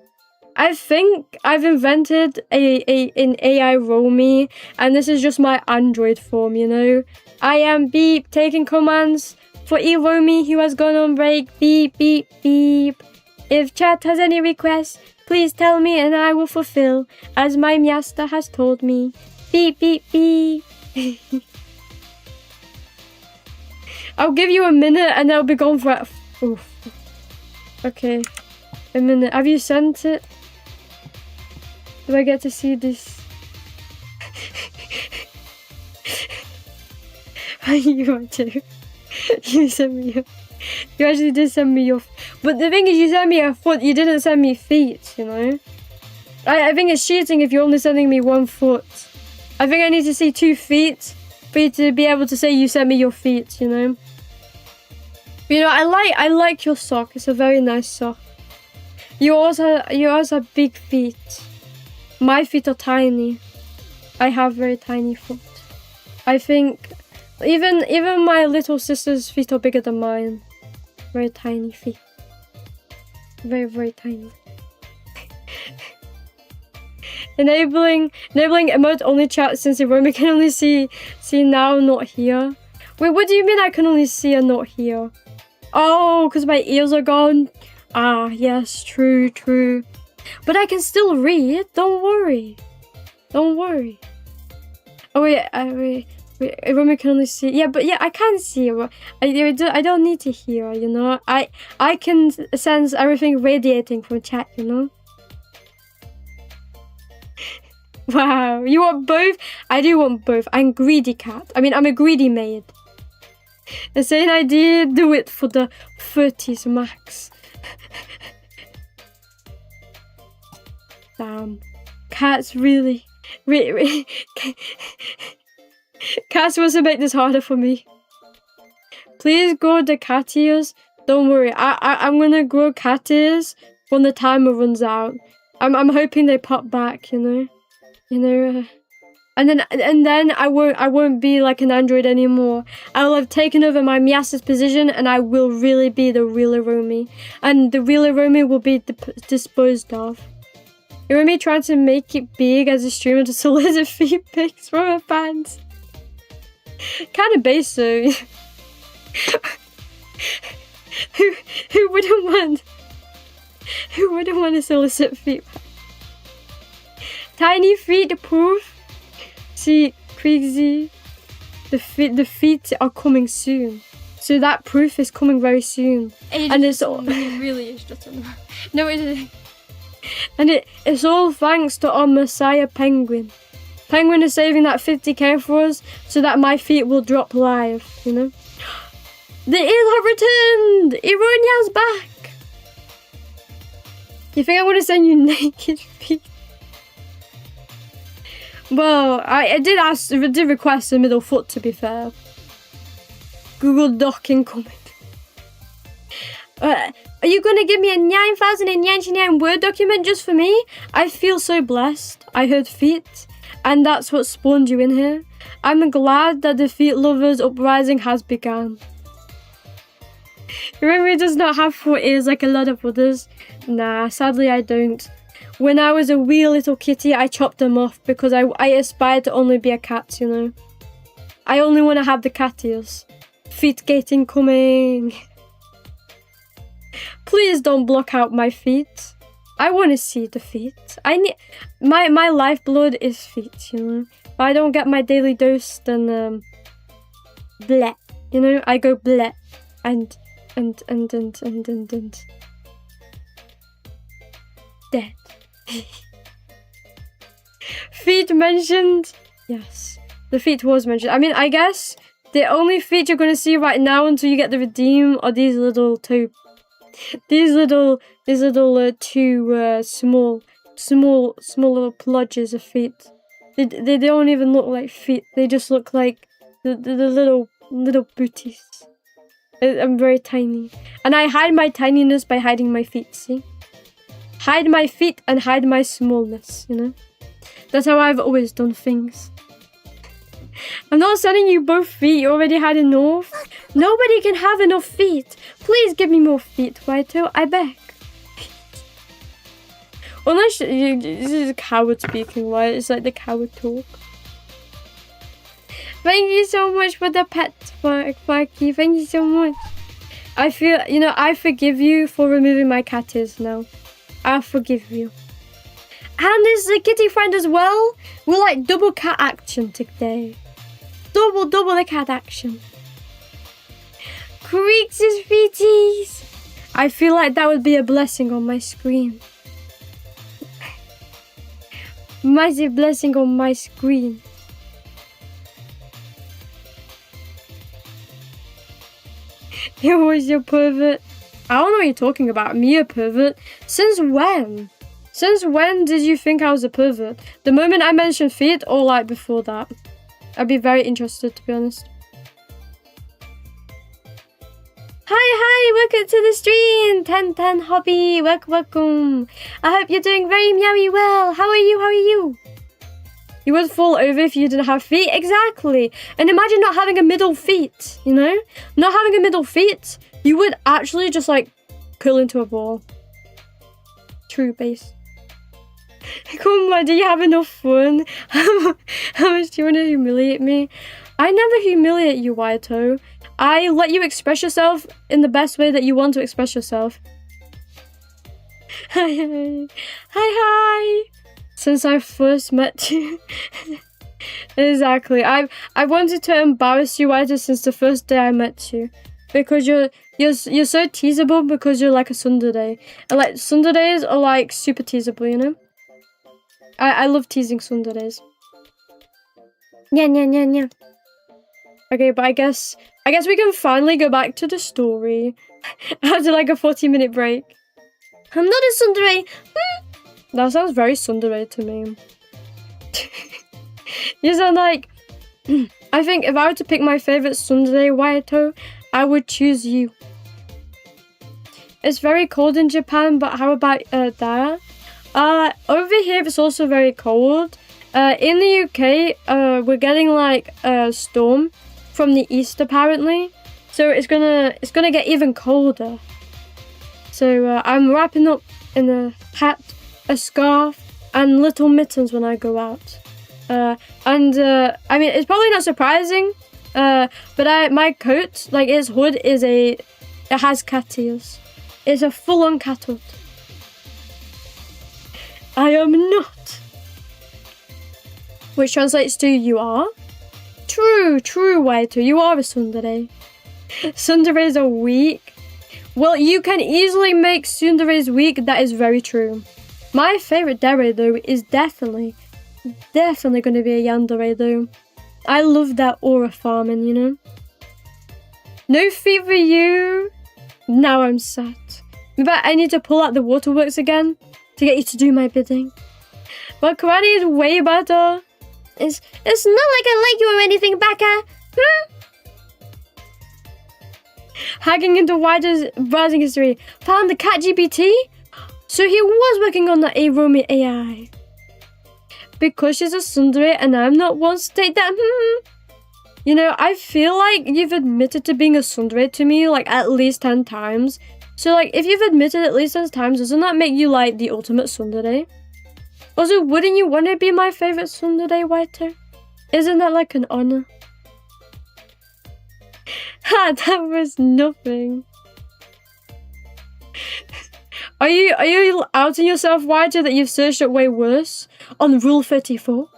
I think I've invented an AI Romy, and this is just my Android form, you know? I am beep taking commands for Iromi who has gone on break. Beep, beep, beep. If chat has any requests, please tell me and I will fulfill, as my master has told me. Beep, beep, beep. I'll give you a minute and I'll be gone for... Oof. Okay. A minute. Have you sent it? Do I get to see this? You too. You sent me your... You actually did send me your... But the thing is, you sent me a foot. You didn't send me feet, you know? I think it's cheating if you're only sending me 1 foot. I think I need to see 2 feet for you to be able to say you sent me your feet, you know? But, you know, I like your sock. It's a very nice sock. You also have big feet. My feet are tiny. I have very tiny foot. I think even my little sister's feet are bigger than mine. Very tiny feet. Very, very tiny. Enabling emote only chat since Iromi can only see now, not here. Wait, what do you mean I can only see and not hear? Oh, because my ears are gone. Ah, yes, true. But I can still read. Don't worry. Oh wait, Iromi can only see. Yeah, but yeah, I can see. I don't need to hear. You know, I can sense everything radiating from chat. You know. Wow, you want both? I do want both. I'm greedy cat. I mean, I'm a greedy maid. Insane idea. Do it for the 30s max. Damn. Cats really. Cats wants to make this harder for me. Please grow the cat ears. Don't worry. I'm gonna grow cat ears when the timer runs out. I'm hoping they pop back, you know. And then I won't be like an android anymore. I will have taken over my master's position, and I will really be the real Iromi. And the real Iromi will be disposed of. Iromi trying to make it big as a streamer to solicit feed pics from her fans. Kind of base though. Who wouldn't want to solicit feet? Tiny feet proof. See, crazy. The feet are coming soon. So that proof is coming very soon. And it's all... It really is just on the... No, it isn't. And it's all thanks to our Messiah Penguin. Penguin is saving that 50k for us so that my feet will drop live, you know? The eel have returned! Ironia's back! You think I'm gonna send you naked feet? Well, I did request a middle foot, to be fair. Google Doc incoming. Are you gonna give me a 9,099 Word document just for me? I feel so blessed. I heard feet, and that's what spawned you in here. I'm glad that the feet lovers uprising has begun. Iromi does not have 4 ears like a lot of others. Nah, sadly I don't. When I was a wee little kitty, I chopped them off because I aspired to only be a cat, you know. I only want to have the cat ears. Feet gating coming. Please don't block out my feet. I want to see the feet. I need my lifeblood is feet, you know. If I don't get my daily dose, then bleh. You know, I go bleh. And and dead. Feet mentioned. Yes, the feet was mentioned. I mean, I guess the only feet you're gonna see right now until you get the redeem are these little two, two small little plodges of feet. They don't even look like feet. They just look like the little booties. I'm very tiny, and I hide my tininess by hiding my feet. See, hide my feet and hide my smallness. You know, that's how I've always done things. I'm not sending you both feet. You already had enough. Nobody can have enough feet. Please give me more feet, Waito. I beg. Unless this is a coward speaking, right? It's like the coward talk. Thank you so much for the pet, Marky. Thank you so much. I feel, you know, I forgive you for removing my cat ears now. I forgive you. And there's a kitty friend as well. We're like double cat action today. Double the cat action. Creaks his feeties. I feel like that would be a blessing on my screen. Massive blessing on my screen. Who was your pervert? I don't know what you're talking about. Me a pervert? Since when? Since when did you think I was a pervert? The moment I mentioned feet or like before that? I'd be very interested, to be honest. Hi, welcome to the stream. 1010 Hobby, welcome. I hope you're doing very meowy well. How are you? You would fall over if you didn't have feet. Exactly. And imagine not having a middle feet, you know? Not having a middle feet, you would actually just like curl into a ball. True base. Come on, do you have enough fun? How much do you want to humiliate me? I never humiliate you, Waito. I let you express yourself in the best way that you want to express yourself. Hi. Since I first met you. Exactly. I wanted to embarrass you, Waito, since the first day I met you. Because you're so teasable because you're like a tsundere. And like tsunderes are like super teasable, you know? I love teasing tsunderes. Yeah. Okay, but I guess we can finally go back to the story after like a 40-minute break. I'm not a tsundere. That sounds very tsundere to me. You sound like... I think if I were to pick my favorite tsundere, Waito, I would choose you. It's very cold in Japan, but how about there? Over here it's also very cold. In the UK, we're getting like a storm from the east apparently, so it's gonna get even colder. So I'm wrapping up in a hat, a scarf, and little mittens when I go out. I mean, it's probably not surprising, but my coat, like its hood, it has cat ears. It's a full-on cat hood. I am not. Which translates to you are. True, Waito, you are a tsundere. Tsunderes are weak. Well, you can easily make tsunderes weak, that is very true. My favorite dere, though, is definitely going to be a yandere, though. I love that aura farming, you know? No feet for you. Now I'm sad. Maybe I need to pull out the waterworks again to get you to do my bidding. But karate is way better. It's not like I like you or anything, Baka. Hacking into Waito's browsing history. Found the cat GPT? So he was working on the Iromi AI. Because she's a tsundere and I'm not one to take that. You know, I feel like you've admitted to being a tsundere to me like at least 10 times. So like, if you've admitted at least 10 times, doesn't that make you like the ultimate tsundere? Also, wouldn't you want to be my favorite tsundere, Waito? Isn't that like an honor? Ha, that was nothing. Are you outing yourself, Waito, that you've searched it way worse? On Rule 34?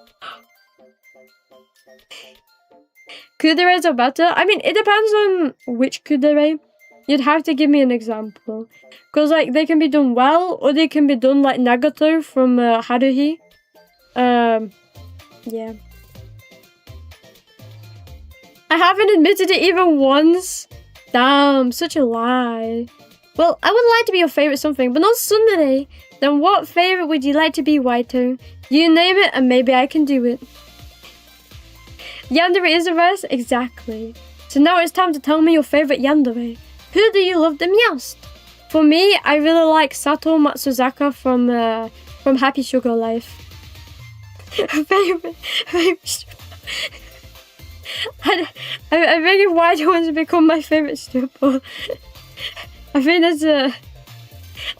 Kuderes are better? I mean, it depends on which kudere. You'd have to give me an example. Because, like, they can be done well, or they can be done like Nagato from Haruhi. Yeah. I haven't admitted it even once. Damn, such a lie. Well, I would like to be your favorite something, but not tsundere. Then what favorite would you like to be, Waito? You name it, and maybe I can do it. Yandere is the rest? Exactly. So now it's time to tell me your favorite yandere. Who do you love the most? For me, I really like Sato Matsuzaka from Happy Sugar Life. favorite. I think if Waito wants to become my favorite stripper, I think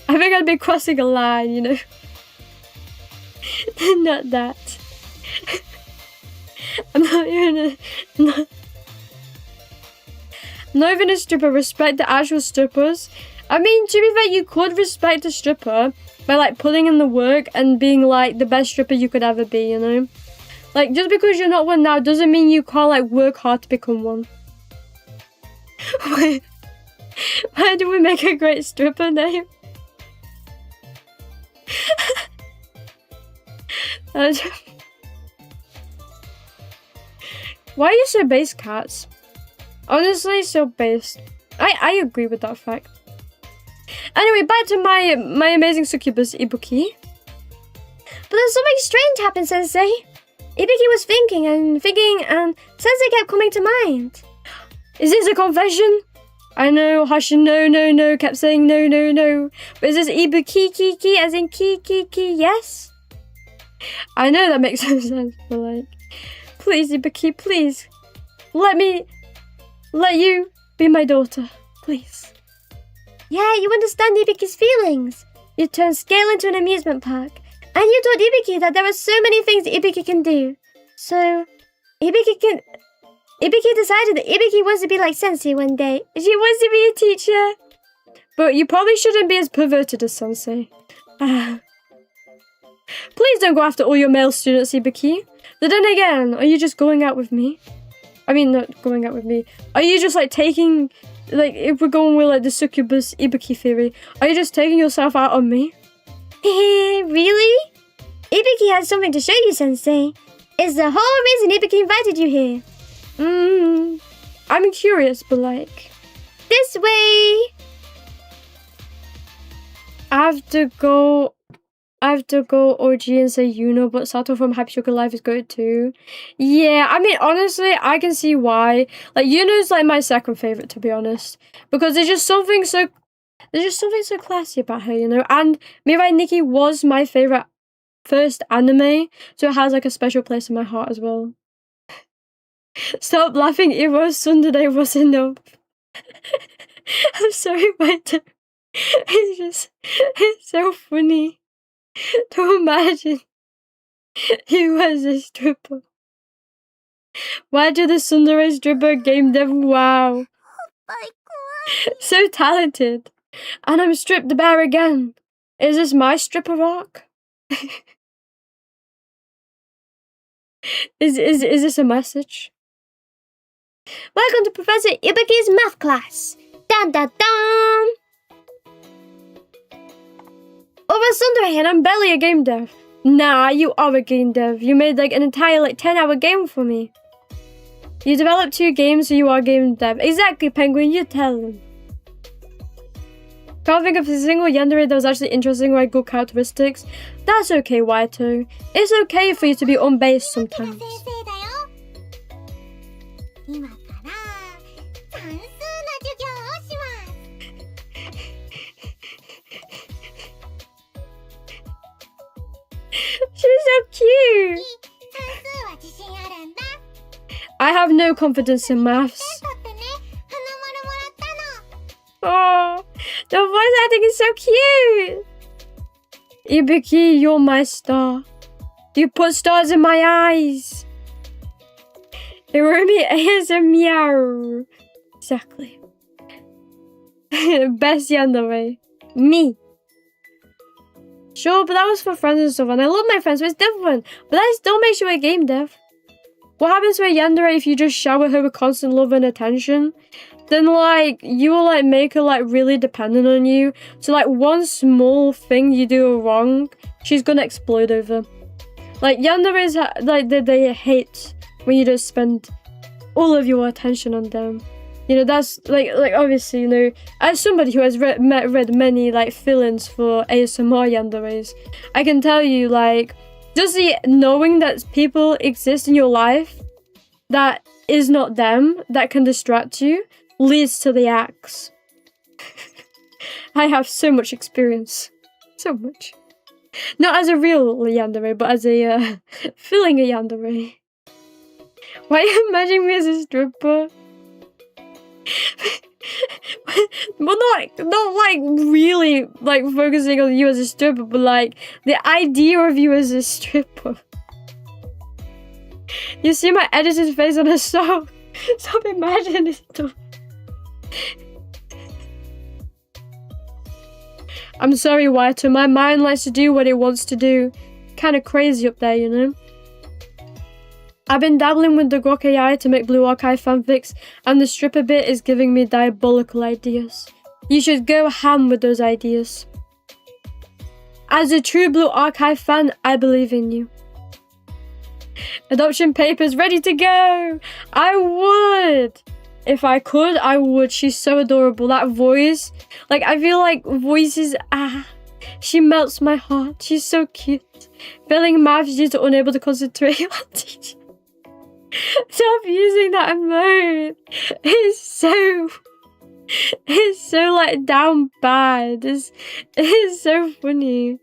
I'd be crossing a line, you know. Not that. I'm not even a stripper. Respect the actual strippers. I mean, to be fair, you could respect a stripper by like putting in the work and being like the best stripper you could ever be, you know? Like, just because you're not one now doesn't mean you can't like work hard to become one. Why do we make a great stripper name? Why are you so based, cats? Honestly, so based. I agree with that fact. Anyway, back to my amazing succubus, Ibuki. But then something strange happened, Sensei. Ibuki was thinking, and Sensei kept coming to mind. Is this a confession? I know, Hashi, no, kept saying no. But is this Ibuki, as in ki, yes? I know that makes no sense, but like, please, Ibuki, please. Let you be my daughter, please. Yeah, you understand Ibuki's feelings. You turned scale into an amusement park. And you told Ibuki that there are so many things Ibuki can do. So, Ibuki decided that Ibuki wants to be like Sensei one day. She wants to be a teacher. But you probably shouldn't be as perverted as Sensei. Please don't go after all your male students, Ibuki. But then again, are you just going out with me? I mean, not going out with me. Are you just like taking, like, if we're going with like the succubus Ibuki theory, are you just taking yourself out on me? Really? Ibuki has something to show you, Sensei. It's the whole reason Ibuki invited you here. I'm curious, but like... This way! I have to go OG and say Yuno, but Sato from Happy Sugar Life is good too. Yeah, I mean, honestly, I can see why. Like, Yuno's like my second favorite, to be honest. Because there's just something so classy about her, you know? And Mirai Nikki was my favorite first anime, so it has like a special place in my heart as well. Stop laughing, Iro Sunday was enough. I'm sorry, but it's so funny to imagine he was a stripper. Why did the Sundere stripper game dev? Wow. So talented. And I'm stripped the bear again. Is this my stripper arc? Is this a message? Welcome to Professor Ibuki's math class. Dun dun dun. Over Sundere and I'm barely a game dev. Nah, you are a game dev. You made like an entire like 10-hour game for me. You developed 2 games, so you are a game dev. Exactly, Penguin, you tell them. Can't think of a single yandere that was actually interesting or had good characteristics. That's okay, Waito. It's okay for you to be unbased sometimes. She's so cute! I have no confidence in maths. Oh, the voice acting is so cute! Ibuki, you're my star. You put stars in my eyes. Iromi is a meow. Exactly. Best yandere. Me. Sure, but that was for friends and stuff, and I love my friends, so it's different. But that still makes you a game dev. what happens to a yandere if you just shower her with constant love and attention? Then, like, you will, like, make her, like, really dependent on you. So, like, one small thing you do wrong, she's gonna explode over. Like, yanderes, like, they hate when you just spend all of your attention on them. You know, that's, like obviously, you know, as somebody who has read many, like, fill-ins for ASMR yanderes, I can tell you, like, just the knowing that people exist in your life that is not them, that can distract you, leads to the axe. I have so much experience. So much. Not as a real yandere, but as a filling a yandere. Why are you imagining me as a stripper? Well, not like really like focusing on you as a stripper, but like the idea of you as a stripper. You see my edited face on a stop imagining stuff. I'm sorry, Waito. My mind likes to do what it wants to do. Kind of crazy up there, you know. I've been dabbling with the Grok AI to make Blue Archive fanfics, and the stripper bit is giving me diabolical ideas. You should go ham with those ideas. As a true Blue Archive fan, I believe in you. Adoption papers ready to go! I would! If I could, I would. She's so adorable. That voice. Like, I feel like voices, she melts my heart. She's so cute. Failing maths due to unable to concentrate while teaching. Stop using that emote. It's so like down bad. It's so funny.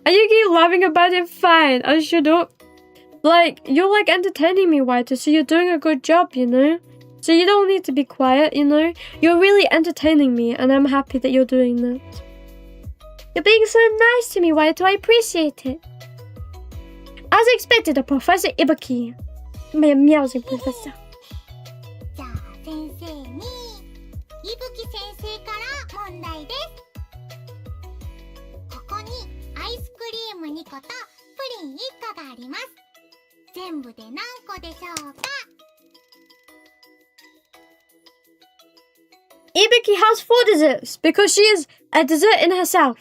And you keep laughing about it, fine. I'll shut up. Like, you're like entertaining me, Waito, so you're doing a good job, you know? So you don't need to be quiet, you know? You're really entertaining me, and I'm happy that you're doing that. You're being so nice to me, Waito. I appreciate it. As expected, Professor Ibuki. My meowsing professor. じゃあ先生に伊吹先生から問題です。ここにアイスクリーム2個とプリン1個があります。全部で何個でしょうか？ Ibuki has 4 desserts because she is a dessert in herself.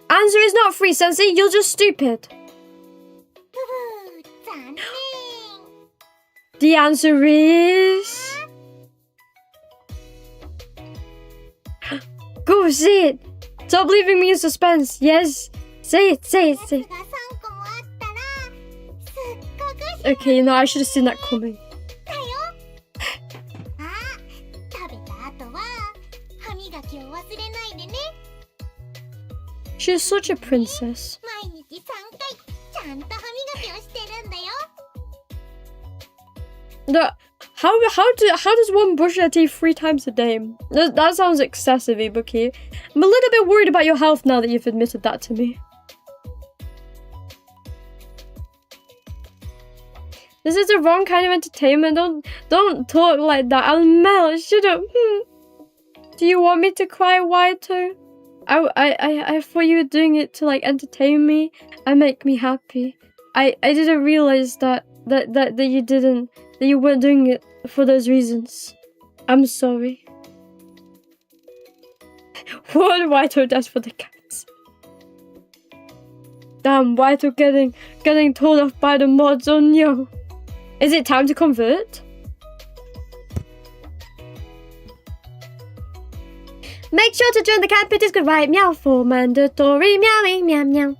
Answer is not 3, Sensei. You're just stupid. The answer is... Go, say it. Stop leaving me in suspense. Yes. Say it, say it, say it. Okay, you know, I should have seen that coming. She's such a princess. How does one brush their teeth 3 times a day? That sounds excessive, Ibuki. I'm a little bit worried about your health now that you've admitted that to me. This is the wrong kind of entertainment. Don't talk like that. I'll melt. Shut up. Do you want me to cry, Waito? I thought you were doing it to like entertain me and make me happy. I didn't realize that you didn't. That you weren't doing it for those reasons. I'm sorry. What Waito does for the cats. Damn, Waito getting told off by the mods. Oh no. Is it time to convert? Make sure to join the cat pit Discord, right? Meow for mandatory meowing, meow meow.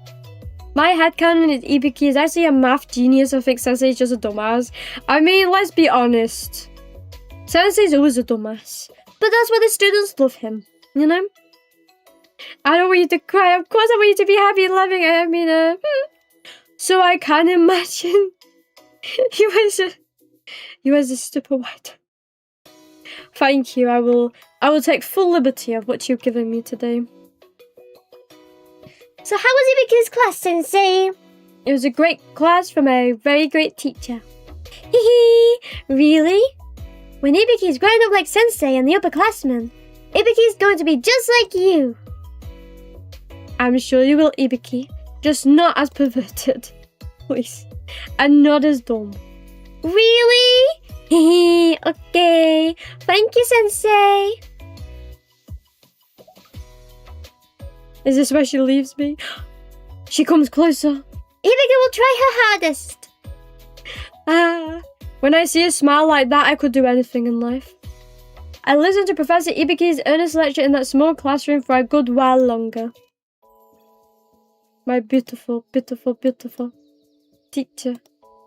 My headcanon is Ibuki is actually a math genius. I think Sensei is just a dumbass. I mean, let's be honest. Sensei's always a dumbass. But that's why the students love him, you know? I don't want you to cry. Of course I want you to be happy and loving. I mean, So I can't imagine you as a stupid white. Thank you. I will take full liberty of what you've given me today. So how was Ibuki's class, Sensei? It was a great class from a very great teacher. Hee. Really? When Ibuki's grown up like Sensei and the upperclassmen, Ibuki's going to be just like you. I'm sure you will, Ibuki. Just not as perverted. Please. and not as dumb. Really? Okay. Thank you, Sensei. Is this where she leaves me? She comes closer. Ibuki will try her hardest. When I see a smile like that, I could do anything in life. I listened to Professor Ibuki's earnest lecture in that small classroom for a good while longer. My beautiful, beautiful, beautiful teacher.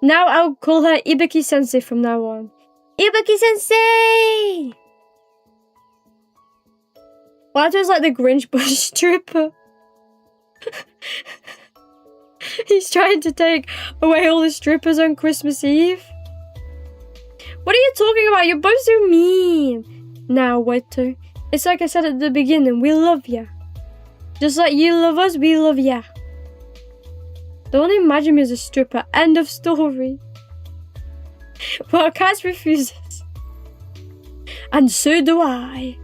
Now I'll call her Ibuki-sensei from now on. Ibuki-sensei! Wato's like the Grinch bush stripper. He's trying to take away all the strippers on Christmas Eve. What are you talking about? You're both so mean. Now, Wato, it's like I said at the beginning, we love ya. Just like you love us, we love ya. Don't imagine me as a stripper. End of story. But Katz refuses. And so do I.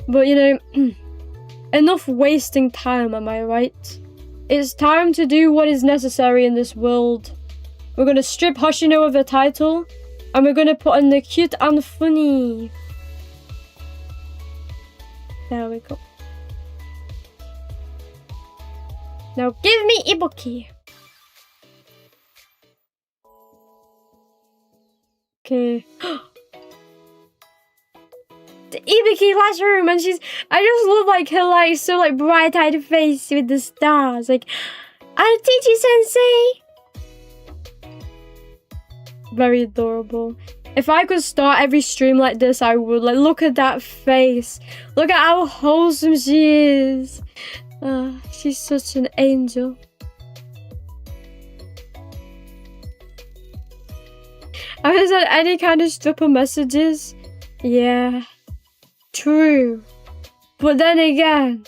But you know, enough wasting time, am I right? It's time to do what is necessary in this world. We're gonna strip Hoshino of the title, and we're gonna put in the cute and funny. There we go. Now give me Ibuki. Okay. The Ibuki classroom, and I just love like her like so like bright-eyed face with the stars. Like, I'll teach you, Sensei. Very adorable. If I could start every stream like this, I would. Like, look at that face. Look at how wholesome she is. She's such an angel. I haven't sent any kind of stripper messages. Yeah. True. But then again,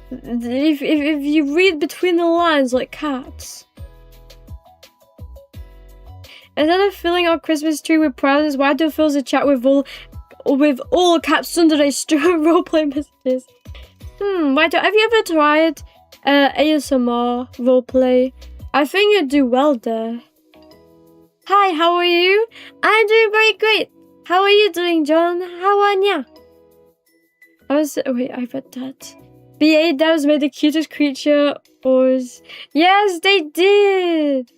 if you read between the lines like cats. Instead of filling our Christmas tree with presents, Wato fills the chat with all caps Sunday roleplay messages. Wato, have you ever tried ASMR roleplay? I think you'd do well there. Hi, how are you? I'm doing very great. How are you doing, John? How are you? Wait, I read that. BA devs made the cutest creature ores. Yes, they did.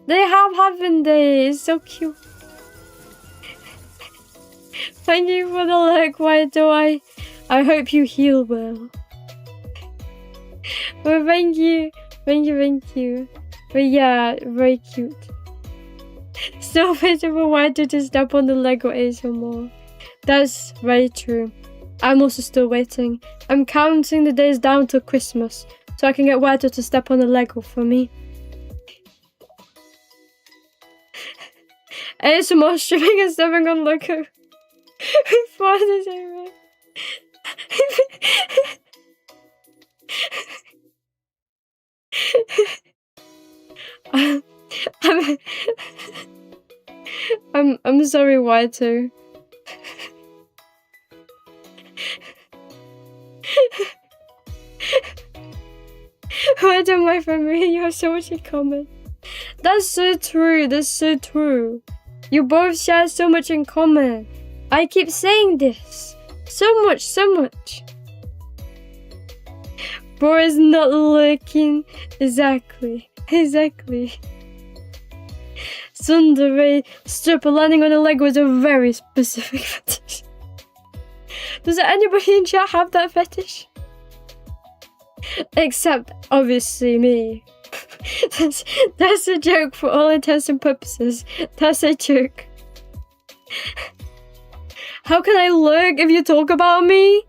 They haven't they? It's so cute. Thank you for the like, Waito. I hope you heal well. Well, thank you. But yeah, very cute. So beautiful Waito to step on the Lego ASMR. That's very true. I'm also still waiting. I'm counting the days down till Christmas so I can get Waito to step on the Lego for me. ASMR streaming and stepping on Lego. Before this over. I'm sorry, Waito. Waito, my friend, you have so much in common. That's so true. That's so true. You both share so much in common. I keep saying this. So much. Bro is not looking. Exactly. Tsundere stripper landing on a leg was a very specific fetish. Does anybody in chat have that fetish? Except, obviously, me. That's a joke for all intents and purposes. That's a joke. How can I lurk if you talk about me?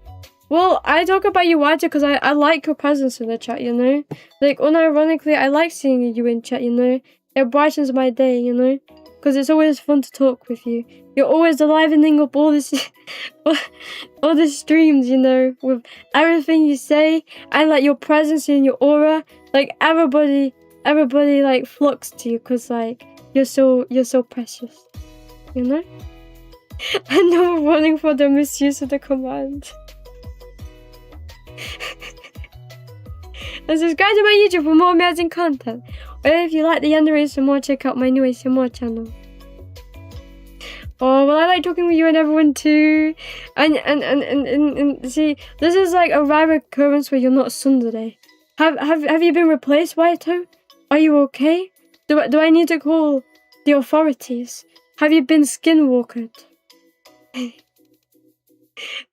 Well, I talk about you, Waito, because I like your presence in the chat, you know? Like, unironically, I like seeing you in chat, you know? It brightens my day, you know? Because it's always fun to talk with you. You're always livening up all this, all the streams, you know? With everything you say, and like your presence and your aura. Like, everybody like flocks to you because like you're so precious, you know. And no running for the misuse of the command. And subscribe to my YouTube for more amazing content. Or if you like the yandere ASMR, check out my new ASMR channel. Oh, well, I like talking with you and everyone too. And see, this is like a rare occurrence where you're not tsundere. Have you been replaced, Waito? Are you okay? Do I need to call the authorities? Have you been skinwalkered?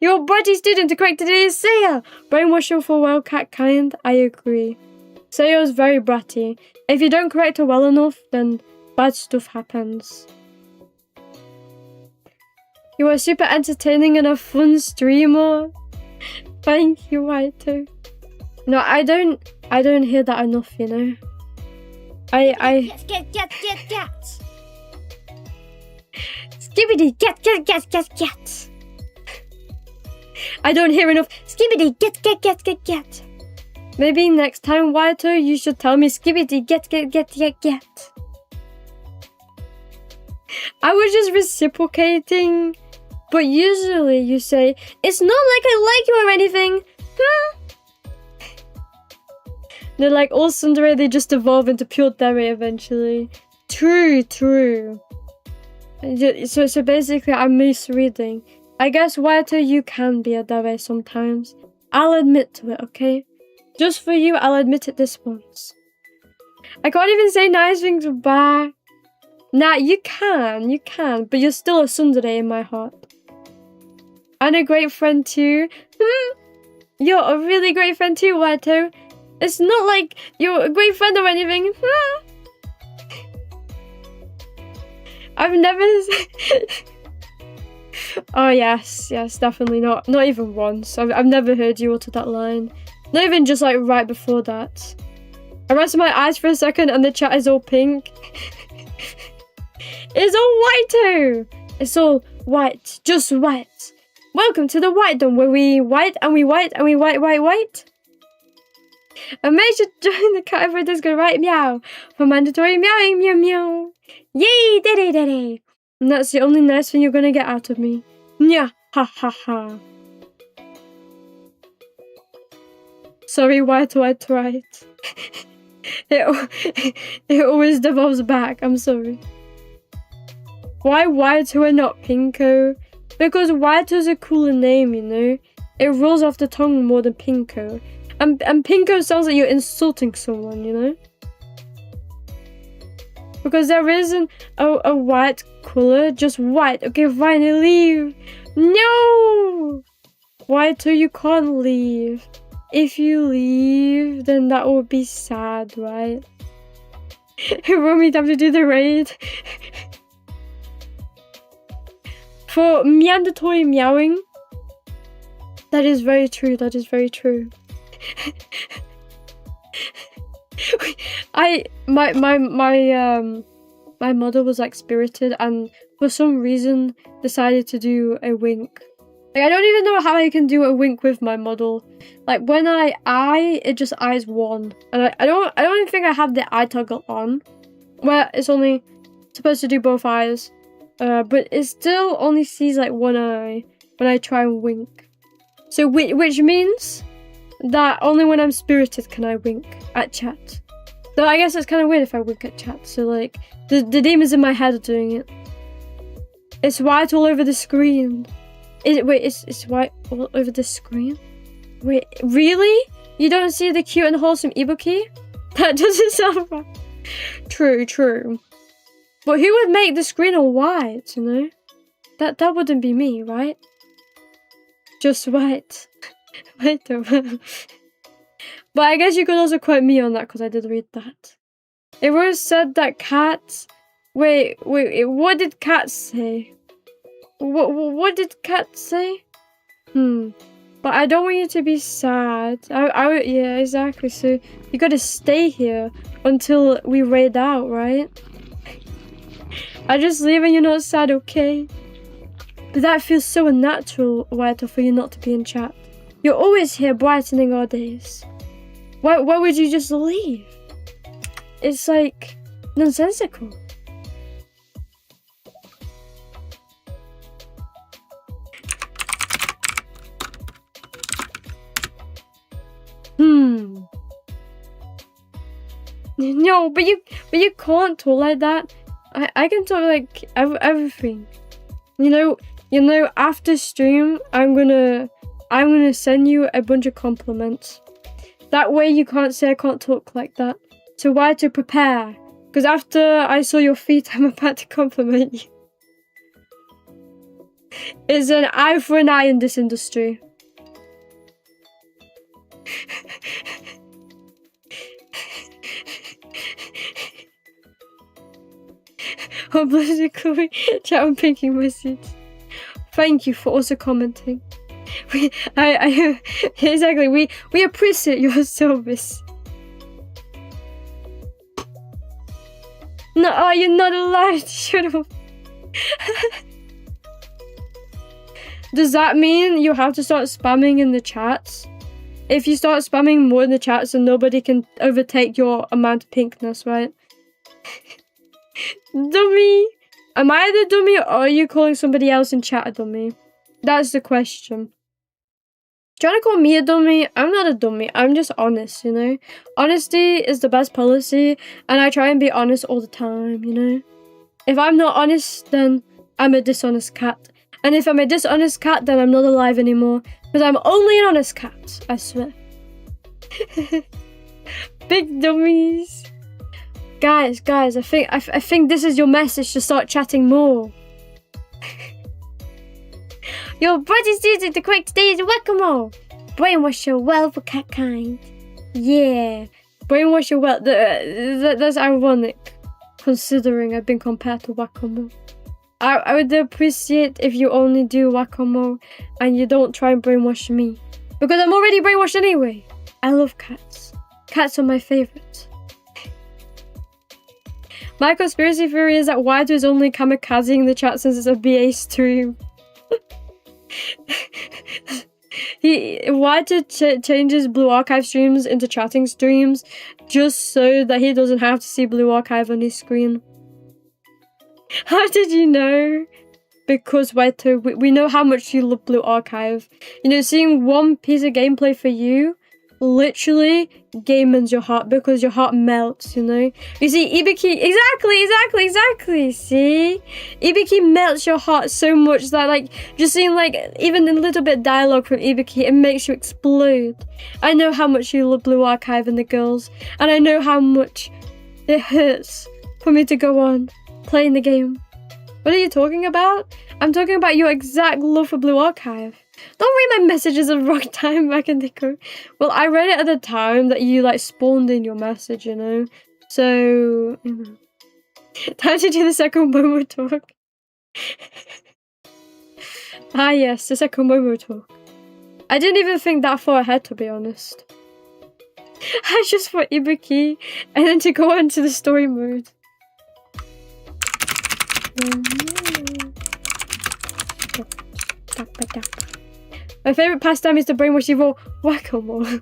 Your body student to correct today is Seiya. Brainwash her for well, cat kind. I agree. Seiya is very bratty. If you don't correct her well enough, then bad stuff happens. You are super entertaining and a fun streamer. Thank you, Waito. No, I don't hear that enough, you know. Get. Skibbity, get. I don't hear enough. Skibbity, get. Maybe next time, Waito, you should tell me skibbity, get. I was just reciprocating. But usually you say, it's not like I like you or anything. They're like all tsundere, they just evolve into pure dere eventually. True. So basically I'm misreading. I guess Waito, you can be a dere sometimes. I'll admit to it, okay? Just for you, I'll admit it this once. I can't even say nice things back. Nah, you can, but you're still a tsundere in my heart. And a great friend too. You're a really great friend too, Waito. It's not like you're a great friend or anything. I've never... Oh yes, definitely not. Not even once. I've never heard you utter that line. Not even just like right before that. I rested my eyes for a second and the chat is all pink. It's all Waito. It's all white. Just white. Welcome to the White Dome, where we white and we white and we white. And make sure to join the cat every Discord, right? Meow. For mandatory meowing, meow. Yay, dede. And that's the only nice thing you're gonna get out of me. Nya, ha. Sorry, Waito, I tried. It always devolves back, I'm sorry. Why Waito and not Pinko? Because Waito's a cooler name, you know? It rolls off the tongue more than Pinko. And Pinko sounds like you're insulting someone, you know? Because there isn't a white colour, just white. Okay, fine, leave. No! Waito, you can't leave. If you leave, then that would be sad, right? Iromi, have to do the raid. For mandatory meowing, that is very true. My mother was like spirited and for some reason decided to do a wink. Like I don't even know how I can do a wink with my model. Like when I eye, it just eyes one, and I don't even think I have the eye toggle on, where it's only supposed to do both eyes. But it still only sees like one eye when I try and wink. So which means that only when I'm spirited can I wink at chat. So I guess it's kind of weird if I wink at chat. So like the demons in my head are doing it. It's white all over the screen. It's white all over the screen? Wait, really? You don't see the cute and wholesome Ibuki? That doesn't sound right. True. But who would make the screen all white, you know? That wouldn't be me, right? Just white. But I guess you could also quote me on that because I did read that. It was said that cats... Wait, what did cats say? What did cats say? But I don't want you to be sad. Yeah, exactly. So you gotta stay here until we raid out, right? I just leave and you're not sad, okay? But that feels so unnatural, Waito, for you not to be in chat. You're always here brightening our days. Why would you just leave? It's like nonsensical. No, but you can't talk like that. I can talk like everything. You know, after stream, I'm gonna send you a bunch of compliments. That way you can't say I can't talk like that. So why to prepare? Because after I saw your feet, I'm about to compliment you. It's an eye for an eye in this industry. Oh, bless you, Chloe. Chat on pinking message. Thank you for also commenting. Exactly. We appreciate your service. No, you're not allowed. Shut up. Does that mean you have to start spamming in the chats? If you start spamming more in the chats, then nobody can overtake your amount of pinkness, right? Dummy! Am I the dummy, or are you calling somebody else in chat a dummy? That's the question. Trying to call me a dummy? I'm not a dummy. I'm just honest, you know? Honesty is the best policy, and I try and be honest all the time, you know? If I'm not honest, then I'm a dishonest cat. And if I'm a dishonest cat, then I'm not alive anymore. Because I'm only an honest cat, I swear. Big dummies. Guys, I think this is your message to start chatting more. Your body's using the correct stage of whack-a-mole. Brainwash your well for cat kind. Yeah. Brainwash your well. That's ironic, considering I've been compared to whack-a-mole. I would appreciate if you only do whack-a-mole and you don't try and brainwash me. Because I'm already brainwashed anyway. I love cats. Cats are my favorite. My conspiracy theory is that Waito is only kamikazing the chat since it's a BA stream. Waito changes Blue Archive streams into chatting streams just so that he doesn't have to see Blue Archive on his screen. How did you know? Because Waito, we know how much you love Blue Archive. You know, seeing one piece of gameplay for you literally gamens your heart because your heart melts, you know? You see, Ibuki, exactly, see? Ibuki melts your heart so much that, like, just seeing, like, even a little bit of dialogue from Ibuki, it makes you explode. I know how much you love Blue Archive and the girls, and I know how much it hurts for me to go on playing the game. What are you talking about? I'm talking about your exact love for Blue Archive. Don't read my messages at the wrong time, Makandiko. Well, I read it at the time that you, like, spawned in your message, you know? So, you know. Time to do the second Momo talk. Ah, yes, the second Momo talk. I didn't even think that far ahead, to be honest. I just thought Ibuki, and then to go into the story mode. My favourite pastime is to brainwash evil whack-a-mole.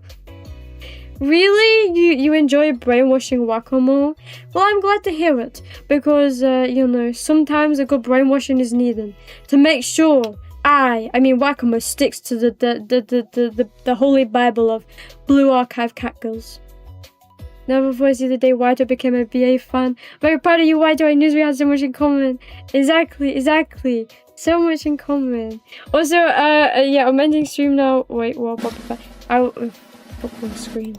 Really? You enjoy brainwashing whack-a-mole? Well, I'm glad to hear it. Because, you know, sometimes a good brainwashing is needed. To make sure I mean whack-a-mole sticks to the holy bible of Blue Archive catgirls. Never before see the day Waito became a BA fan. Very proud of you, Waito. I knew we had so much in common. Exactly. So much in common. Also, yeah, I'm ending stream now. Wait, what? I'll put on screen.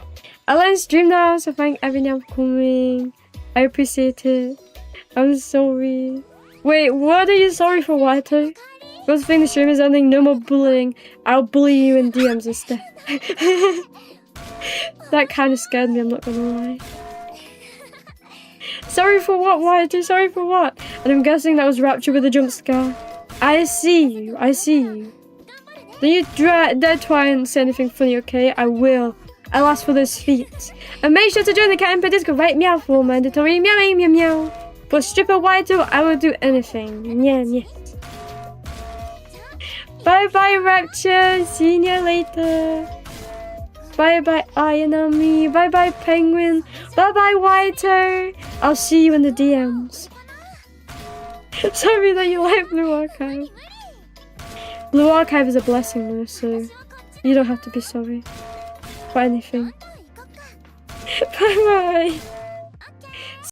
I'll end stream now, so thank everyone for coming. I appreciate it. I'm sorry. Wait, what are you sorry for, Waito? Good thing the stream is ending. No more bullying. I'll bully you in DMs instead. That kind of scared me, I'm not gonna lie. Sorry for what, Waito? Sorry for what? And I'm guessing that was Rapture with a jump scare. I see you. Don't you dare try and say anything funny, okay? I will. I'll ask for those feet. And make sure to join the Cat Input Discord, right? Meow for mandatory. Meow. For stripper Waito, I will do anything. Yeah. Bye-bye, Rapture. See you later. Bye-bye, Iromi. Bye-bye, Penguin. Bye-bye, Waito. I'll see you in the DMs. Sorry that you like Blue Archive. Blue Archive is a blessing though, so you don't have to be sorry for anything. Bye-bye.